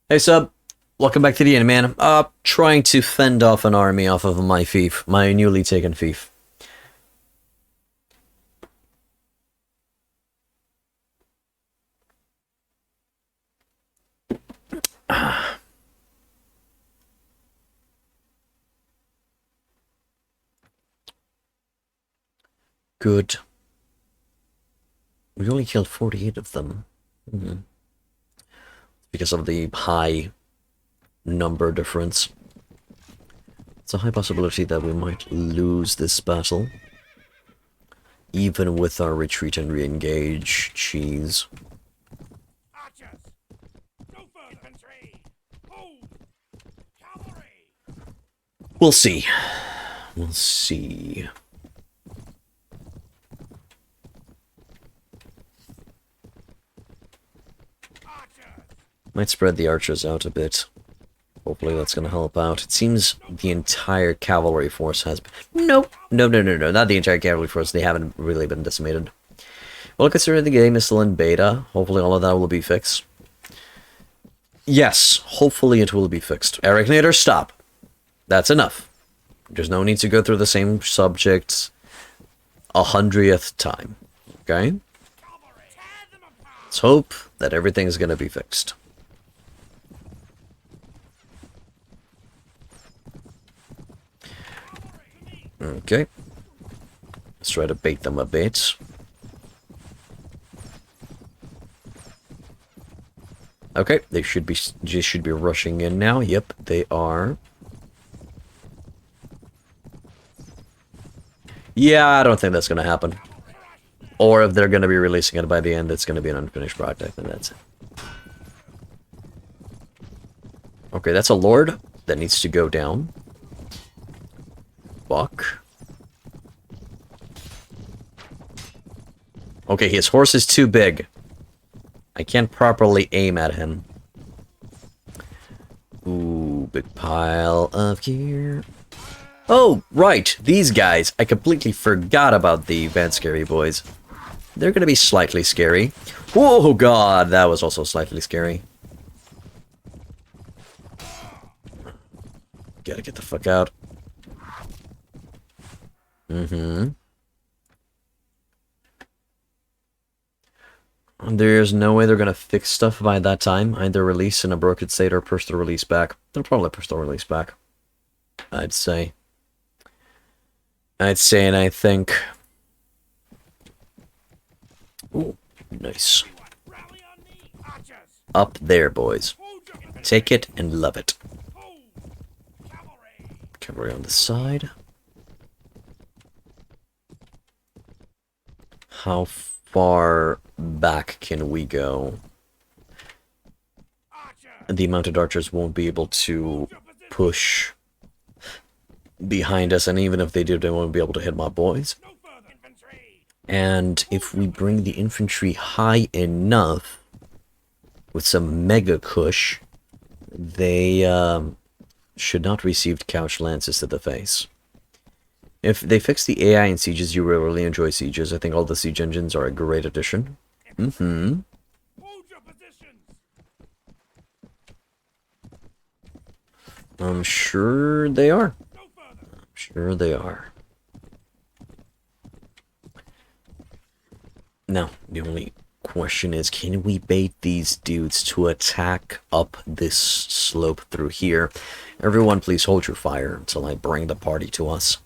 Hey sub, welcome back to the end, man. Trying to fend off an army off of my fief, my newly taken fief. Good. We only killed 48 of them. Because of the high number difference. It's a high possibility that we might lose this battle. Even with our retreat and re-engage cheese.
Archers! Go further! Infantry! Hold! Cavalry!
We'll see. We'll see. Might spread the archers out a bit. Hopefully that's going to help out. It seems the entire cavalry force has... Nope. No. Not the entire cavalry force. They haven't really been decimated. Well, considering the game is still in beta, hopefully all of that will be fixed. Yes, hopefully it will be fixed. Eric Nader, stop. That's enough. There's no need to go through the same subject 100th time. Okay? Let's hope that everything's gonna be fixed. Okay. Let's try to bait them a bit. Okay, they should be rushing in now. Yep, they are. Yeah, I don't think that's gonna happen. Or if they're gonna be releasing it by the end, it's gonna be an unfinished project, and that's it. Okay, that's a lord that needs to go down. Fuck. Okay, his horse is too big. I can't properly aim at him. Ooh, big pile of gear. Oh, right, these guys. I completely forgot about the Bad Scary Boys. They're gonna be slightly scary. Oh god, that was also slightly scary. Gotta get the fuck out. There's no way they're gonna fix stuff by that time. Either release in a broken state or push the release back. They'll probably push the release back, I'd say. And I think... Ooh, nice.
Rally on me, archers!
Up there, boys.
Hold your infantry!
Take it and love it.
Hold! Cavalry!
Cavalry on the side. How far back can we go?
Archer!
The mounted archers won't be able to
Hold your position!
push behind us, and even if they do, they won't be able to hit my boys.
No further infantry!
And if we bring the infantry high enough with some mega cush, they should not receive couch lances to the face. If they fix the AI in sieges, you will really enjoy sieges. I think all the siege engines are a great addition.
Hold your positions!
I'm sure they are.
No further!
I'm sure they are. Now, the only question is, can we bait these dudes to attack up this slope through here? Everyone, please hold your fire until I bring the party to us.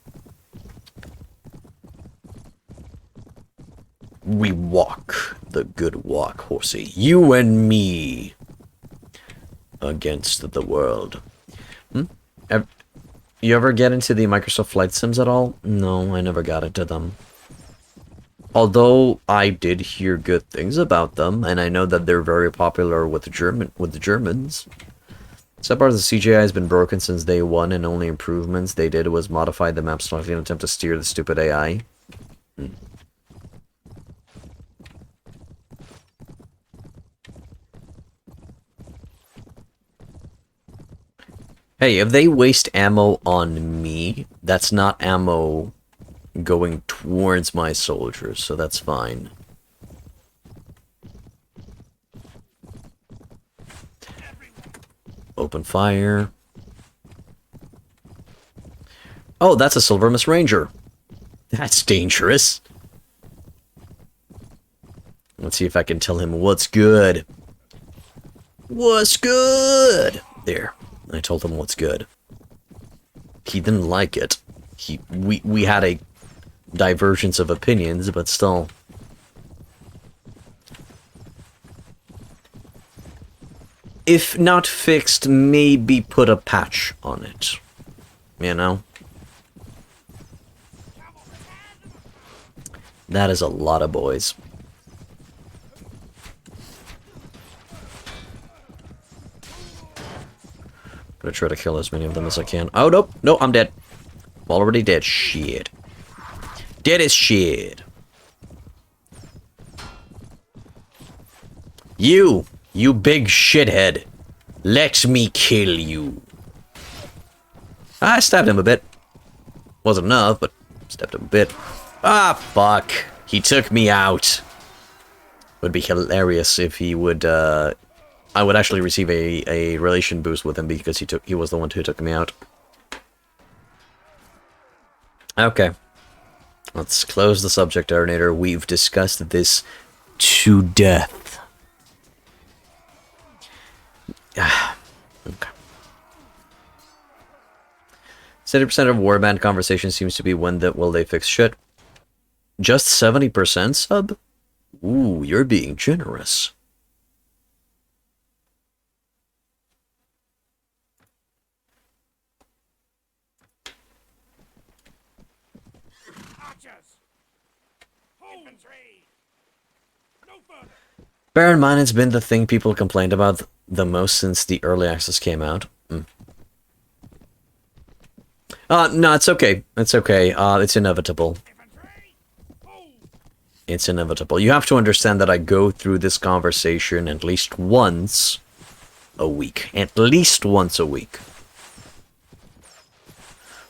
We walk the good walk, horsey. You and me against the world. You ever get into the Microsoft Flight Sims at all? No, I never got into them. Although I did hear good things about them, and I know that they're very popular with the Germans. Some part of the CGI has been broken since day one, and only improvements they did was modify the map slightly in an attempt to steer the stupid AI. Hey, if they waste ammo on me, that's not ammo going towards my soldiers, so that's fine. Open fire. Oh, that's a Silvermus Ranger. That's dangerous. Let's see if I can tell him what's good. What's good? There. I told him what's good. He didn't like it. We had a divergence of opinions, but still. If not fixed, maybe put a patch on it. You know? That is a lot of boys. Gonna try to kill as many of them as I can. Oh, nope. No, I'm dead. Already dead. Shit. Dead as shit. You big shithead. Let me kill you. I stabbed him a bit. Wasn't enough, but stabbed him a bit. Ah, fuck. He took me out. Would be hilarious if he would, I would actually receive a relation boost with him because he was the one who took me out. Okay. Let's close the subject, Arnator. We've discussed this to death. 70% of Warband conversation seems to be when will they fix shit. Just 70% sub? Ooh, you're being generous.
Archers! Hold! Infantry! No further!
Bear in mind, it's been the thing people complained about the most since the early access came out. No, it's okay. It's okay. It's inevitable.
Infantry! Hold!
It's inevitable. You have to understand that I go through this conversation at least once a week. At least once a week.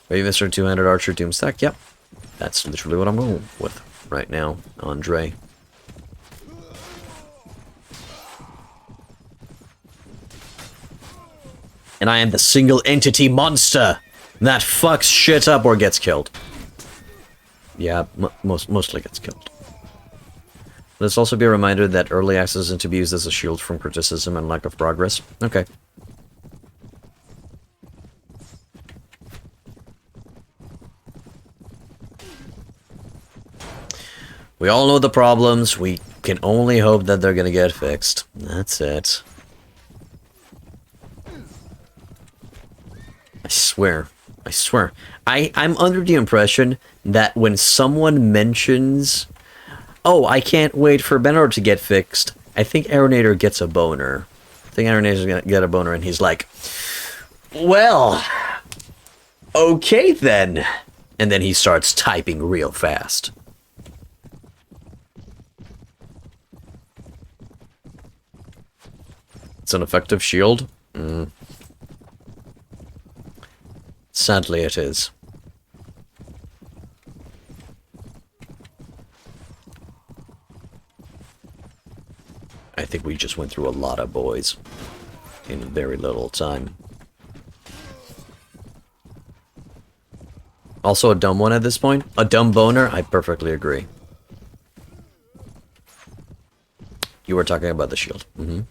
Ravenstern 200 Archer Doomstack? Yep. That's literally what I'm going with right now, Andre. And I am the single entity monster that fucks shit up or gets killed. Yeah, mostly gets killed. Let's also be a reminder that early access isn't to be used as a shield from criticism and lack of progress. Okay. We all know the problems. We can only hope that they're gonna get fixed. That's it. I swear. I swear. I'm under the impression that when someone mentions, oh, I can't wait for Pendor to get fixed, I think Aeronator gets a boner. I think Aeronator's gonna get a boner and he's like, well, okay then. And then he starts typing real fast. It's an effective shield? Sadly, it is. I think we just went through a lot of boys in very little time. Also a dumb one at this point? A dumb boner? I perfectly agree. You were talking about the shield. You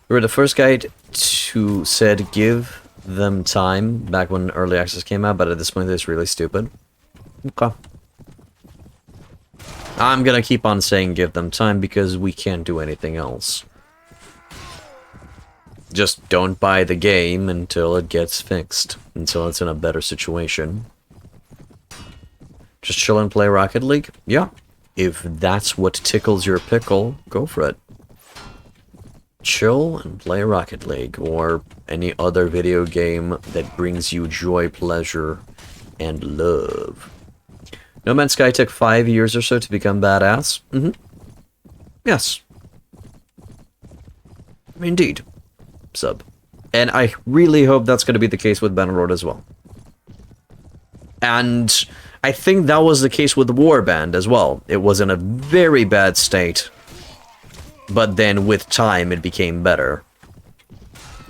were the first guy to said give them time back when early access came out, but at this point it's really stupid. Okay. I'm gonna keep on saying give them time because we can't do anything else. Just don't buy the game until it gets fixed, until it's in a better situation. Just chill and play Rocket League? Yeah. If that's what tickles your pickle, go for it. Chill and play Rocket League, or any other video game that brings you joy, pleasure, and love. No Man's Sky took 5 years or so to become badass. Yes. Indeed. Sub. And I really hope that's going to be the case with Bannerlord as well. And I think that was the case with Warband as well. It was in a very bad state. But then, with time, it became better.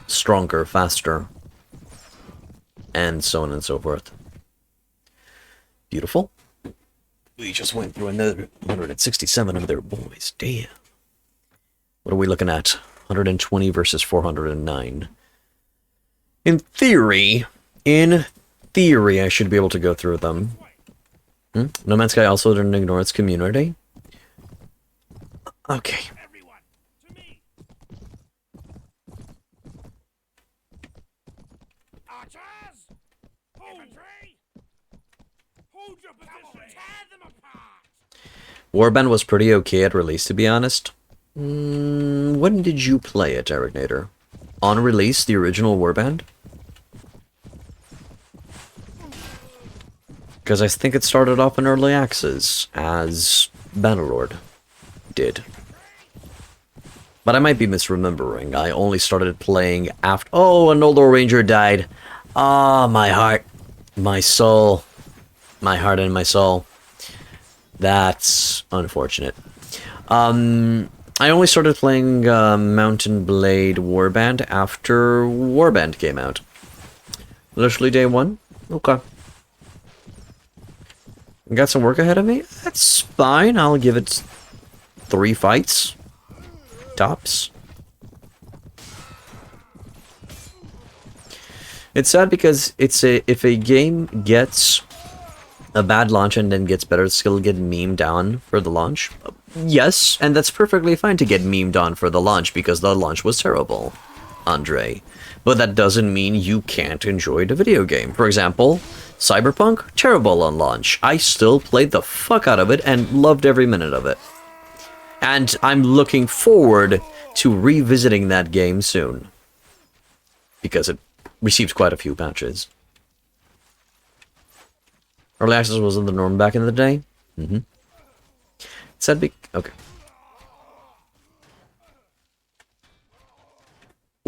Stronger, faster. And so on and so forth. Beautiful. We just went through another 167 of their boys. Damn. What are we looking at? 120 versus 409. In theory, I should be able to go through them. No Man's Sky also didn't ignore its community. Okay. Warband was pretty okay at release, to be honest. When did you play it, Eric Nader? On release, the original Warband? Because I think it started off in early access, as Bannerlord did. But I might be misremembering. I only started playing after... Oh, an Oldor Ranger died. Ah, my heart. My soul. My heart and my soul. That's unfortunate. I only started playing Mountain Blade Warband after Warband came out. Literally day one? Okay. Got some work ahead of me? That's fine. I'll give it 3 fights. Tops. It's sad because if a game gets a bad launch and then gets better, it's still get memed down for the launch. Yes, and that's perfectly fine to get memed on for the launch because the launch was terrible, Andre. But that doesn't mean you can't enjoy the video game. For example, Cyberpunk, terrible on launch. I still played the fuck out of it and loved every minute of it. And I'm looking forward to revisiting that game soon. Because it received quite a few patches. Early access wasn't the norm back in the day. Mm-hmm. Said okay.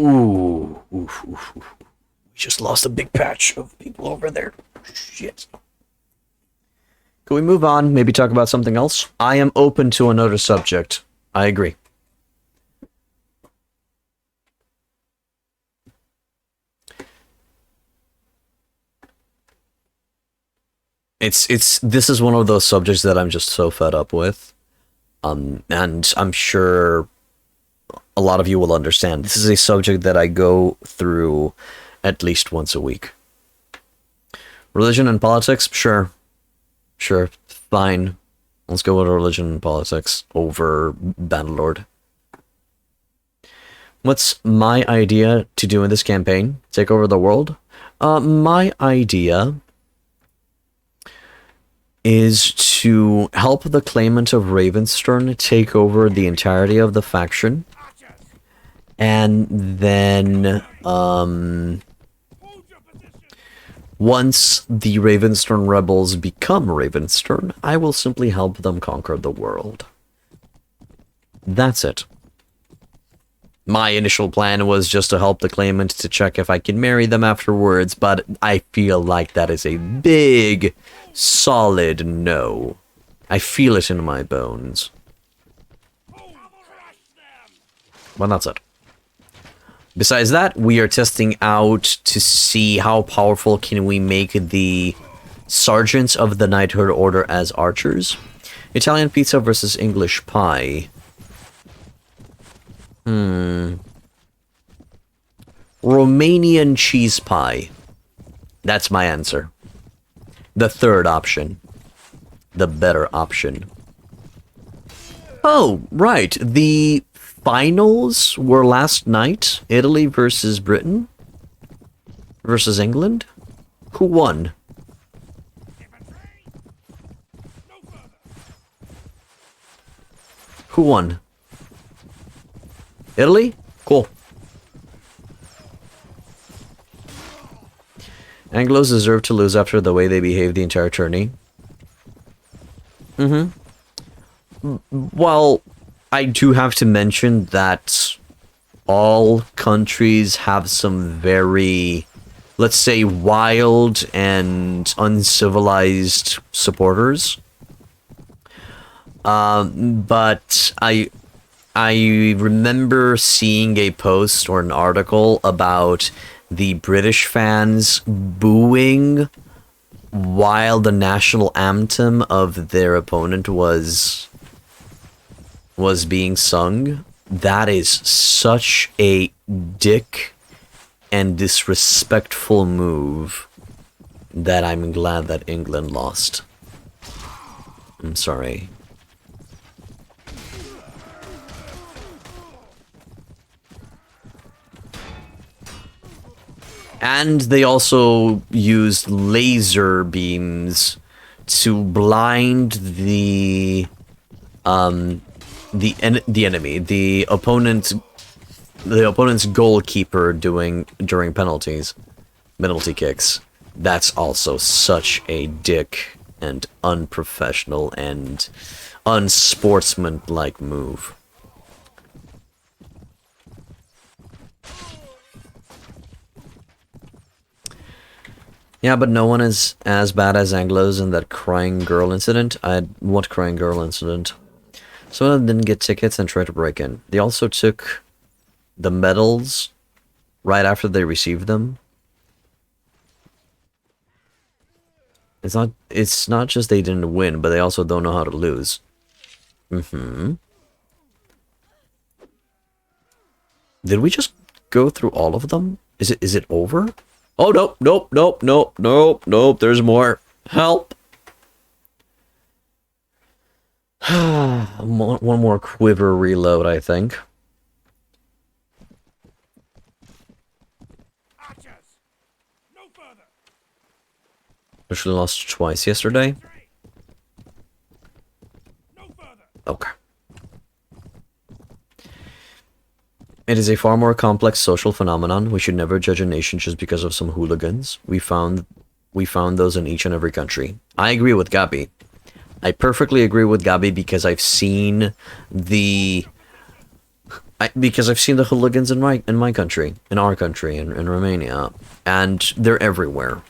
Ooh. Oof, oof, oof. We just lost a big patch of people over there. Shit. Can we move on? Maybe talk about something else? I am open to another subject. I agree. This is one of those subjects that I'm just so fed up with. And I'm sure a lot of you will understand. This is a subject that I go through at least once a week. Religion and politics? Sure. Sure. Fine. Let's go with religion and politics over Bannerlord. What's my idea to do in this campaign? Take over the world? My idea is to help the Claimant of Ravenstern take over the entirety of the faction. And then, once the Ravenstern rebels become Ravenstern, I will simply help them conquer the world. That's it. My initial plan was just to help the Claimant to check if I can marry them afterwards, but I feel like that is a big, solid no. I feel it in my bones. Well, that's it. Besides that, we are testing out to see how powerful can we make the sergeants of the knighthood order as archers. Italian pizza versus English pie. Romanian cheese pie. That's my answer. The third option. The better option. Oh, right. The finals were last night. Italy versus Britain. Versus England. Who won? Who won? Italy? Cool. Anglos deserve to lose after the way they behaved the entire tourney. Well, I do have to mention that all countries have some very, let's say, wild and uncivilized supporters. But I remember seeing a post or an article about the British fans booing while the national anthem of their opponent was being sung. That is such a dick and disrespectful move that I'm glad that England lost. I'm sorry. And they also used laser beams to blind the enemy, the opponent's goalkeeper during penalty kicks. That's also such a dick and unprofessional and unsportsmanlike move. Yeah, but no one is as bad as Anglos in that crying girl incident. What crying girl incident? Some of them didn't get tickets and tried to break in. They also took the medals right after they received them. It's not just they didn't win, but they also don't know how to lose. Did we just go through all of them? Is it over? Oh, nope, nope, nope, nope, nope, nope. There's more. Help. One more quiver reload, I think.
Archers! No further!
Actually lost twice yesterday.
Three! No further!
Okay. It is a far more complex social phenomenon. We should never judge a nation just because of some hooligans. We found those in each and every country. I agree with Gabi. I perfectly agree with Gabi because I've seen the hooligans in my country, in our country, in Romania, and they're everywhere.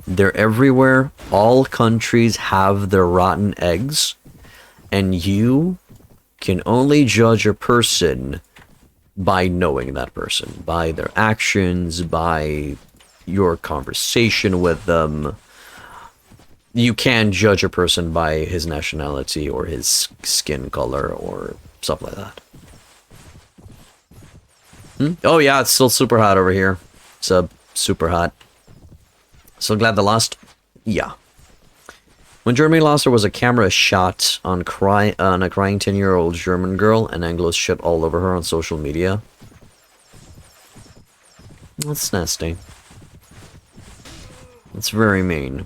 They're everywhere. All countries have their rotten eggs, and you can only judge a person by knowing that person, by their actions, by your conversation with them. You can't judge a person by his nationality or his skin color or stuff like that. Oh yeah, it's still super hot over here. Super hot. So glad they lost? Yeah. When Germany lost, there was a camera shot on a crying 10-year-old German girl, and Anglos shit all over her on social media. That's nasty. That's very mean.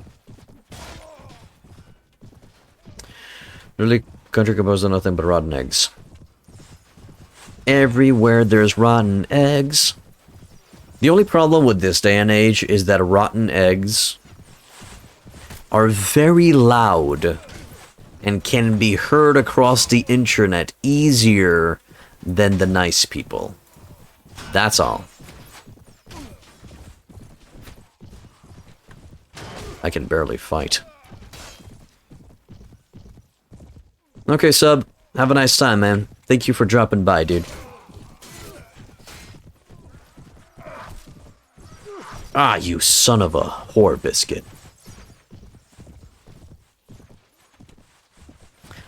Really, country composed of nothing but rotten eggs. Everywhere there's rotten eggs. The only problem with this day and age is that rotten eggs are very loud and can be heard across the internet easier than the nice people. That's all. I can barely fight. Okay, sub. Have a nice time, man. Thank you for dropping by, dude. Ah, you son of a whore biscuit.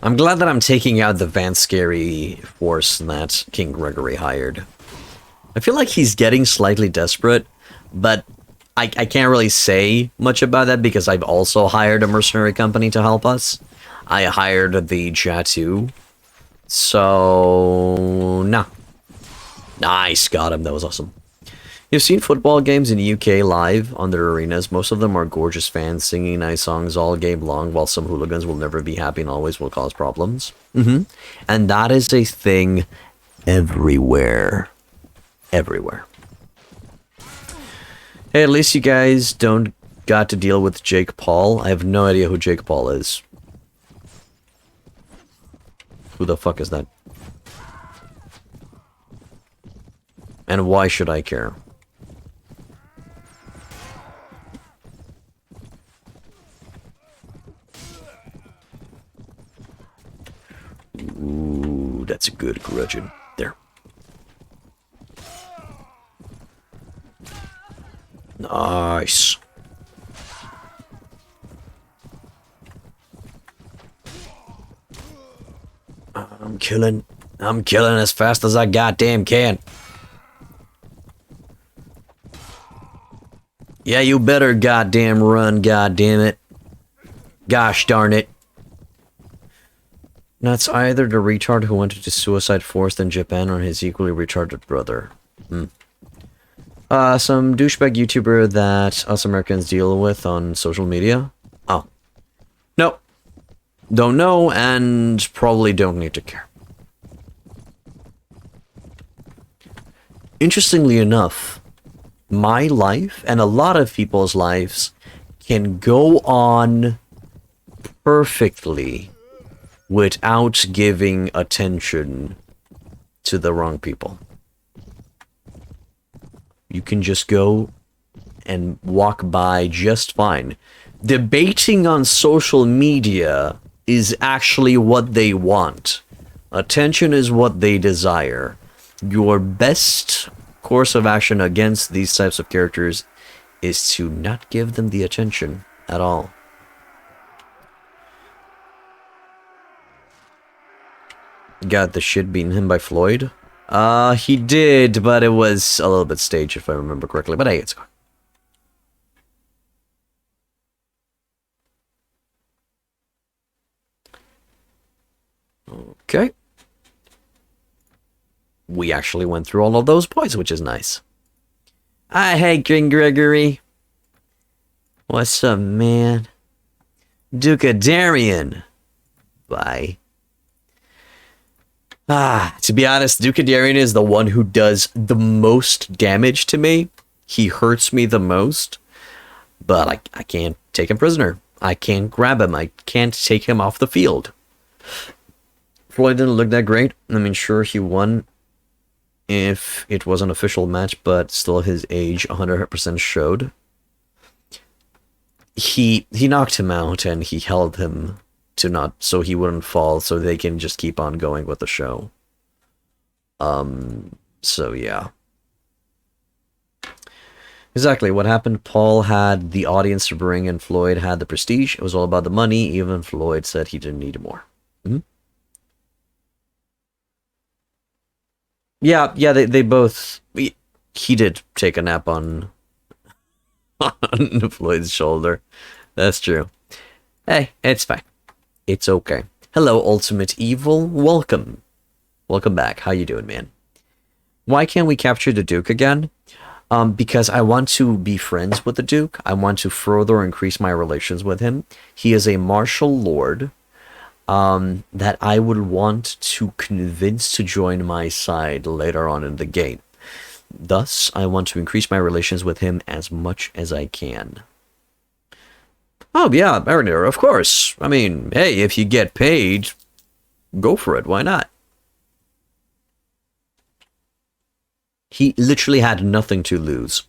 I'm glad that I'm taking out the Vanscary force that King Gregory hired. I feel like he's getting slightly desperate, but I can't really say much about that because I've also hired a mercenary company to help us. I hired the Jatu. So, nah. Nice, got him. That was awesome. You've seen football games in the UK live on their arenas. Most of them are gorgeous fans singing nice songs all game long, while some hooligans will never be happy and always will cause problems. And that is a thing everywhere. Everywhere. Hey, at least you guys don't got to deal with Jake Paul. I have no idea who Jake Paul is. Who the fuck is that? And why should I care? Ooh, that's a good gudgeon. There. Nice. I'm killing as fast as I goddamn can. Yeah, you better goddamn run, goddamn it. Gosh darn it. That's either the retard who went to suicide forced in Japan or his equally retarded brother. Some douchebag YouTuber that us Americans deal with on social media. Oh. Nope. Don't know and probably don't need to care. Interestingly enough, my life and a lot of people's lives can go on perfectly without giving attention to the wrong people. You can just go and walk by just fine. Debating on social media is actually what they want. Attention is what they desire. Your best course of action against these types of characters is to not give them the attention at all. Got the shit beaten him by Floyd? He did, but it was a little bit staged if I remember correctly. But hey, it's gone. Okay. We actually went through all of those points, which is nice. Hey, King Gregory. What's up, man? Duke of Darien. Bye. To be honest, Duke of Darien is the one who does the most damage to me. He hurts me the most. But I can't take him prisoner. I can't grab him. I can't take him off the field. Floyd didn't look that great. I mean, sure, he won if it was an official match, but still his age 100% showed. He knocked him out, and he held him to not, so he wouldn't fall, so they can just keep on going with the show. So yeah. Exactly what happened. Paul had the audience to bring, and Floyd had the prestige. It was all about the money. Even Floyd said he didn't need more. Yeah, they both. He did take a nap on Floyd's shoulder. That's true. Hey, it's fine. It's okay. Hello, Ultimate Evil. Welcome. Welcome back. How you doing, man? Why can't we capture the Duke again? Because I want to be friends with the Duke. I want to further increase my relations with him. He is a martial lord that I would want to convince to join my side later on in the game. Thus, I want to increase my relations with him as much as I can. Oh, yeah, Mariner, of course. I mean, hey, if you get paid, go for it. Why not? He literally had nothing to lose.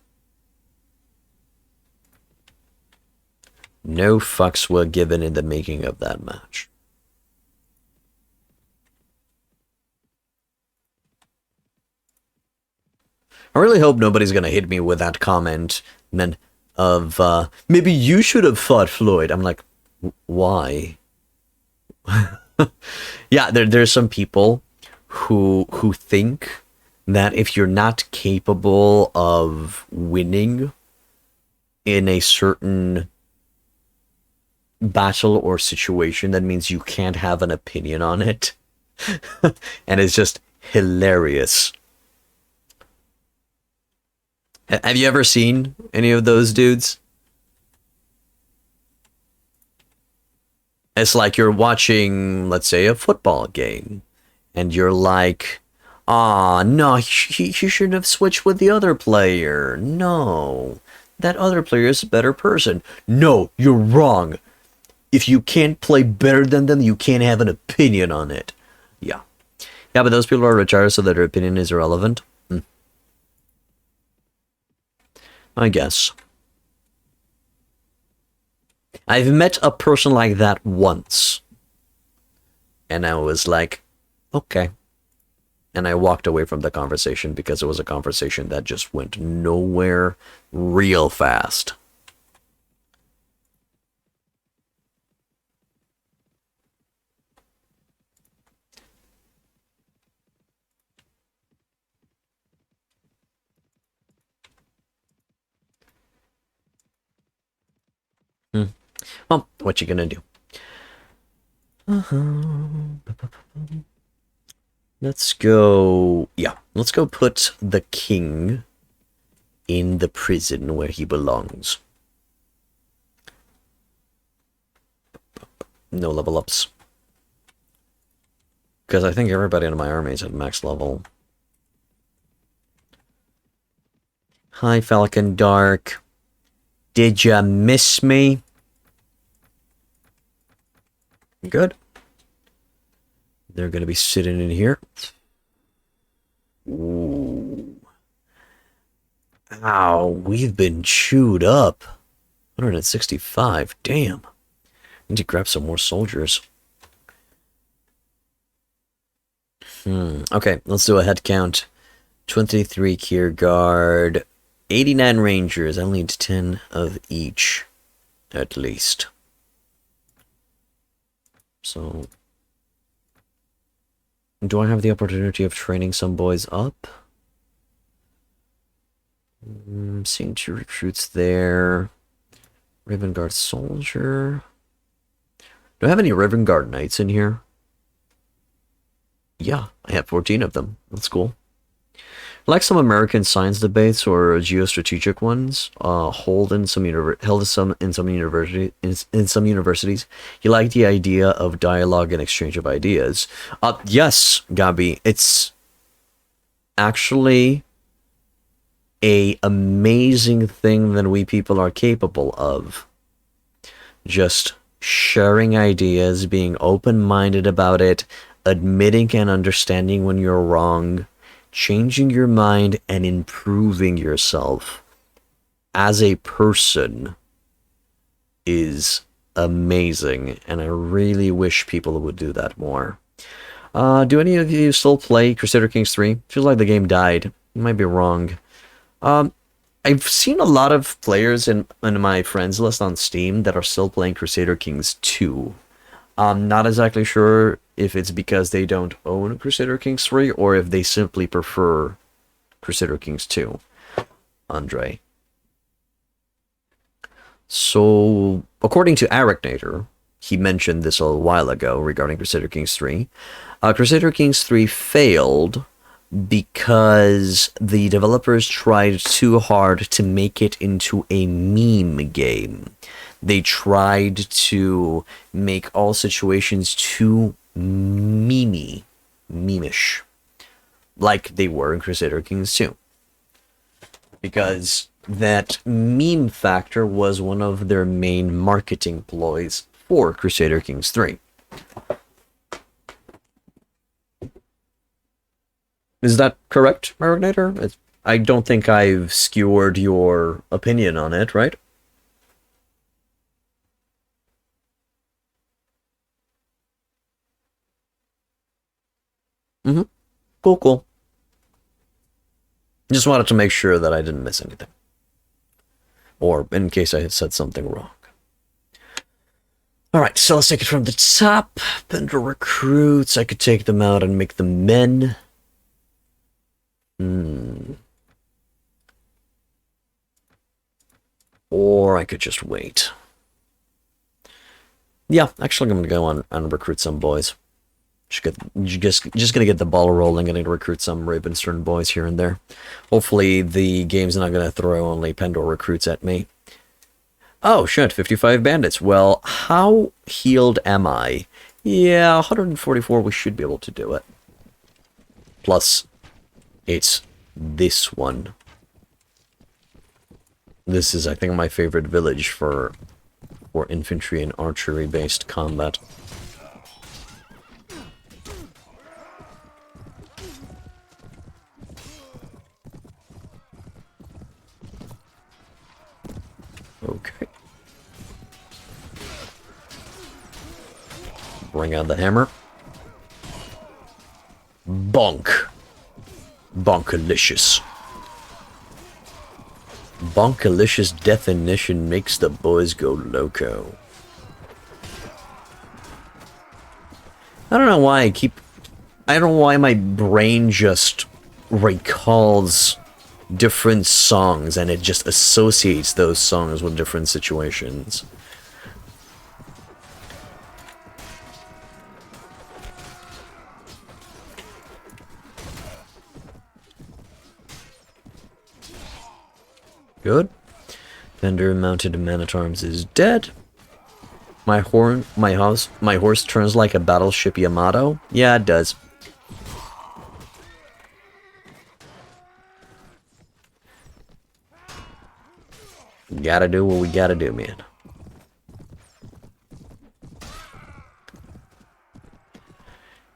No fucks were given in the making of that match. I really hope nobody's gonna hit me with that comment then of, maybe you should have fought Floyd. I'm like, why? Yeah, there's some people who think that if you're not capable of winning in a certain battle or situation, that means you can't have an opinion on it. And it's just hilarious. Have you ever seen any of those dudes? It's like you're watching, let's say, a football game, and you're like, no, he shouldn't have switched with the other player. No, that other player is a better person. No, you're wrong. If you can't play better than them, you can't have an opinion on it. Yeah. Yeah, but those people are retired, so that their opinion is irrelevant. I guess. I've met a person like that once. And I was like, okay. And I walked away from the conversation because it was a conversation that just went nowhere real fast. Well, what you gonna do? Let's go... Yeah, let's go put the king in the prison where he belongs. No level ups. Because I think everybody in my army is at max level. Hi, Falcon Dark. Did ya miss me? Good. They're gonna be sitting in here. Ooh. Ow, we've been chewed up. 165, damn. Need to grab some more soldiers. Okay, let's do a head count. 23 Kier Guard, 89 Rangers. I'll need 10 of each, at least. So, do I have the opportunity of training some boys up? Seeing 2 recruits there. Raven Guard Soldier. Do I have any Raven Guard Knights in here? Yeah, I have 14 of them. That's cool. Like some American science debates or geostrategic ones, held in some universities. You like the idea of dialogue and exchange of ideas. Yes, Gabi, it's actually a amazing thing that we people are capable of. Just sharing ideas, being open-minded about it, admitting and understanding when you're wrong, changing your mind and improving yourself as a person is amazing, and I really wish people would do that more. Do any of you still play Crusader Kings 3? Feels like the game died. You might be wrong. I've seen a lot of players in my friends list on Steam that are still playing Crusader Kings 2. I'm not exactly sure if it's because they don't own Crusader Kings 3 or if they simply prefer Crusader Kings 2. Andre. So, according to Arachnator, he mentioned this a while ago regarding Crusader Kings 3. Crusader Kings 3 failed because the developers tried too hard to make it into a meme game. They tried to make all situations too meme-ish, like they were in Crusader Kings 2. Because that meme factor was one of their main marketing ploys for Crusader Kings 3. Is that correct, Marinator? I don't think I've skewered your opinion on it, right? Mm-hmm. Cool, cool. Just wanted to make sure that I didn't miss anything. Or in case I had said something wrong. Alright, so let's take it from the top. Pendor recruits. I could take them out and make them men. Or I could just wait. Yeah, actually I'm gonna go on and recruit some boys. Just gonna get the ball rolling and recruit some Ravenstern boys here and there. Hopefully the game's not gonna throw only Pendor recruits at me. Oh shit, 55 bandits. Well, how healed am I? Yeah, 144, we should be able to do it. Plus, it's this one. This is, I think, my favorite village for infantry and archery-based combat. Okay. Bring out the hammer. Bonk. Bonkalicious. Bonkalicious definition makes the boys go loco. I don't know why I don't know why my brain just recalls different songs and it just associates those songs with different situations. Good. Pendor mounted man-at-arms is dead. My horse turns like a battleship Yamato. Yeah, it does. Gotta do what we gotta do, man.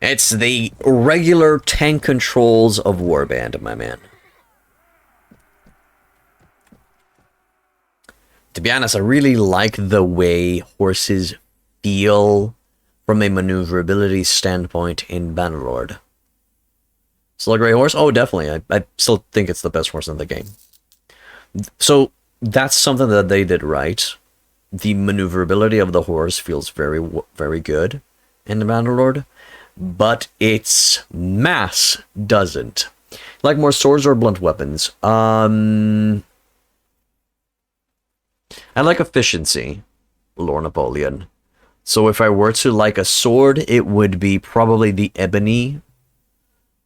It's the regular tank controls of Warband, my man. To be honest, I really like the way horses feel from a maneuverability standpoint in Bannerlord. Still a great horse? Oh, definitely. I still think it's the best horse in the game. So, that's something that they did right. The maneuverability of the horse feels very, very good in the Bannerlord, but its mass doesn't. Like more swords or blunt weapons? I like efficiency, Lord Napoleon. So if I were to like a sword, it would be probably the ebony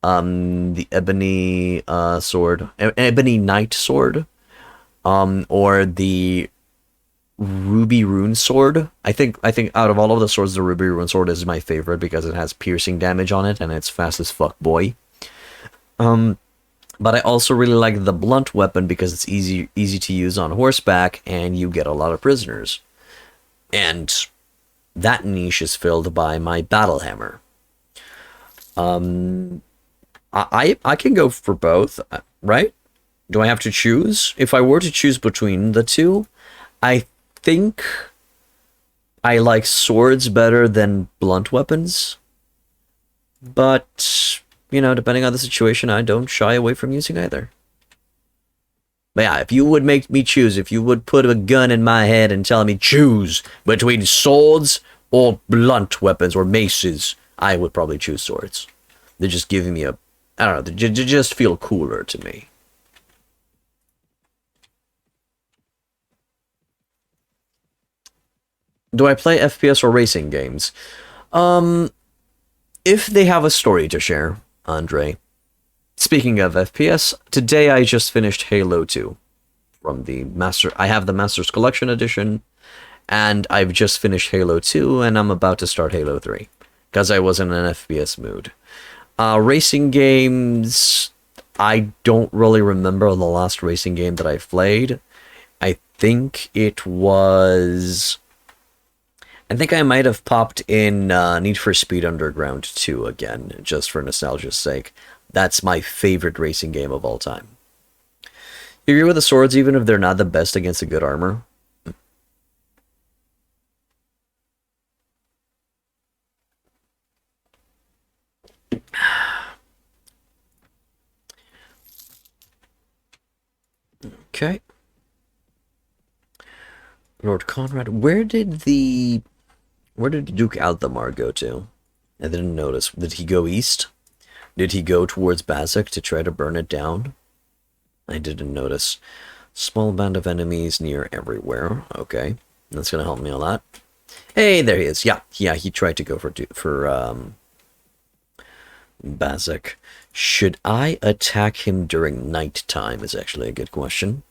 the ebony sword, ebony knight sword, or the ruby rune sword. I think out of all of the swords, the ruby rune sword is my favorite because it has piercing damage on it and it's fast as fuck, boy. But I also really like the blunt weapon because it's easy to use on horseback and you get a lot of prisoners. And that niche is filled by my battle hammer. I can go for both, right? Do I have to choose? If I were to choose between the two, I think I like swords better than blunt weapons. But, you know, depending on the situation, I don't shy away from using either. But yeah, if you would make me choose, if you would put a gun in my head and tell me choose between swords or blunt weapons or maces, I would probably choose swords. They're just giving me a, I don't know, they just feel cooler to me. Do I play FPS or racing games? If they have a story to share, Andre. Speaking of FPS, today I just finished Halo 2 from the Master. I have the Master's Collection Edition, and I've just finished Halo 2, and I'm about to start Halo 3 because I was in an FPS mood. Racing games, I don't really remember the last racing game that I played. I think it was... I think I might have popped in Need for Speed Underground 2 again, just for nostalgia's sake. That's my favorite racing game of all time. You agree with the swords even if they're not the best against a good armor? Okay. Lord Conrad, where did Duke Aldemar go to? I didn't notice. Did he go east? Did he go towards Bazak to try to burn it down? I didn't notice. Small band of enemies near everywhere. Okay, that's gonna help me a lot. Hey, there he is. Yeah, he tried to go for Bazak. Should I attack him during nighttime is actually a good question.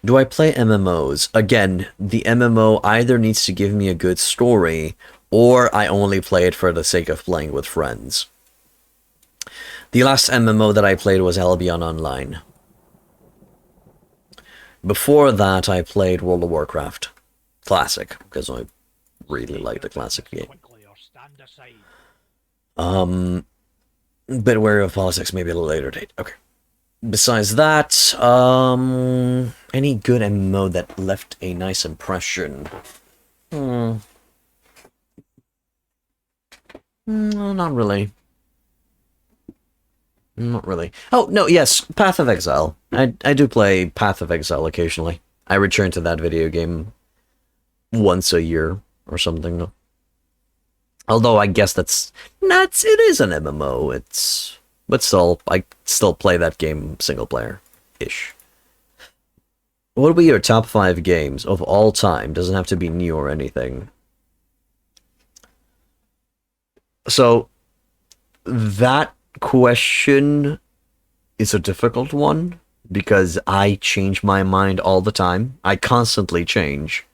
Do I play MMOs? Again, the MMO either needs to give me a good story, or I only play it for the sake of playing with friends. The last MMO that I played was Albion Online. Before that, I played World of Warcraft. Classic, because I really like the classic game. Bit wary of politics, maybe at a later date. Okay. Besides that, any good MMO that left a nice impression? No, not really. Not really. Oh, no, yes, Path of Exile. I do play Path of Exile occasionally. I return to that video game once a year or something. Although I guess it is an MMO. But still, I still play that game single player-ish. What would be your top 5 games of all time? Doesn't have to be new or anything. So, that question is a difficult one because I change my mind all the time. I constantly change.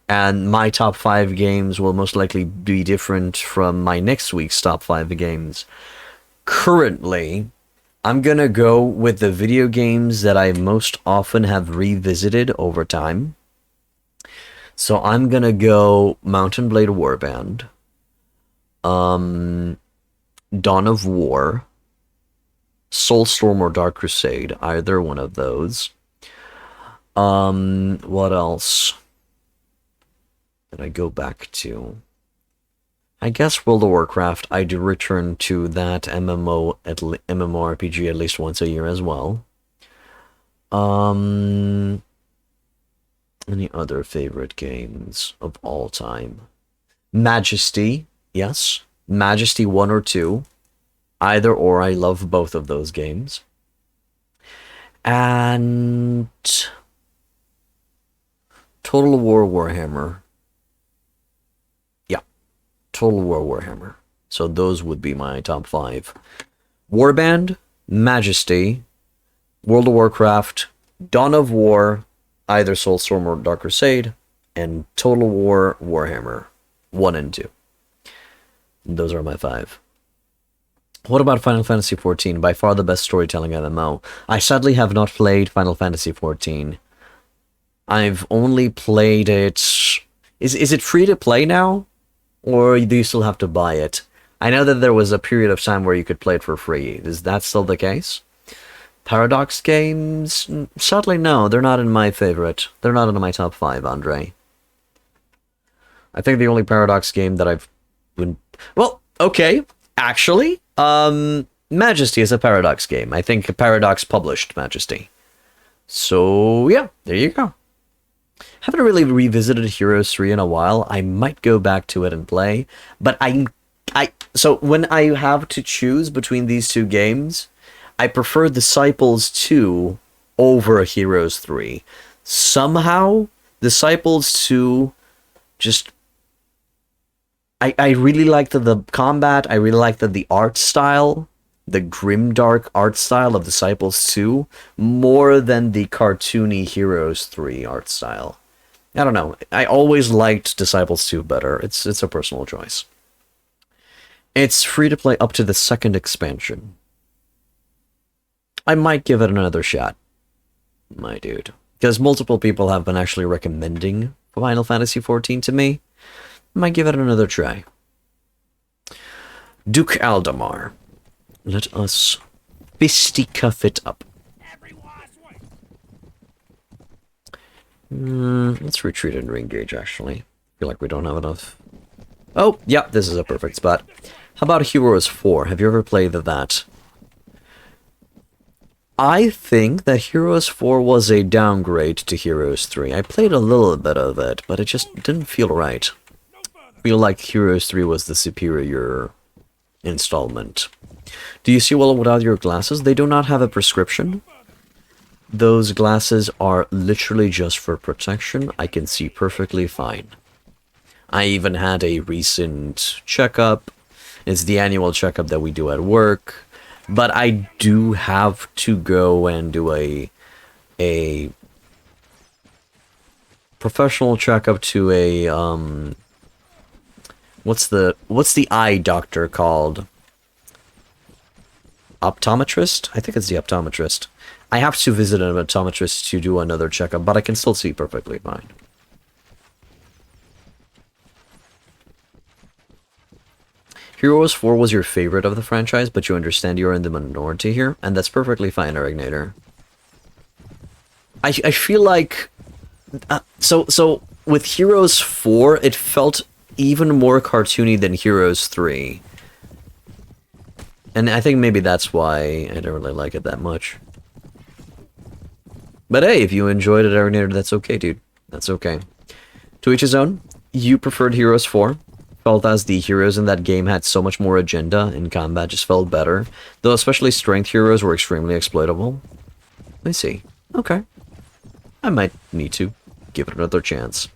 And my top 5 games will most likely be different from my next week's top 5 games. Currently, I'm gonna go with the video games that I most often have revisited over time. So I'm gonna go Mountain Blade Warband, Dawn of War, Soulstorm or Dark Crusade, either one of those. What else did I go back to? I guess World of Warcraft, I do return to that MMORPG at least once a year as well. Any other favorite games of all time? Majesty, yes. Majesty 1 or 2. Either or, I love both of those games. And Total War Warhammer. Total War Warhammer. So those would be my top 5. Warband, Majesty, World of Warcraft, Dawn of War, either Soulstorm or Dark Crusade, and Total War Warhammer 1 and 2. Those are my 5. What about Final Fantasy XIV? By far the best storytelling MMO. I sadly have not played Final Fantasy XIV. I've only played it... Is it free to play now? Or do you still have to buy it? I know that there was a period of time where you could play it for free. Is that still the case? Paradox games? Sadly, no. They're not in my favorite. They're not in my top 5, Andre. I think the only Paradox game that I've been... Well, okay. Actually, Majesty is a Paradox game. I think Paradox published Majesty. So, yeah. There you go. Haven't really revisited Heroes 3 in a while. I might go back to it and play. But so when I have to choose between these two games, I prefer Disciples 2 over Heroes 3. Somehow, Disciples 2 just... I really liked the combat, I really liked the art style, the grimdark art style of Disciples 2, more than the cartoony Heroes 3 art style. I don't know, I always liked Disciples 2 better. It's a personal choice. It's free to play up to the 2nd expansion. I might give it another shot, my dude. Because multiple people have been actually recommending Final Fantasy XIV to me. I might give it another try. Duke Aldemar. Let us fisticuff it up. Let's retreat and re-engage, actually. Feel like we don't have enough. Oh, yeah, this is a perfect spot. How about Heroes 4? Have you ever played that? I think that Heroes 4 was a downgrade to Heroes 3. I played a little bit of it, but it just didn't feel right. I feel like Heroes 3 was the superior installment. Do you see well without your glasses? They do not have a prescription. Those glasses are literally just for protection. I can see perfectly fine. I even had a recent checkup. It's the annual checkup that we do at work. But I do have to go and do a professional checkup to a what's the eye doctor called? Optometrist? I think it's the optometrist. I have to visit an optometrist to do another checkup, but I can still see perfectly fine. Heroes 4 was your favorite of the franchise, but you understand you're in the minority here, and that's perfectly fine, Arignator. I feel like... So with Heroes 4, it felt even more cartoony than Heroes 3. And I think maybe that's why I don't really like it that much. But hey, if you enjoyed it, Arignator, that's okay, dude. That's okay. To each his own. You preferred Heroes 4. Felt as the heroes in that game had so much more agenda, and combat just felt better. Though especially strength heroes were extremely exploitable. I see. Okay. I might need to give it another chance.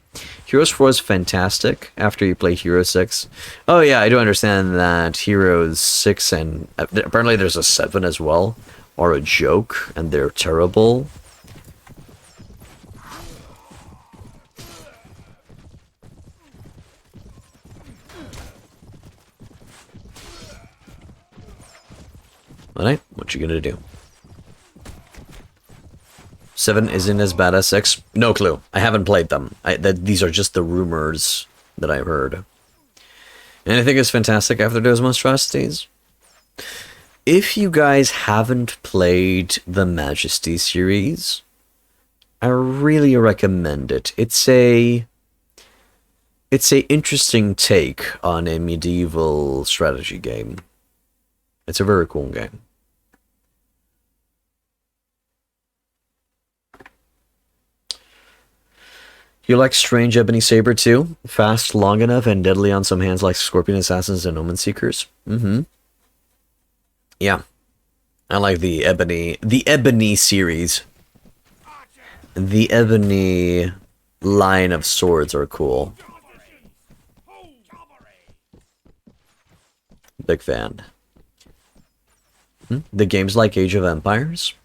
Heroes 4 is fantastic after you play Heroes 6. Oh yeah, I do understand that Heroes 6 and... apparently there's a 7 as well, are a joke, and they're terrible. Alright, what you gonna do? 7 isn't as bad as 6? No clue. I haven't played them. These are just the rumors that I've heard. Anything is fantastic after those monstrosities? If you guys haven't played the Majesty series, I really recommend it. It's a interesting take on a medieval strategy game. It's a very cool game. You like Strange Ebony Saber too? Fast, long enough, and deadly on some hands like Scorpion Assassins and Omen Seekers? Mm-hmm. Yeah. I like the Ebony series. The Ebony line of swords are cool. Big fan. The games like Age of Empires.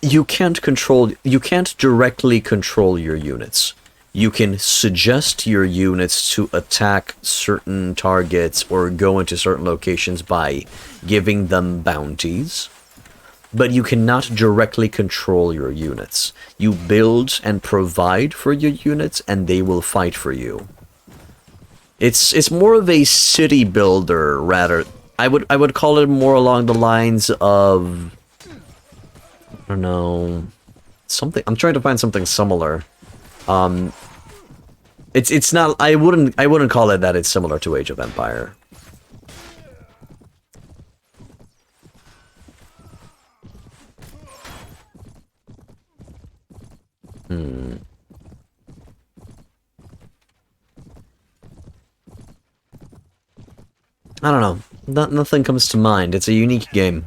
You can't directly control your units. You can suggest your units to attack certain targets or go into certain locations by giving them bounties, but you cannot directly control your units. You build and provide for your units, and they will fight for you. It's more of a city builder, rather. I would call it more along the lines of, I don't know, something. I'm trying to find something similar. It's not. I wouldn't call it that. It's similar to Age of Empire. I don't know. Nothing comes to mind. It's a unique game.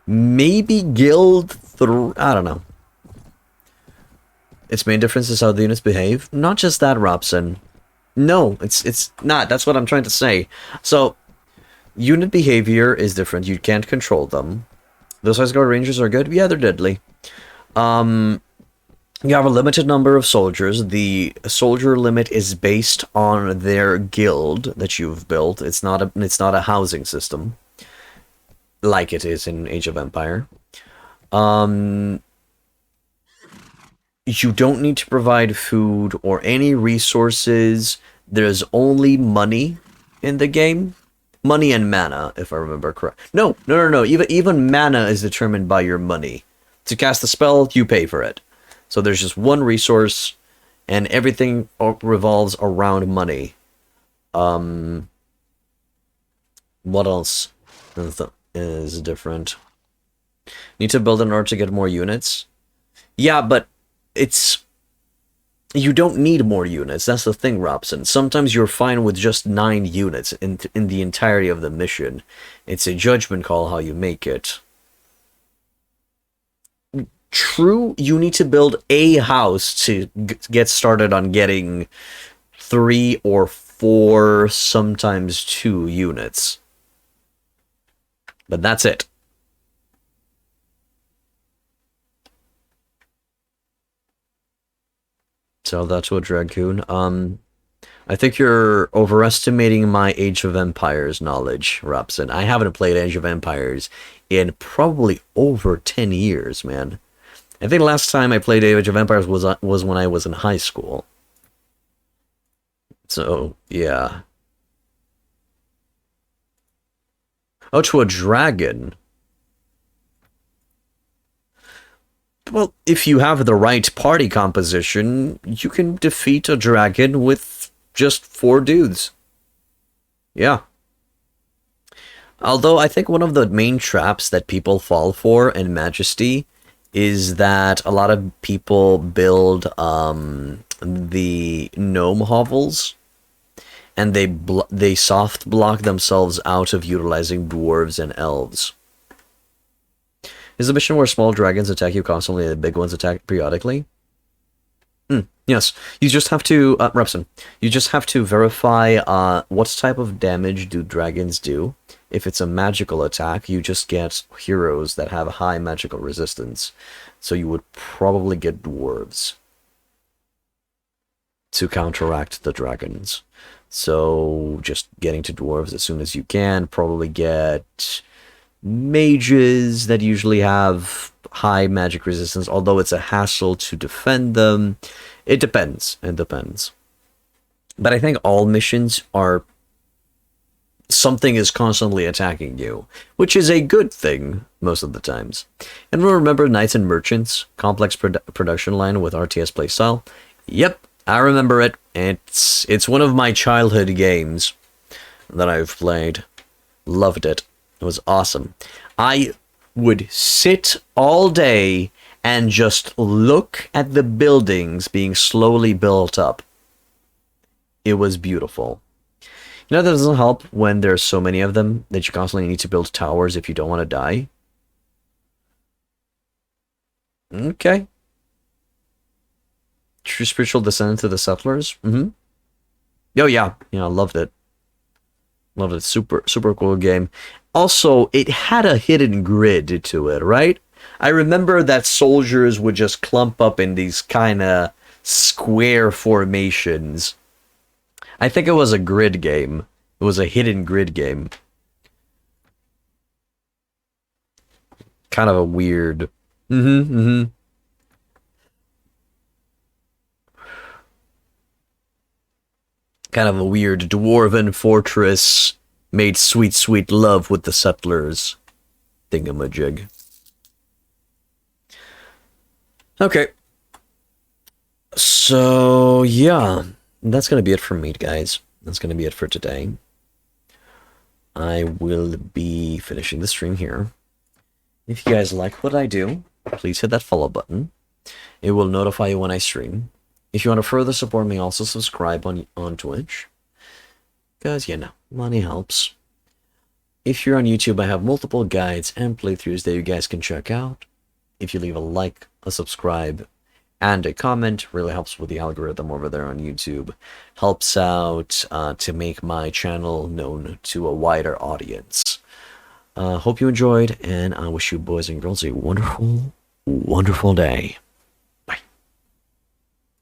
Maybe Guild 3. I don't know. Its main difference is how the units behave. Not just that, Robson. No, it's not. That's what I'm trying to say. So, unit behavior is different. You can't control them. Those Ice Guard Rangers are good. Yeah, they're deadly. You have a limited number of soldiers. The soldier limit is based on their guild that you've built. It's not a housing system like it is in Age of Empire. You don't need to provide food or any resources. There's only money in the game. Money and mana, if I remember correct. No. Even mana is determined by your money. To cast a spell, you pay for it. So there's just one resource, and everything revolves around money. What else is different? Need to build in order to get more units? Yeah, but you don't need more units. That's the thing, Robson. Sometimes you're fine with just 9 units in the entirety of the mission. It's a judgment call how you make it. True, you need to build a house to get started on getting 3 or 4, sometimes 2 units. But that's it. Tell that to a Dragoon. I think you're overestimating my Age of Empires knowledge, Robson. I haven't played Age of Empires in probably over 10 years, man. I think last time I played Age of Empires was when I was in high school. So, yeah. Oh, to a dragon. Well, if you have the right party composition, you can defeat a dragon with just 4 dudes. Yeah. Although I think one of the main traps that people fall for in Majesty is that a lot of people build the gnome hovels, and they soft block themselves out of utilizing dwarves and elves. Is the mission where small dragons attack you constantly and the big ones attack periodically? Yes. You just have to, Repson, you just have to verify what type of damage do dragons do. If it's a magical attack, you just get heroes that have high magical resistance. So you would probably get dwarves to counteract the dragons. So just getting to dwarves as soon as you can. Probably get mages that usually have high magic resistance, although it's a hassle to defend them. It depends. It depends. But I think all missions are something is constantly attacking you, which is a good thing most of the times. And remember Knights and Merchants, complex production line with RTS playstyle? Yep, I remember it. It's one of my childhood games that I've played. Loved it. It was awesome. I would sit all day and just look at the buildings being slowly built up. It was beautiful. You know, that doesn't help when there's so many of them that you constantly need to build towers if you don't want to die. Okay. True spiritual descent to the settlers. Mm-hmm. Oh yeah, yeah, I loved it. Loved it. Super, super cool game. Also, it had a hidden grid to it, right? I remember that soldiers would just clump up in these kind of square formations. I think it was a grid game. It was a hidden grid game. Kind of a weird. Mm-hmm, mm-hmm. Kind of a weird dwarven fortress made sweet, sweet love with the settlers. Thingamajig. Okay. So, yeah. That's going to be it for me, guys. That's going to be it for today. I will be finishing the stream here. If you guys like what I do, please hit that follow button. It will notify you when I stream. If you want to further support me, also subscribe on Twitch. Because, you know, money helps. If you're on YouTube, I have multiple guides and playthroughs that you guys can check out. If you leave a like, a subscribe, and a comment, really helps with the algorithm over there on YouTube. Helps out to make my channel known to a wider audience. Hope you enjoyed, and I wish you boys and girls a wonderful, wonderful day.